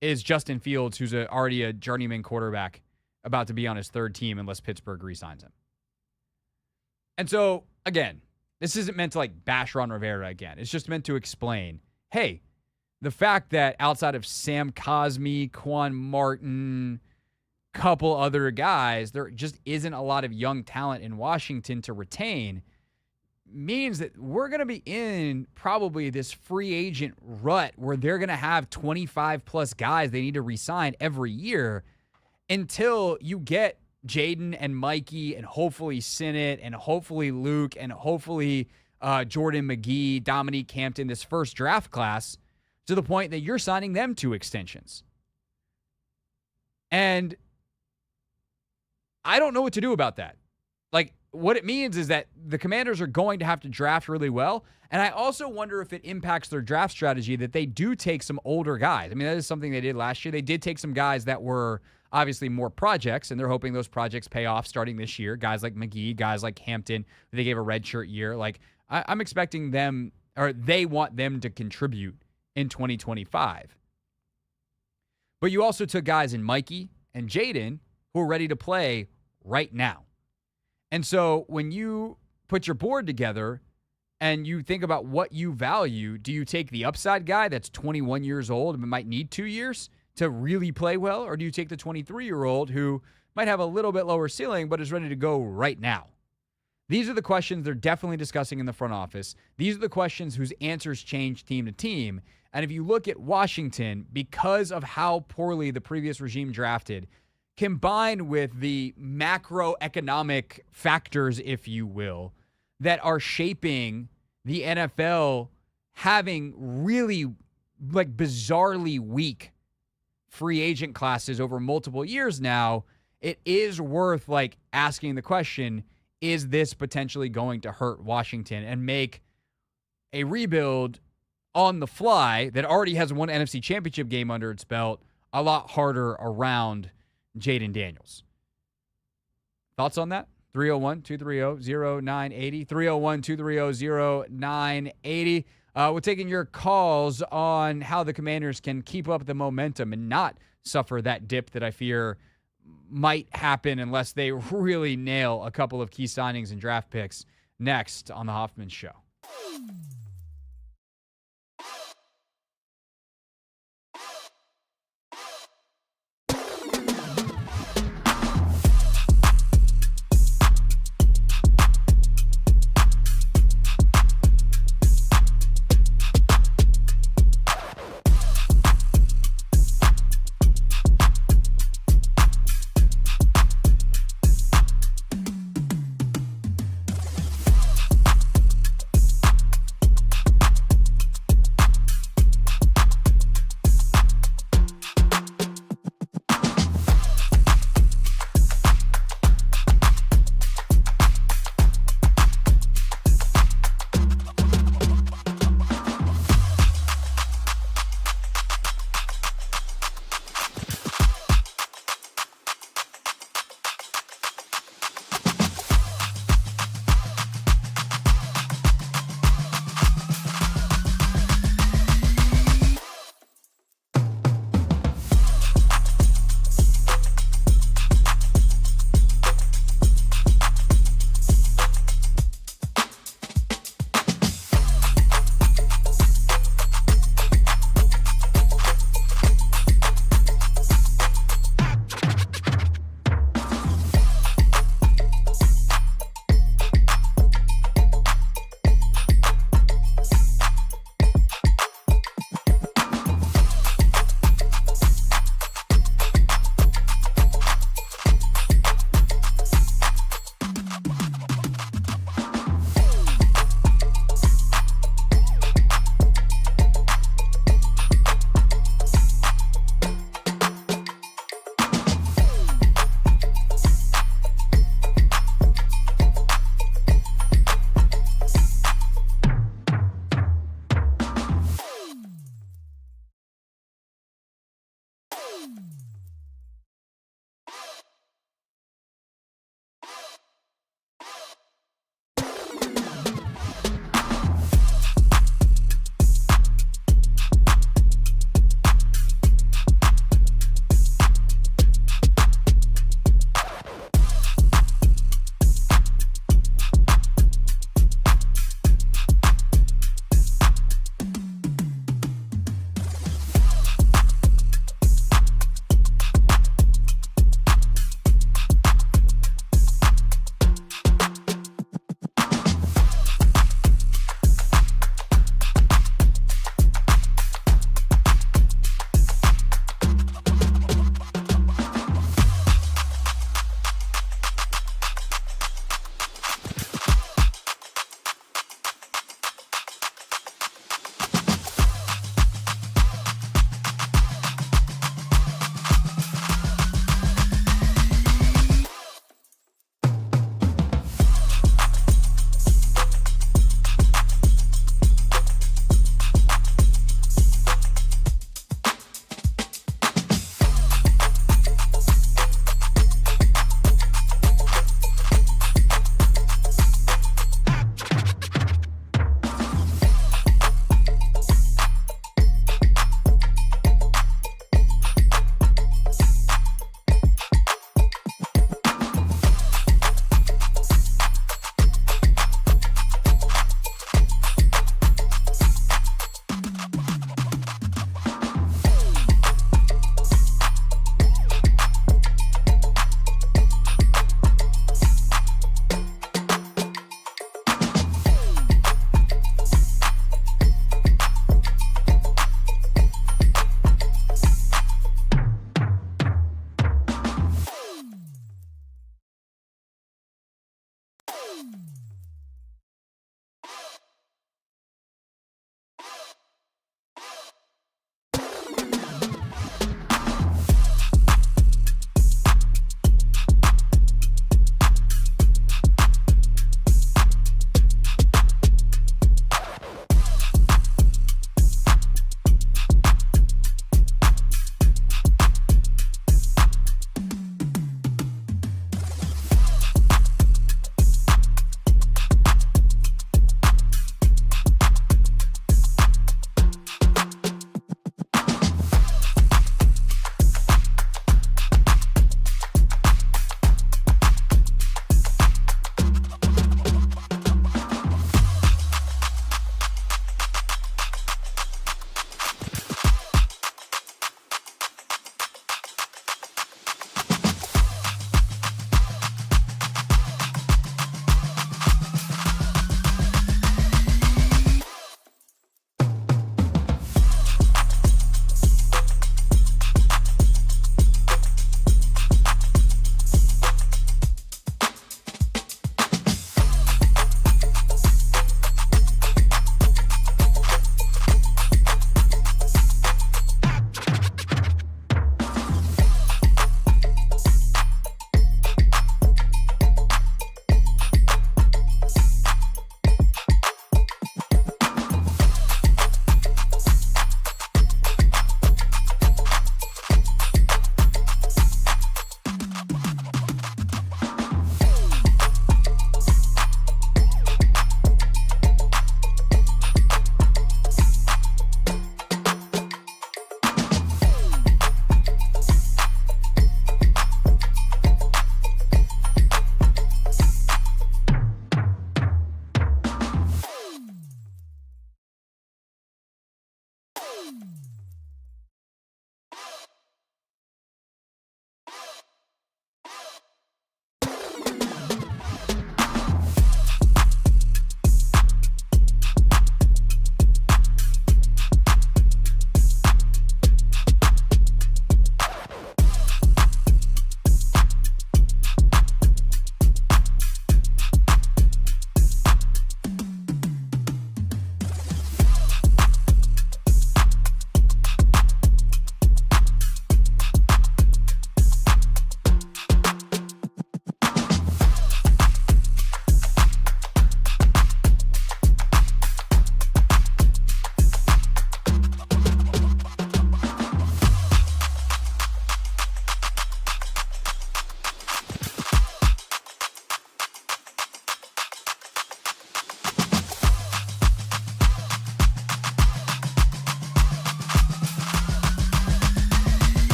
is Justin Fields, who's already a journeyman quarterback, about to be on his 3rd team unless Pittsburgh re-signs him. And so, again, this isn't meant to bash Ron Rivera again. It's just meant to explain, hey, the fact that outside of Sam Cosmi, Quan Martin, couple other guys, there just isn't a lot of young talent in Washington to retain, means that we're going to be in probably this free agent rut where they're going to have 25-plus guys they need to re-sign every year until you get Jaden and Mikey and hopefully Sinnott and hopefully Luke and hopefully Jordan McGee, Dominique Hampton, this first draft class, to the point that you're signing them to extensions. And I don't know what to do about that. What it means is that the Commanders are going to have to draft really well. And I also wonder if it impacts their draft strategy that they do take some older guys. I mean, that is something they did last year. They did take some guys that were obviously more projects, and they're hoping those projects pay off starting this year. Guys like McGee, guys like Hampton, they gave a redshirt year. I'm expecting them, or they want them to contribute in 2025. But you also took guys in Mikey and Jaden who are ready to play right now. And so when you put your board together and you think about what you value, do you take the upside guy that's 21 years old and might need 2 years to really play well? Or do you take the 23-year-old who might have a little bit lower ceiling but is ready to go right now? These are the questions they're definitely discussing in the front office. These are the questions whose answers change team to team. And if you look at Washington, because of how poorly the previous regime drafted, combined with the macroeconomic factors, if you will, that are shaping the NFL having really bizarrely weak free agent classes over multiple years now, it is worth asking the question, is this potentially going to hurt Washington and make a rebuild on the fly that already has one NFC Championship game under its belt a lot harder around Jaden Daniels? Thoughts on that? 301-230-0980. 301-230-0980. We're taking your calls on how the Commanders can keep up the momentum and not suffer that dip that I fear might happen unless they really nail a couple of key signings and draft picks next on the Hoffman Show.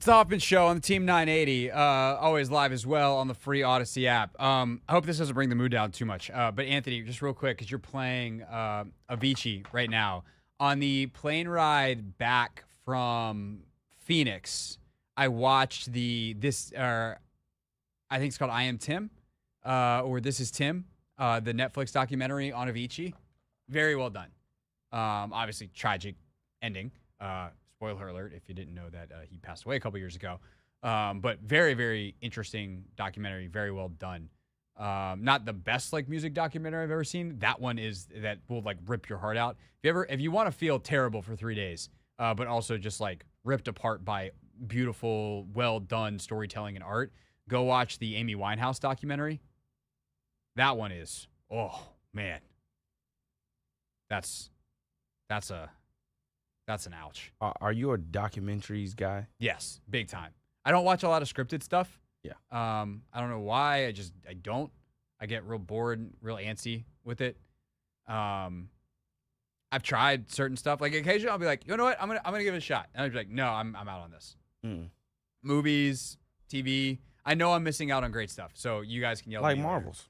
the Hoffman Show on the Team 980, always live as well on the free Odyssey app. I hope this doesn't bring the mood down too much. But Anthony, just real quick, because you're playing Avicii right now. On the plane ride back from Phoenix, I watched I think it's called I Am Tim, or This Is Tim, the Netflix documentary on Avicii. Very well done. Obviously, tragic ending. Spoiler alert if you didn't know that he passed away a couple years ago. But very, very interesting documentary. Very well done. Not the best music documentary I've ever seen. That one that will rip your heart out. If you want to feel terrible for 3 days, but also just ripped apart by beautiful, well done storytelling and art, go watch the Amy Winehouse documentary. That one is, oh man, that's an ouch. Are you a documentaries guy? Yes, big time. I don't watch a lot of scripted stuff. Yeah. I don't know why. I don't. I get real bored, real antsy with it. I've tried certain stuff. Occasionally I'll be like, you know what? I'm gonna give it a shot. And I'll be like, no, I'm out on this. Movies, TV. I know I'm missing out on great stuff. So you guys can yell at me Marvels. Later.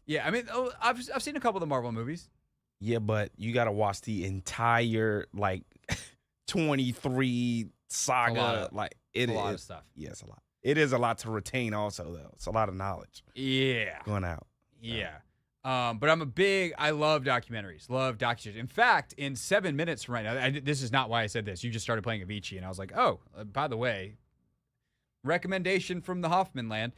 Yeah, I mean, I've seen a couple of the Marvel movies. Yeah, but you got to watch the entire 23 saga. It's a lot of stuff. Yeah, it's a lot. It is a lot to retain also, though. It's a lot of knowledge. Yeah. Going out. Yeah. But I love documentaries. Love documentaries. In fact, in 7 minutes from right now, this is not why I said this. You just started playing Avicii, and I was like, oh, by the way, recommendation from the Hoffman land.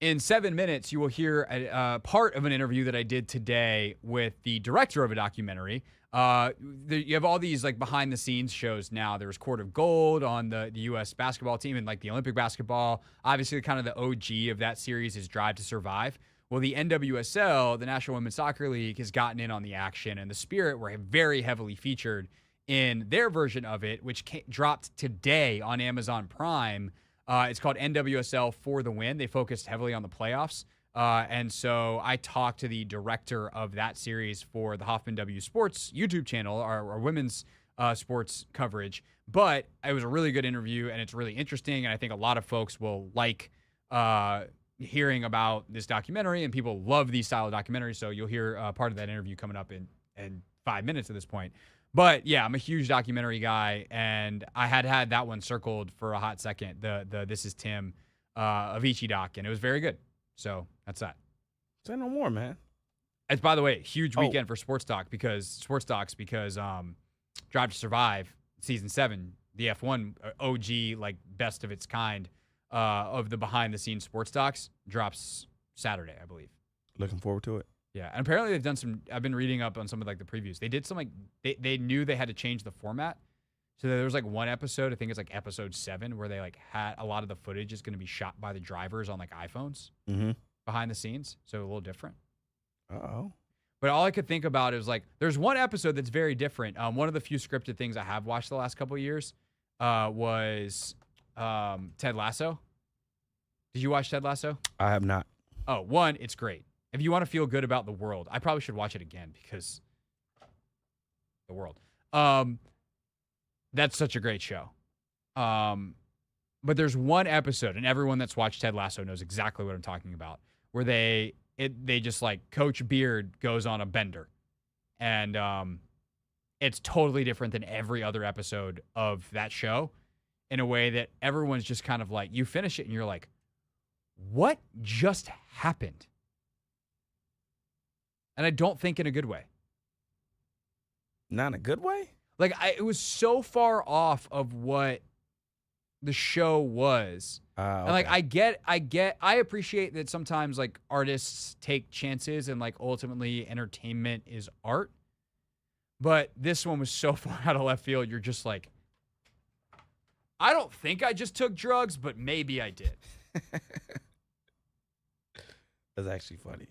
In 7 minutes, you will hear a part of an interview that I did today with the director of a documentary. You have all these behind-the-scenes shows now. There was Court of Gold on the U.S. basketball team and the Olympic basketball. Obviously, kind of the OG of that series is Drive to Survive. Well, the NWSL, the National Women's Soccer League, has gotten in on the action, and the Spirit were very heavily featured in their version of it, which dropped today on Amazon Prime. It's called NWSL For the Win. They focused heavily on the playoffs. And so I talked to the director of that series for the Hoffman W Sports YouTube channel, our women's sports coverage. But it was a really good interview, and it's really interesting, and I think a lot of folks will like hearing about this documentary, and people love these style of documentaries, so you'll hear part of that interview coming up in 5 minutes at this point. But yeah, I'm a huge documentary guy, and I had that one circled for a hot second, the This Is Tim Avicii doc, and it was very good. So that's that. Say no more, man. It's, by the way, a huge weekend for sports docs because Drive to Survive season 7, the F1 OG best of its kind of the behind the scenes sports docs drops Saturday, I believe. Looking forward to it. Yeah, and apparently they've done some. I've been reading up on some of the previews. They did some they knew they had to change the format, so there was one episode. I think it's episode 7 where they had a lot of the footage is going to be shot by the drivers on iPhones behind the scenes, so a little different. Uh-oh. But all I could think about is there's one episode that's very different. One of the few scripted things I have watched the last couple of years was Ted Lasso. Did you watch Ted Lasso? I have not. Oh, one, it's great. If you want to feel good about the world, I probably should watch it again because the world. That's such a great show. But there's one episode, and everyone that's watched Ted Lasso knows exactly what I'm talking about, where they just Coach Beard goes on a bender, and it's totally different than every other episode of that show in a way that everyone's just kind of you finish it and you're like, what just happened? And I don't think in a good way. Not in a good way? It was so far off of what the show was. Okay. And I appreciate that sometimes artists take chances and ultimately entertainment is art. But this one was so far out of left field. You're just I don't think I just took drugs, but maybe I did. That's actually funny.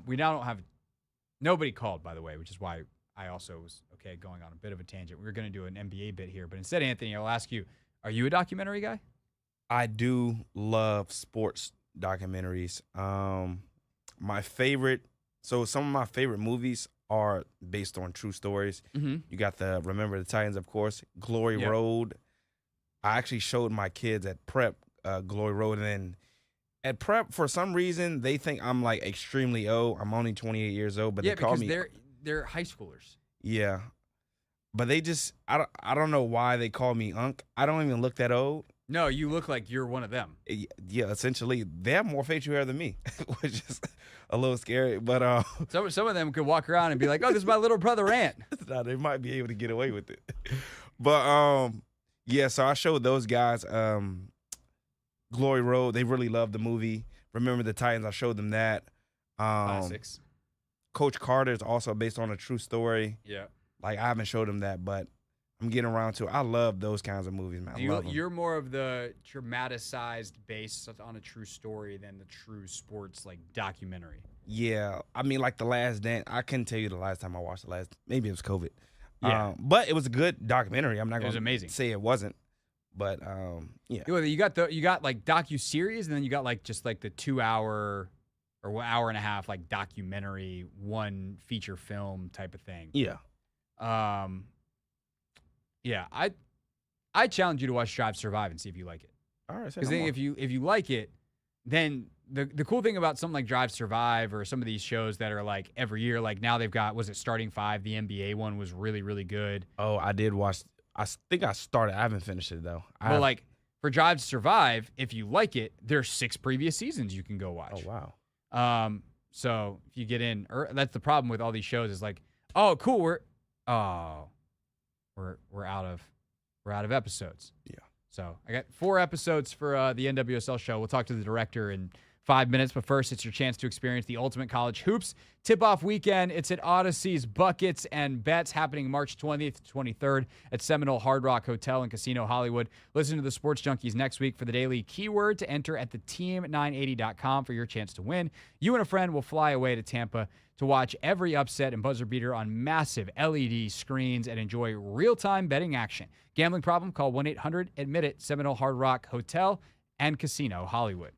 We now don't have nobody called, by the way, which is why I also was going on a bit of a tangent. We were going to do an NBA bit here, but instead, Anthony, I'll ask you, are you a documentary guy? I do love sports documentaries. Some of my favorite movies are based on true stories. Mm-hmm. You got the Remember the Titans, of course, Glory Yep. Road. I actually showed my kids at prep Glory Road, and then at prep for some reason they think I'm like extremely old. I'm only 28 years old, but Yeah, they call because me. they're high schoolers. Yeah, but they just I don't know why they call me Unc. I don't even look that old. No, you look like you're one of them. Yeah, essentially they have more facial hair than me, which is a little scary. But Some of them could walk around and be like, "Oh, this is my little brother Ant." nah, they might be able to get away with it. But yeah. So I showed those guys Glory Road. They really loved the movie. Remember the Titans? I showed them that. Classics. Coach Carter is also based on a true story. Yeah. Like, I haven't showed them that, but I'm getting around to it. I love those kinds of movies, man. I love them. You're more of the dramaticized based on a true story than the true sports like documentary. Yeah. I mean, like The Last Dance. I couldn't tell you the last time I watched The Last. Maybe it was COVID. Yeah. But it was a good documentary. I'm not going amazing. to say it wasn't. But yeah. You got like docu-series, and then you got like just like the 2 hour or hour and a half like documentary, one feature film type of thing. Yeah. Yeah, I challenge you to watch Drive Survive and see if you like it. All right. Because if you like it, then the cool thing about something like Drive Survive or some of these shows that are like every year, like now they've got, was it Starting Five? The NBA one was really, really good. Oh, I did watch. I think I started. I haven't finished it though. But like for Drive Survive, if you like it, there's 6 previous seasons you can go watch. Oh wow. So if you get in, that's the problem with all these shows is like, oh cool, we're out of episodes. Yeah. So I got 4 episodes for the NWSL show. We'll talk to the director in 5 minutes, but first it's your chance to experience the ultimate college hoops tip-off weekend. It's at Odyssey's Buckets and Bets happening March 20th to 23rd at Seminole Hard Rock Hotel and Casino Hollywood. Listen to the Sports Junkies next week for the daily keyword to enter at theteam980.com for your chance to win. You and a friend will fly away to Tampa to watch every upset and buzzer beater on massive LED screens and enjoy real-time betting action. Gambling problem? Call 1-800-ADMIT-IT, Seminole Hard Rock Hotel and Casino Hollywood.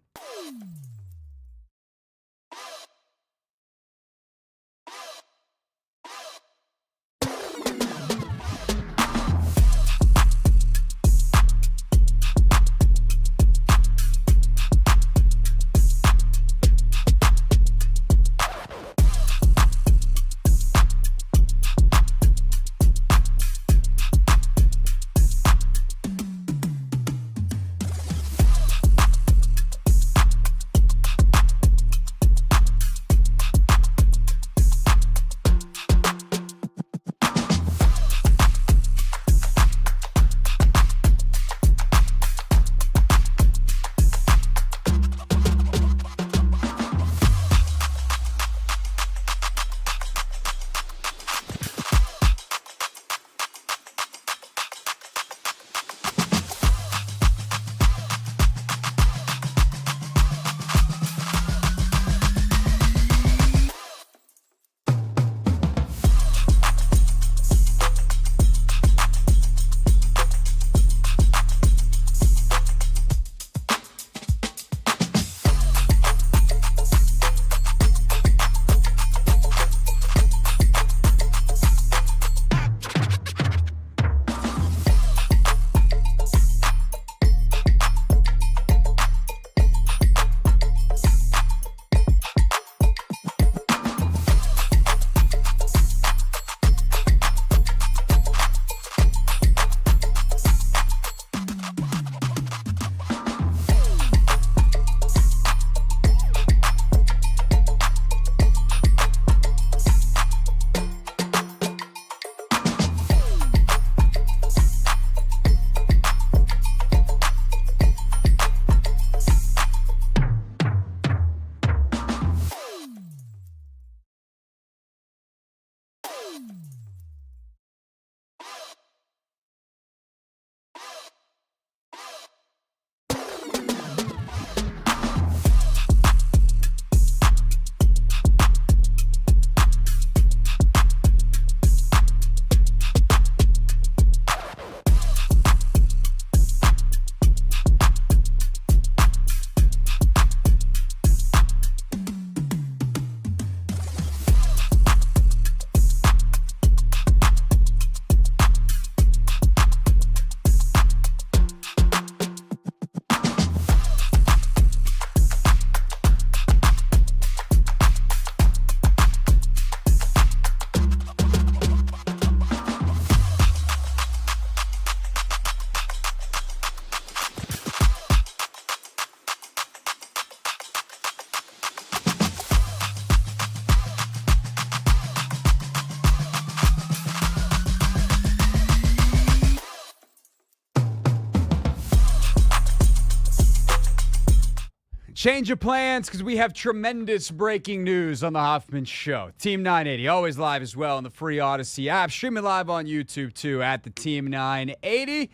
Change of plans because we have tremendous breaking news on the Hoffman Show. Team 980, always live as well on the free Odyssey app. Streaming live on YouTube too at the Team 980.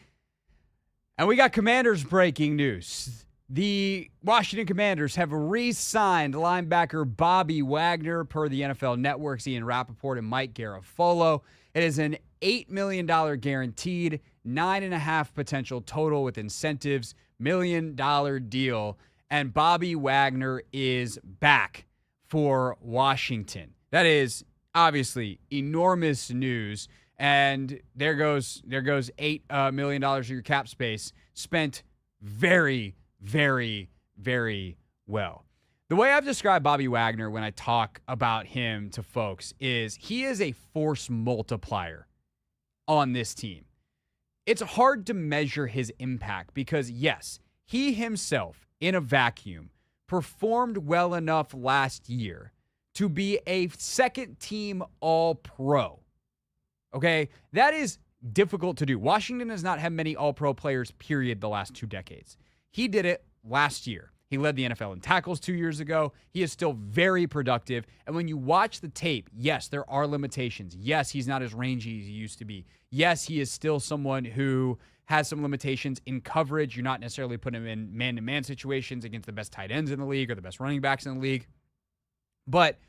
And we got Commanders breaking news. The Washington Commanders have re-signed linebacker Bobby Wagner per the NFL Network's Ian Rappaport and Mike Garafolo. It is an $8 million guaranteed, $9.5 potential total with incentives, $1 million deal. And Bobby Wagner is back for Washington. That is obviously enormous news. And there goes $8 million of your cap space spent very, very, very well. The way I've described Bobby Wagner when I talk about him to folks is he is a force multiplier on this team. It's hard to measure his impact because, yes, he himself in a vacuum performed well enough last year to be a second-team All-Pro. Okay? That is difficult to do. Washington has not had many All-Pro players, period, the last 2 decades. He did it last year. He led the NFL in tackles 2 years ago. He is still very productive. And when you watch the tape, yes, there are limitations. Yes, he's not as rangy as he used to be. Yes, he is still someone who has some limitations in coverage. You're not necessarily putting him in man-to-man situations against the best tight ends in the league or the best running backs in the league. But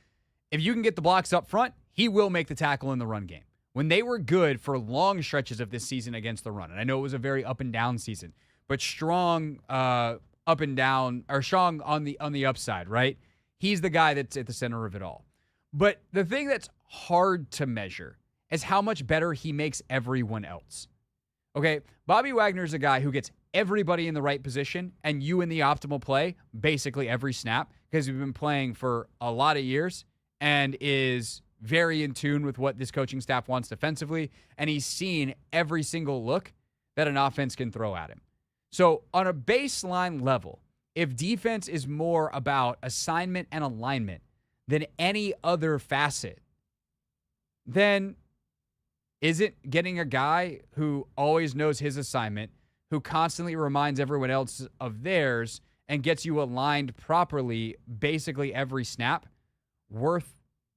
if you can get the blocks up front, he will make the tackle in the run game. When they were good for long stretches of this season against the run, and I know it was a very up-and-down season, but strong up and down, or strong on the upside, right? He's the guy that's at the center of it all. But the thing that's hard to measure is how much better he makes everyone else. Okay, Bobby Wagner is a guy who gets everybody in the right position and you in the optimal play basically every snap because he's been playing for a lot of years and is very in tune with what this coaching staff wants defensively, and he's seen every single look that an offense can throw at him. So on a baseline level, if defense is more about assignment and alignment than any other facet, then isn't getting a guy who always knows his assignment, who constantly reminds everyone else of theirs and gets you aligned properly basically every snap worth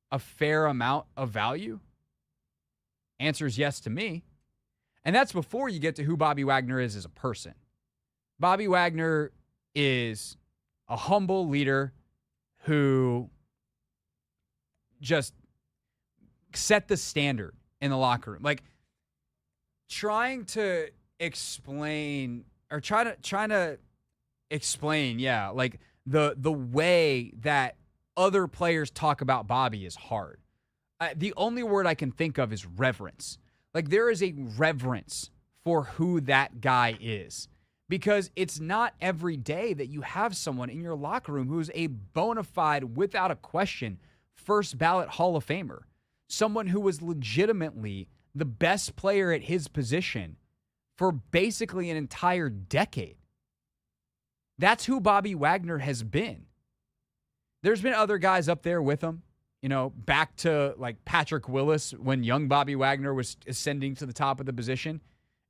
a fair amount of value? Answer is yes to me. And that's before you get to who Bobby Wagner is as a person. Bobby Wagner is a humble leader who just set the standard in the locker room. Like trying to explain, like the way that other players talk about Bobby is hard. The only word I can think of is reverence. Like there is a reverence for who that guy is. Because it's not every day that you have someone in your locker room who's a bona fide, without a question, first ballot Hall of Famer. Someone who was legitimately the best player at his position for basically an entire decade. That's who Bobby Wagner has been. There's been other guys up there with him, back to like Patrick Willis when young Bobby Wagner was ascending to the top of the position.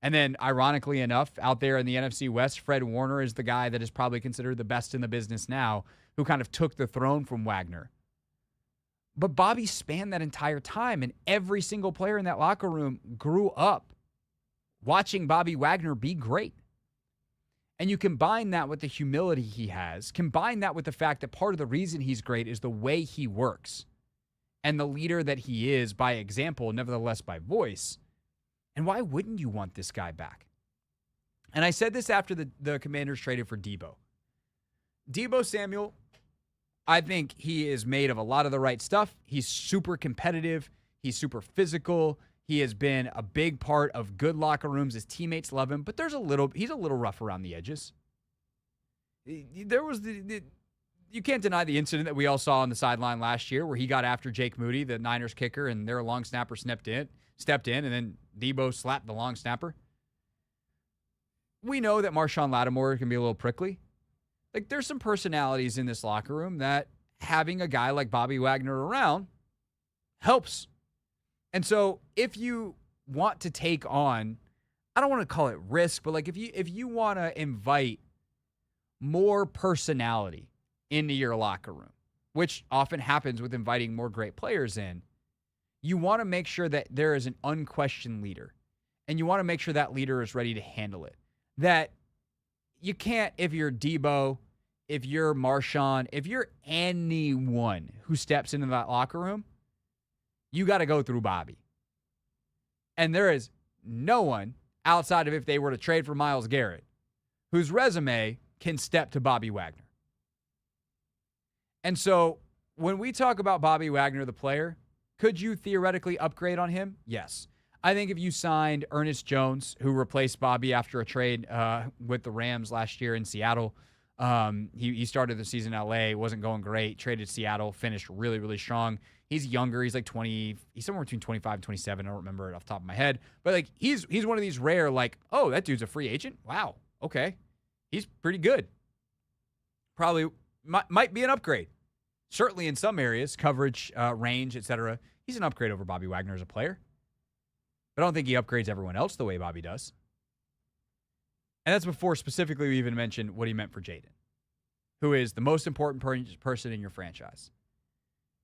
And then, ironically enough, out there in the NFC West, Fred Warner is the guy that is probably considered the best in the business now, who kind of took the throne from Wagner. But Bobby spanned that entire time, and every single player in that locker room grew up watching Bobby Wagner be great. And you combine that with the humility he has, combine that with the fact that part of the reason he's great is the way he works and the leader that he is by example, nevertheless by voice. And why wouldn't you want this guy back? And I said this after the Commanders traded for Deebo. Deebo Samuel, I think he is made of a lot of the right stuff. He's super competitive. He's super physical. He has been a big part of good locker rooms. His teammates love him, but he's a little rough around the edges. There was you can't deny the incident that we all saw on the sideline last year where he got after Jake Moody, the Niners kicker, and their long snapper stepped in, and then Deebo slapped the long snapper. We know that Marshawn Lattimore can be a little prickly. Like, there's some personalities in this locker room that having a guy like Bobby Wagner around helps. And so if you want to take on, I don't want to call it risk, but like if you want to invite more personality into your locker room, which often happens with inviting more great players in, you want to make sure that there is an unquestioned leader. And you want to make sure that leader is ready to handle it. That you can't, if you're Deebo, if you're Marshawn, if you're anyone who steps into that locker room, you got to go through Bobby. And there is no one outside of if they were to trade for Myles Garrett whose resume can step to Bobby Wagner. And so when we talk about Bobby Wagner, the player, could you theoretically upgrade on him? Yes. I think if you signed Ernest Jones, who replaced Bobby after a trade with the Rams last year in Seattle, he started the season in L.A., wasn't going great, traded Seattle, finished really, really strong. He's younger. He's like 20. He's somewhere between 25 and 27. I don't remember it off the top of my head. But like he's one of these rare, like, oh, that dude's a free agent? Wow. Okay. He's pretty good. Probably might be an upgrade. Certainly in some areas, coverage, range, etc. He's an upgrade over Bobby Wagner as a player. But I don't think he upgrades everyone else the way Bobby does. And that's before specifically we even mentioned what he meant for Jaden, who is the most important person in your franchise.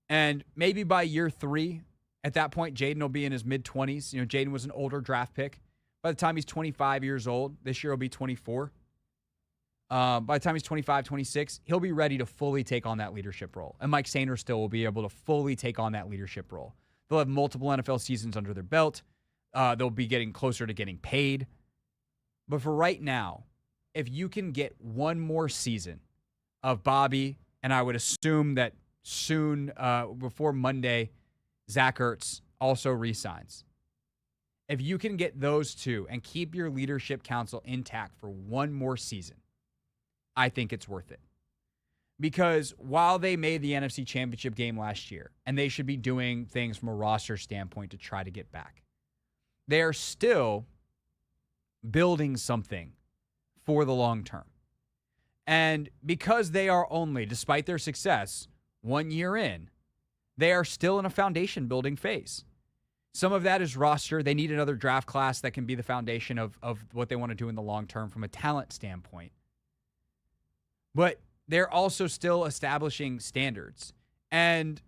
And maybe by year 3, at that point, Jaden will be in his mid-20s. You know, Jaden was an older draft pick. By the time he's 25 years old, this year he'll be 24. By the time he's 25, 26, he'll be ready to fully take on that leadership role. And Mike Sainristil will be able to fully take on that leadership role. They'll have multiple NFL seasons under their belt. They'll be getting closer to getting paid. But for right now, if you can get one more season of Bobby, and I would assume that soon, before Monday, Zach Ertz also re-signs. If you can get those two and keep your leadership council intact for one more season, I think it's worth it. Because while they made the NFC Championship game last year, and they should be doing things from a roster standpoint to try to get back, they are still building something for the long term. And because they are only, despite their success, 1 year in, they are still in a foundation building phase. Some of that is roster. They need another draft class that can be the foundation of what they want to do in the long term from a talent standpoint. But they're also still establishing standards and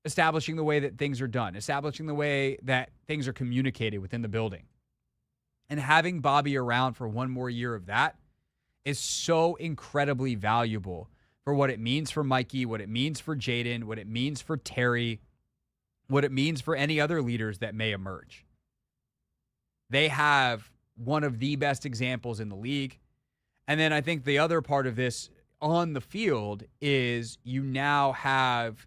establishing the way that things are done, establishing the way that things are communicated within the building. And having Bobby around for one more year of that is so incredibly valuable for what it means for Mikey, what it means for Jaden, what it means for Terry, what it means for any other leaders that may emerge. They have one of the best examples in the league. And then I think the other part of this on the field is you now have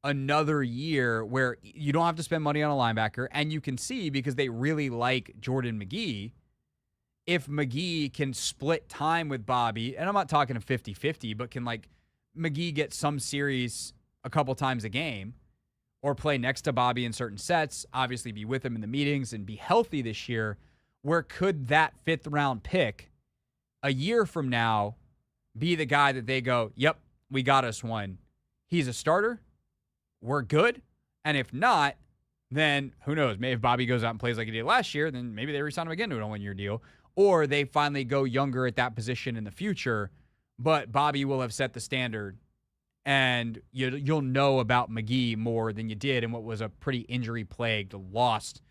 another year where you don't have to spend money on a linebacker, and you can see, because they really like Jordan McGee, if McGee can split time with Bobby, and I'm not talking a 50-50, but can like McGee get some series a couple times a game or play next to Bobby in certain sets, obviously be with him in the meetings and be healthy this year, where could that 5th round pick a year from now be the guy that they go, yep, we got us one. He's a starter. We're good. And if not, then who knows? Maybe if Bobby goes out and plays like he did last year, then maybe they re-sign him again to a 1-year deal. Or they finally go younger at that position in the future, but Bobby will have set the standard, and you'll know about McGee more than you did in what was a pretty injury-plagued, lost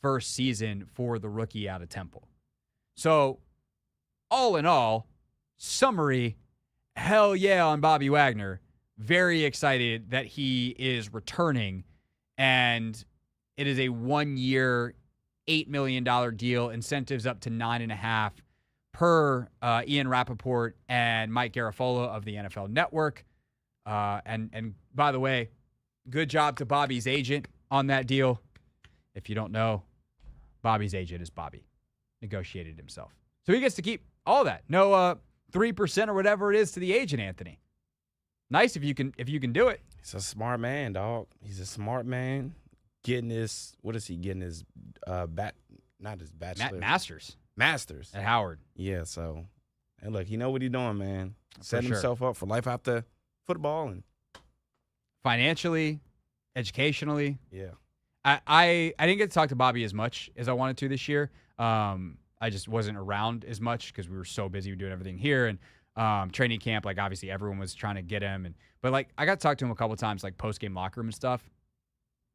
first season for the rookie out of Temple. So, all in all, summary, hell yeah on Bobby Wagner. Very excited that he is returning, and it is a 1-year, $8 million deal, incentives up to 9.5 per Ian Rappaport and Mike Garafolo of the NFL Network. And by the way, good job to Bobby's agent on that deal. If you don't know, Bobby's agent is Bobby. Negotiated himself. So he gets to keep all that. No 3% or whatever it is to the agent, Anthony. Nice if you can do it. He's a smart man, dog. He's a smart man. Getting his, what is he getting his not his bachelor. Masters. At Howard. Yeah, so and look, he know what he's doing, man. Setting himself up for life after football and financially, educationally. Yeah. I didn't get to talk to Bobby as much as I wanted to this year. I just wasn't around as much because we were so busy doing everything here. And training camp, like obviously everyone was trying to get him, but like I got to talk to him a couple times, like post game locker room and stuff.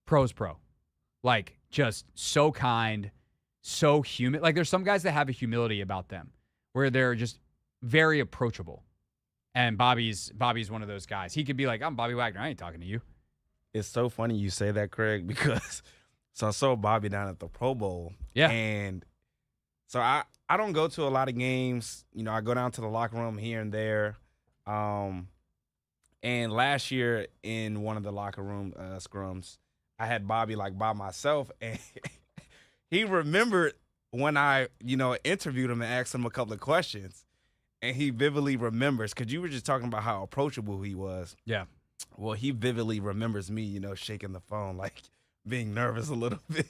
Pro's pro, like just so kind, so human. Like there's some guys that have a humility about them where they're just very approachable, and Bobby's one of those guys. He could be like, "I'm Bobby Wagner. I ain't talking to you." It's so funny you say that, Craig, because so I saw Bobby down at the Pro Bowl. Yeah. And so I don't go to a lot of games. You know, I go down to the locker room here and there. And last year in one of the locker room scrums, I had Bobby like by myself, and he remembered when I, interviewed him and asked him a couple of questions, and he vividly remembers, because you were just talking about how approachable he was. Yeah. Well, he vividly remembers me, shaking the phone, like being nervous a little bit.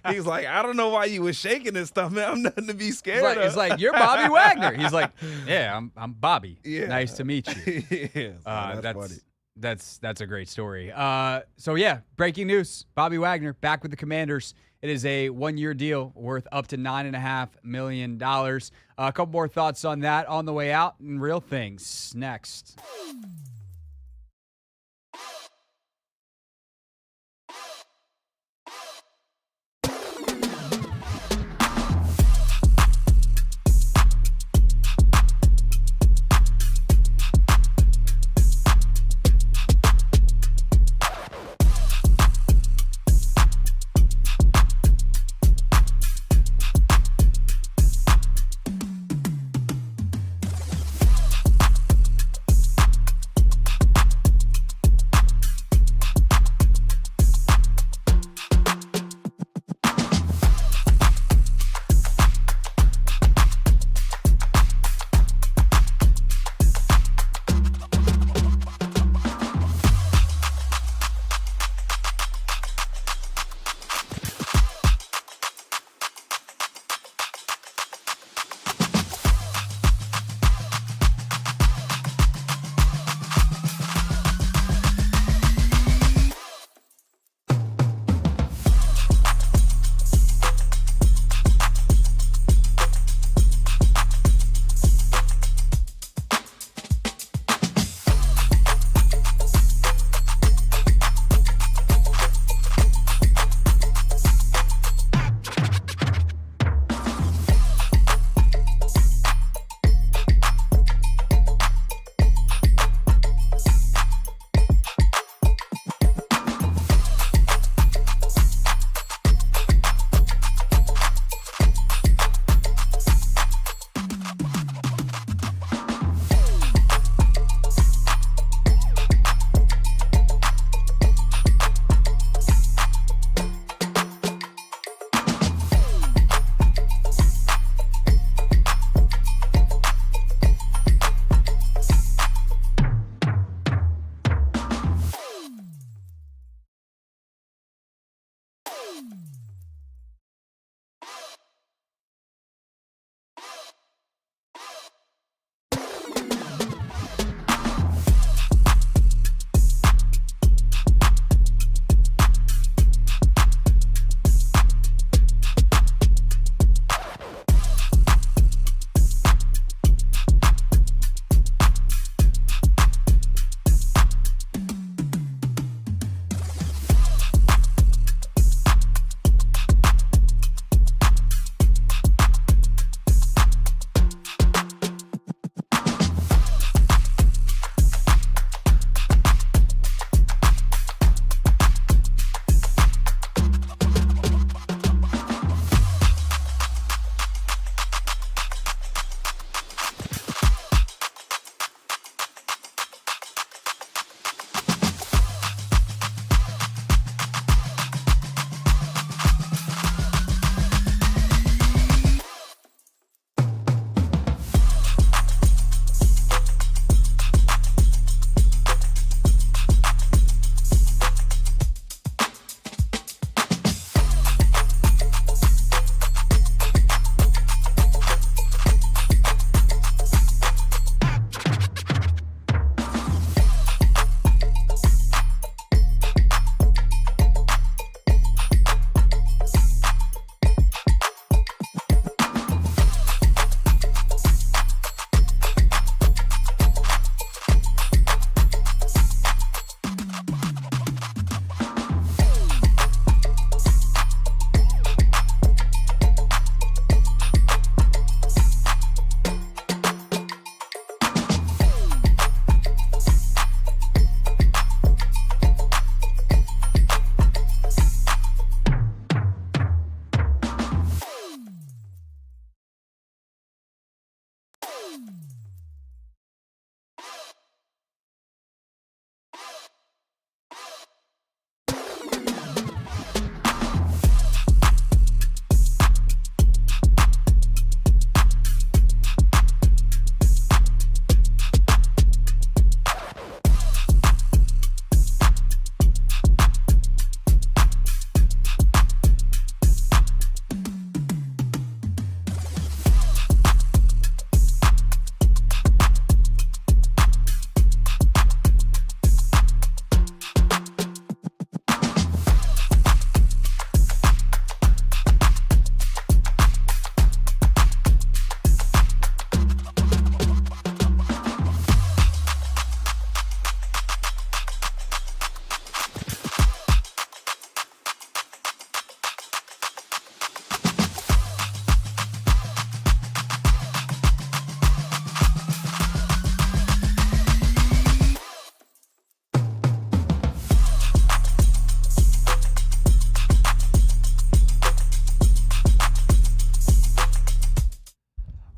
He's like, I don't know why you was shaking this stuff, man. I'm nothing to be scared of. He's like, you're Bobby Wagner. He's like, yeah, I'm Bobby. Yeah. Nice to meet you. Yeah, that's funny. That's a great story. So yeah, breaking news: Bobby Wagner back with the Commanders. It is a 1-year deal worth up to $9.5 million. A couple more thoughts on that on the way out, and real things next.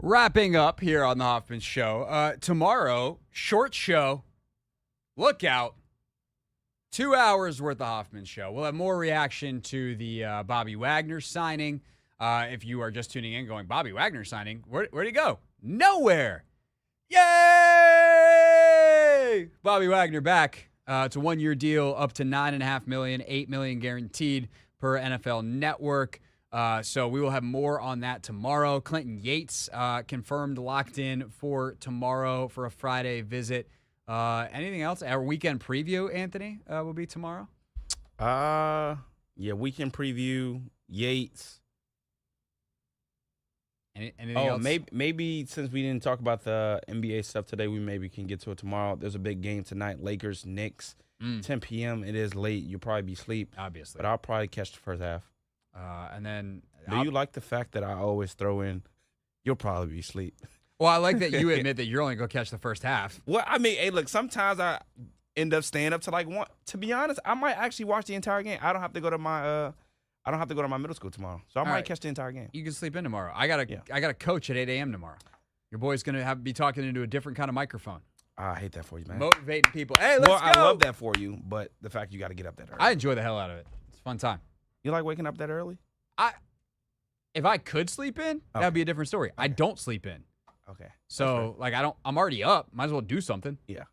Wrapping up here on the Hoffman Show. Tomorrow, short show. Look out. 2 hours worth of Hoffman Show. We'll have more reaction to the Bobby Wagner signing. If you are just tuning in going, Bobby Wagner signing, where'd he go? Nowhere. Yay! Bobby Wagner back. It's a 1-year deal up to $9.5 million, $8 million guaranteed per NFL Network. So we will have more on that tomorrow. Clinton Yates confirmed locked in for tomorrow for a Friday visit. Anything else? Our weekend preview, Anthony, will be tomorrow. Yeah, weekend preview. Yates. Anything else? Maybe since we didn't talk about the NBA stuff today, we maybe can get to it tomorrow. There's a big game tonight. Lakers, Knicks, 10 p.m. It is late. You'll probably be asleep. Obviously. But I'll probably catch the first half. And then Do you like the fact that I always throw in, you'll probably be asleep? Well, I like that you admit that you're only going to catch the first half. Well, I mean, hey, look, sometimes I end up staying up to like 1. To be honest, I might actually watch the entire game. I don't have to go to my middle school tomorrow, so I might catch the entire game. You can sleep in tomorrow. I got a coach at 8 a.m. tomorrow. Your boy's going to be talking into a different kind of microphone. I hate that for you, man. Motivating people. Hey, let's go. I love that for you, but the fact you got to get up that early. I enjoy the hell out of it. It's a fun time. You like waking up that early? If I could sleep in, that'd be a different story. I don't sleep in. Okay. So I'm already up. Might as well do something. Yeah.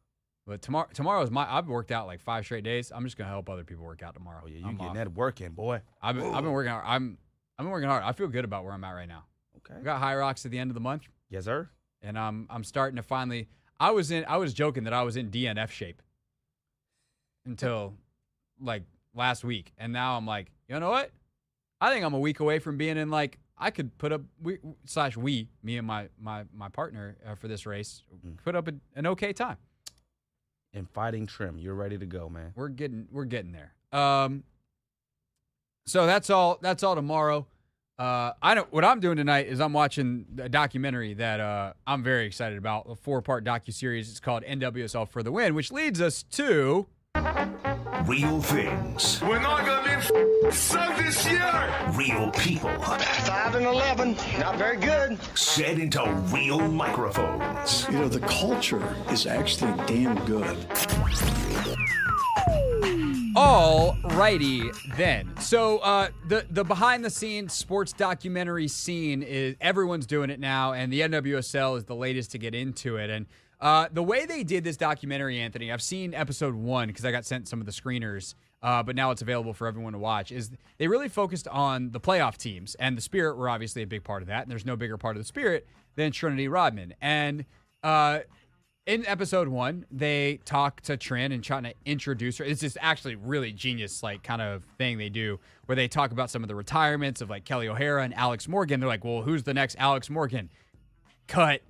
But tomorrow is I've worked out like 5 straight days. I'm just gonna help other people work out tomorrow. Oh yeah, you getting that work in, boy. I've been working hard. I've been working hard. I feel good about where I'm at right now. Okay. We got High Rocks at the end of the month. Yes, sir. And I'm starting to finally. I was joking that I was in DNF shape until like last week, and now I'm like, you know what? I think I'm a week away from being in like I could put up me and my partner for this race put up an okay time. In fighting trim, you're ready to go, man. We're getting there. So that's all tomorrow. I know what I'm doing tonight is I'm watching a documentary that I'm very excited about, a 4-part docuseries. It's called NWSL for the Win, which leads us to Real things. We're not going to be so this year. Real people. 5-11, not very good. Set into real microphones. You know, the culture is actually damn good. All righty then. So the behind-the-scenes sports documentary scene is everyone's doing it now, and the NWSL is the latest to get into it. And the way they did this documentary, Anthony, I've seen episode 1 because I got sent some of the screeners, but now it's available for everyone to watch, is they really focused on the playoff teams, and the Spirit were obviously a big part of that, and there's no bigger part of the Spirit than Trinity Rodman. And in episode 1, they talk to Chinn and trying to introduce her. It's just actually really genius, like, kind of thing they do, where they talk about some of the retirements of, like, Kelly O'Hara and Alex Morgan. They're like, well, who's the next Alex Morgan? Cut.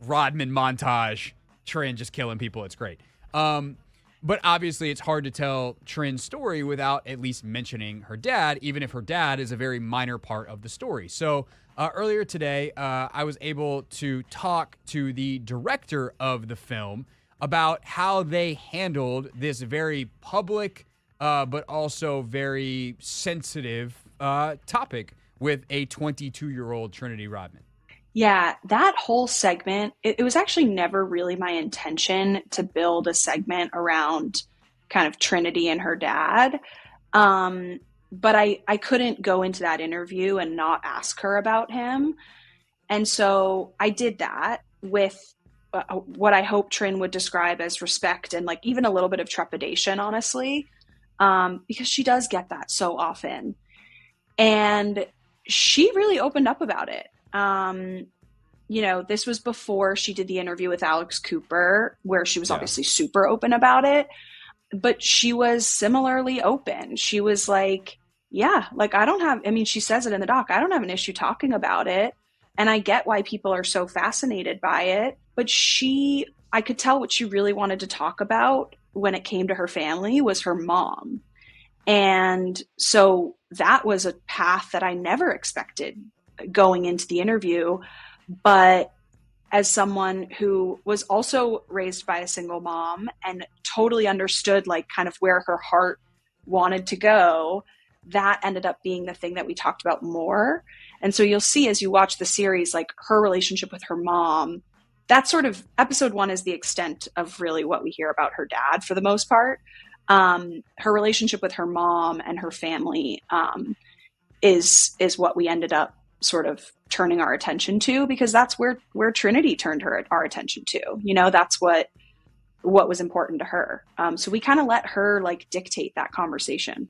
Rodman montage. Chinn just killing people. It's great. But obviously it's hard to tell Chinn's story without at least mentioning her dad, even if her dad is a very minor part of the story. So earlier today, I was able to talk to the director of the film about how they handled this very public but also very sensitive topic with a 22-year-old Trinity Rodman. Yeah, that whole segment, it was actually never really my intention to build a segment around kind of Trinity and her dad. But I couldn't go into that interview and not ask her about him. And so I did that with what I hope Chinn would describe as respect and like even a little bit of trepidation, honestly, because she does get that so often. And she really opened up about it. You know, this was before she did the interview with Alex Cooper, where she was obviously super open about it, but she was similarly open. She was like, yeah, like she says it in the doc, I don't have an issue talking about it. And I get why people are so fascinated by it. But I could tell what she really wanted to talk about when it came to her family was her mom. And so that was a path that I never expected going into the interview. But as someone who was also raised by a single mom and totally understood like kind of where her heart wanted to go, that ended up being the thing that we talked about more. And so you'll see as you watch the series, like her relationship with her mom, that's sort of episode 1 is the extent of really what we hear about her dad for the most part. Her relationship with her mom and her family is what we ended up sort of turning our attention to, because that's where Trinity turned our attention to. You know, that's what was important to her. So we kind of let her like dictate that conversation.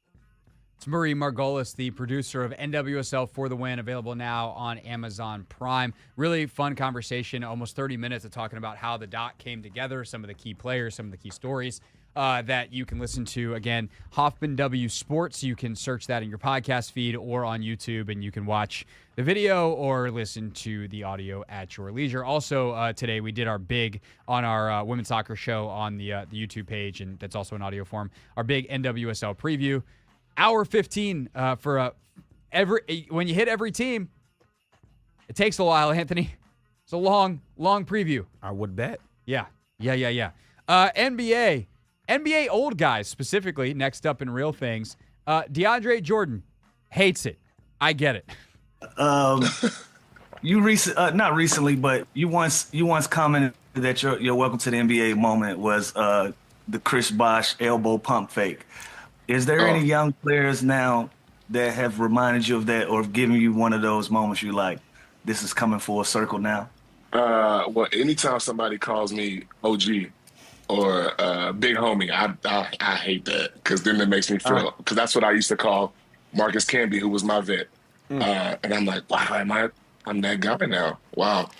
It's Marie Margolis, the producer of NWSL For the Win, available now on Amazon Prime. Really fun conversation, almost 30 minutes of talking about how the doc came together, some of the key players, some of the key stories that you can listen to. Again, Hoffman W Sports. You can search that in your podcast feed or on YouTube, and you can watch the video or listen to the audio at your leisure. Also, today we did our big on our women's soccer show on the YouTube page, and that's also in audio form, our big NWSL preview. Hour 15 for when you hit every team, it takes a while, Anthony. It's a long preview. I would bet. Yeah. NBA old guys specifically, next up in Real Things. DeAndre Jordan hates it. I get it. Not recently, but you once commented that your welcome to the NBA moment was the Chris Bosh elbow pump fake. Is there any young players now that have reminded you of that or have given you one of those moments you like, this is coming full circle now? Well, anytime somebody calls me OG or big homie, I hate that, because then it makes me feel, because that's what I used to call Marcus Camby, who was my vet. And I'm like, wow, I'm that guy now. Wow.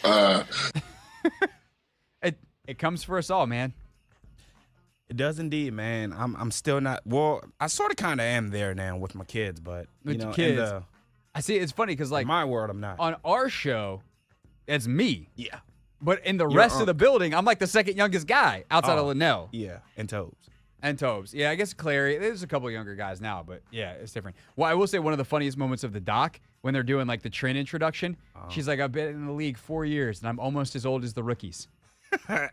It comes for us all, man. It does indeed, man. I'm still not. Well, I sort of kind of am there now with my kids, but With your kids, I see. It's funny because, like, in my world, I'm not. On our show, it's me. Yeah. But in the rest of the building, I'm like the second youngest guy outside of Lennell. Yeah, and Tobes. Yeah, I guess Clary. There's a couple of younger guys now, but yeah, it's different. Well, I will say one of the funniest moments of the doc, when they're doing like the Chinn introduction, she's like, I've been in the league 4 years, and I'm almost as old as the rookies.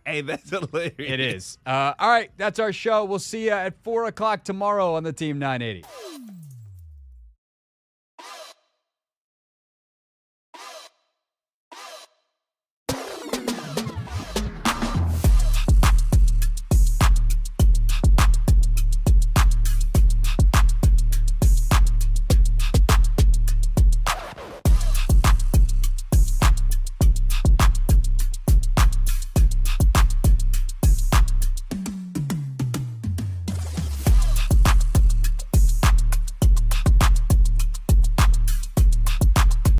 Hey, that's hilarious. It is. All right, that's our show. We'll see you at 4 o'clock tomorrow on the Team 980.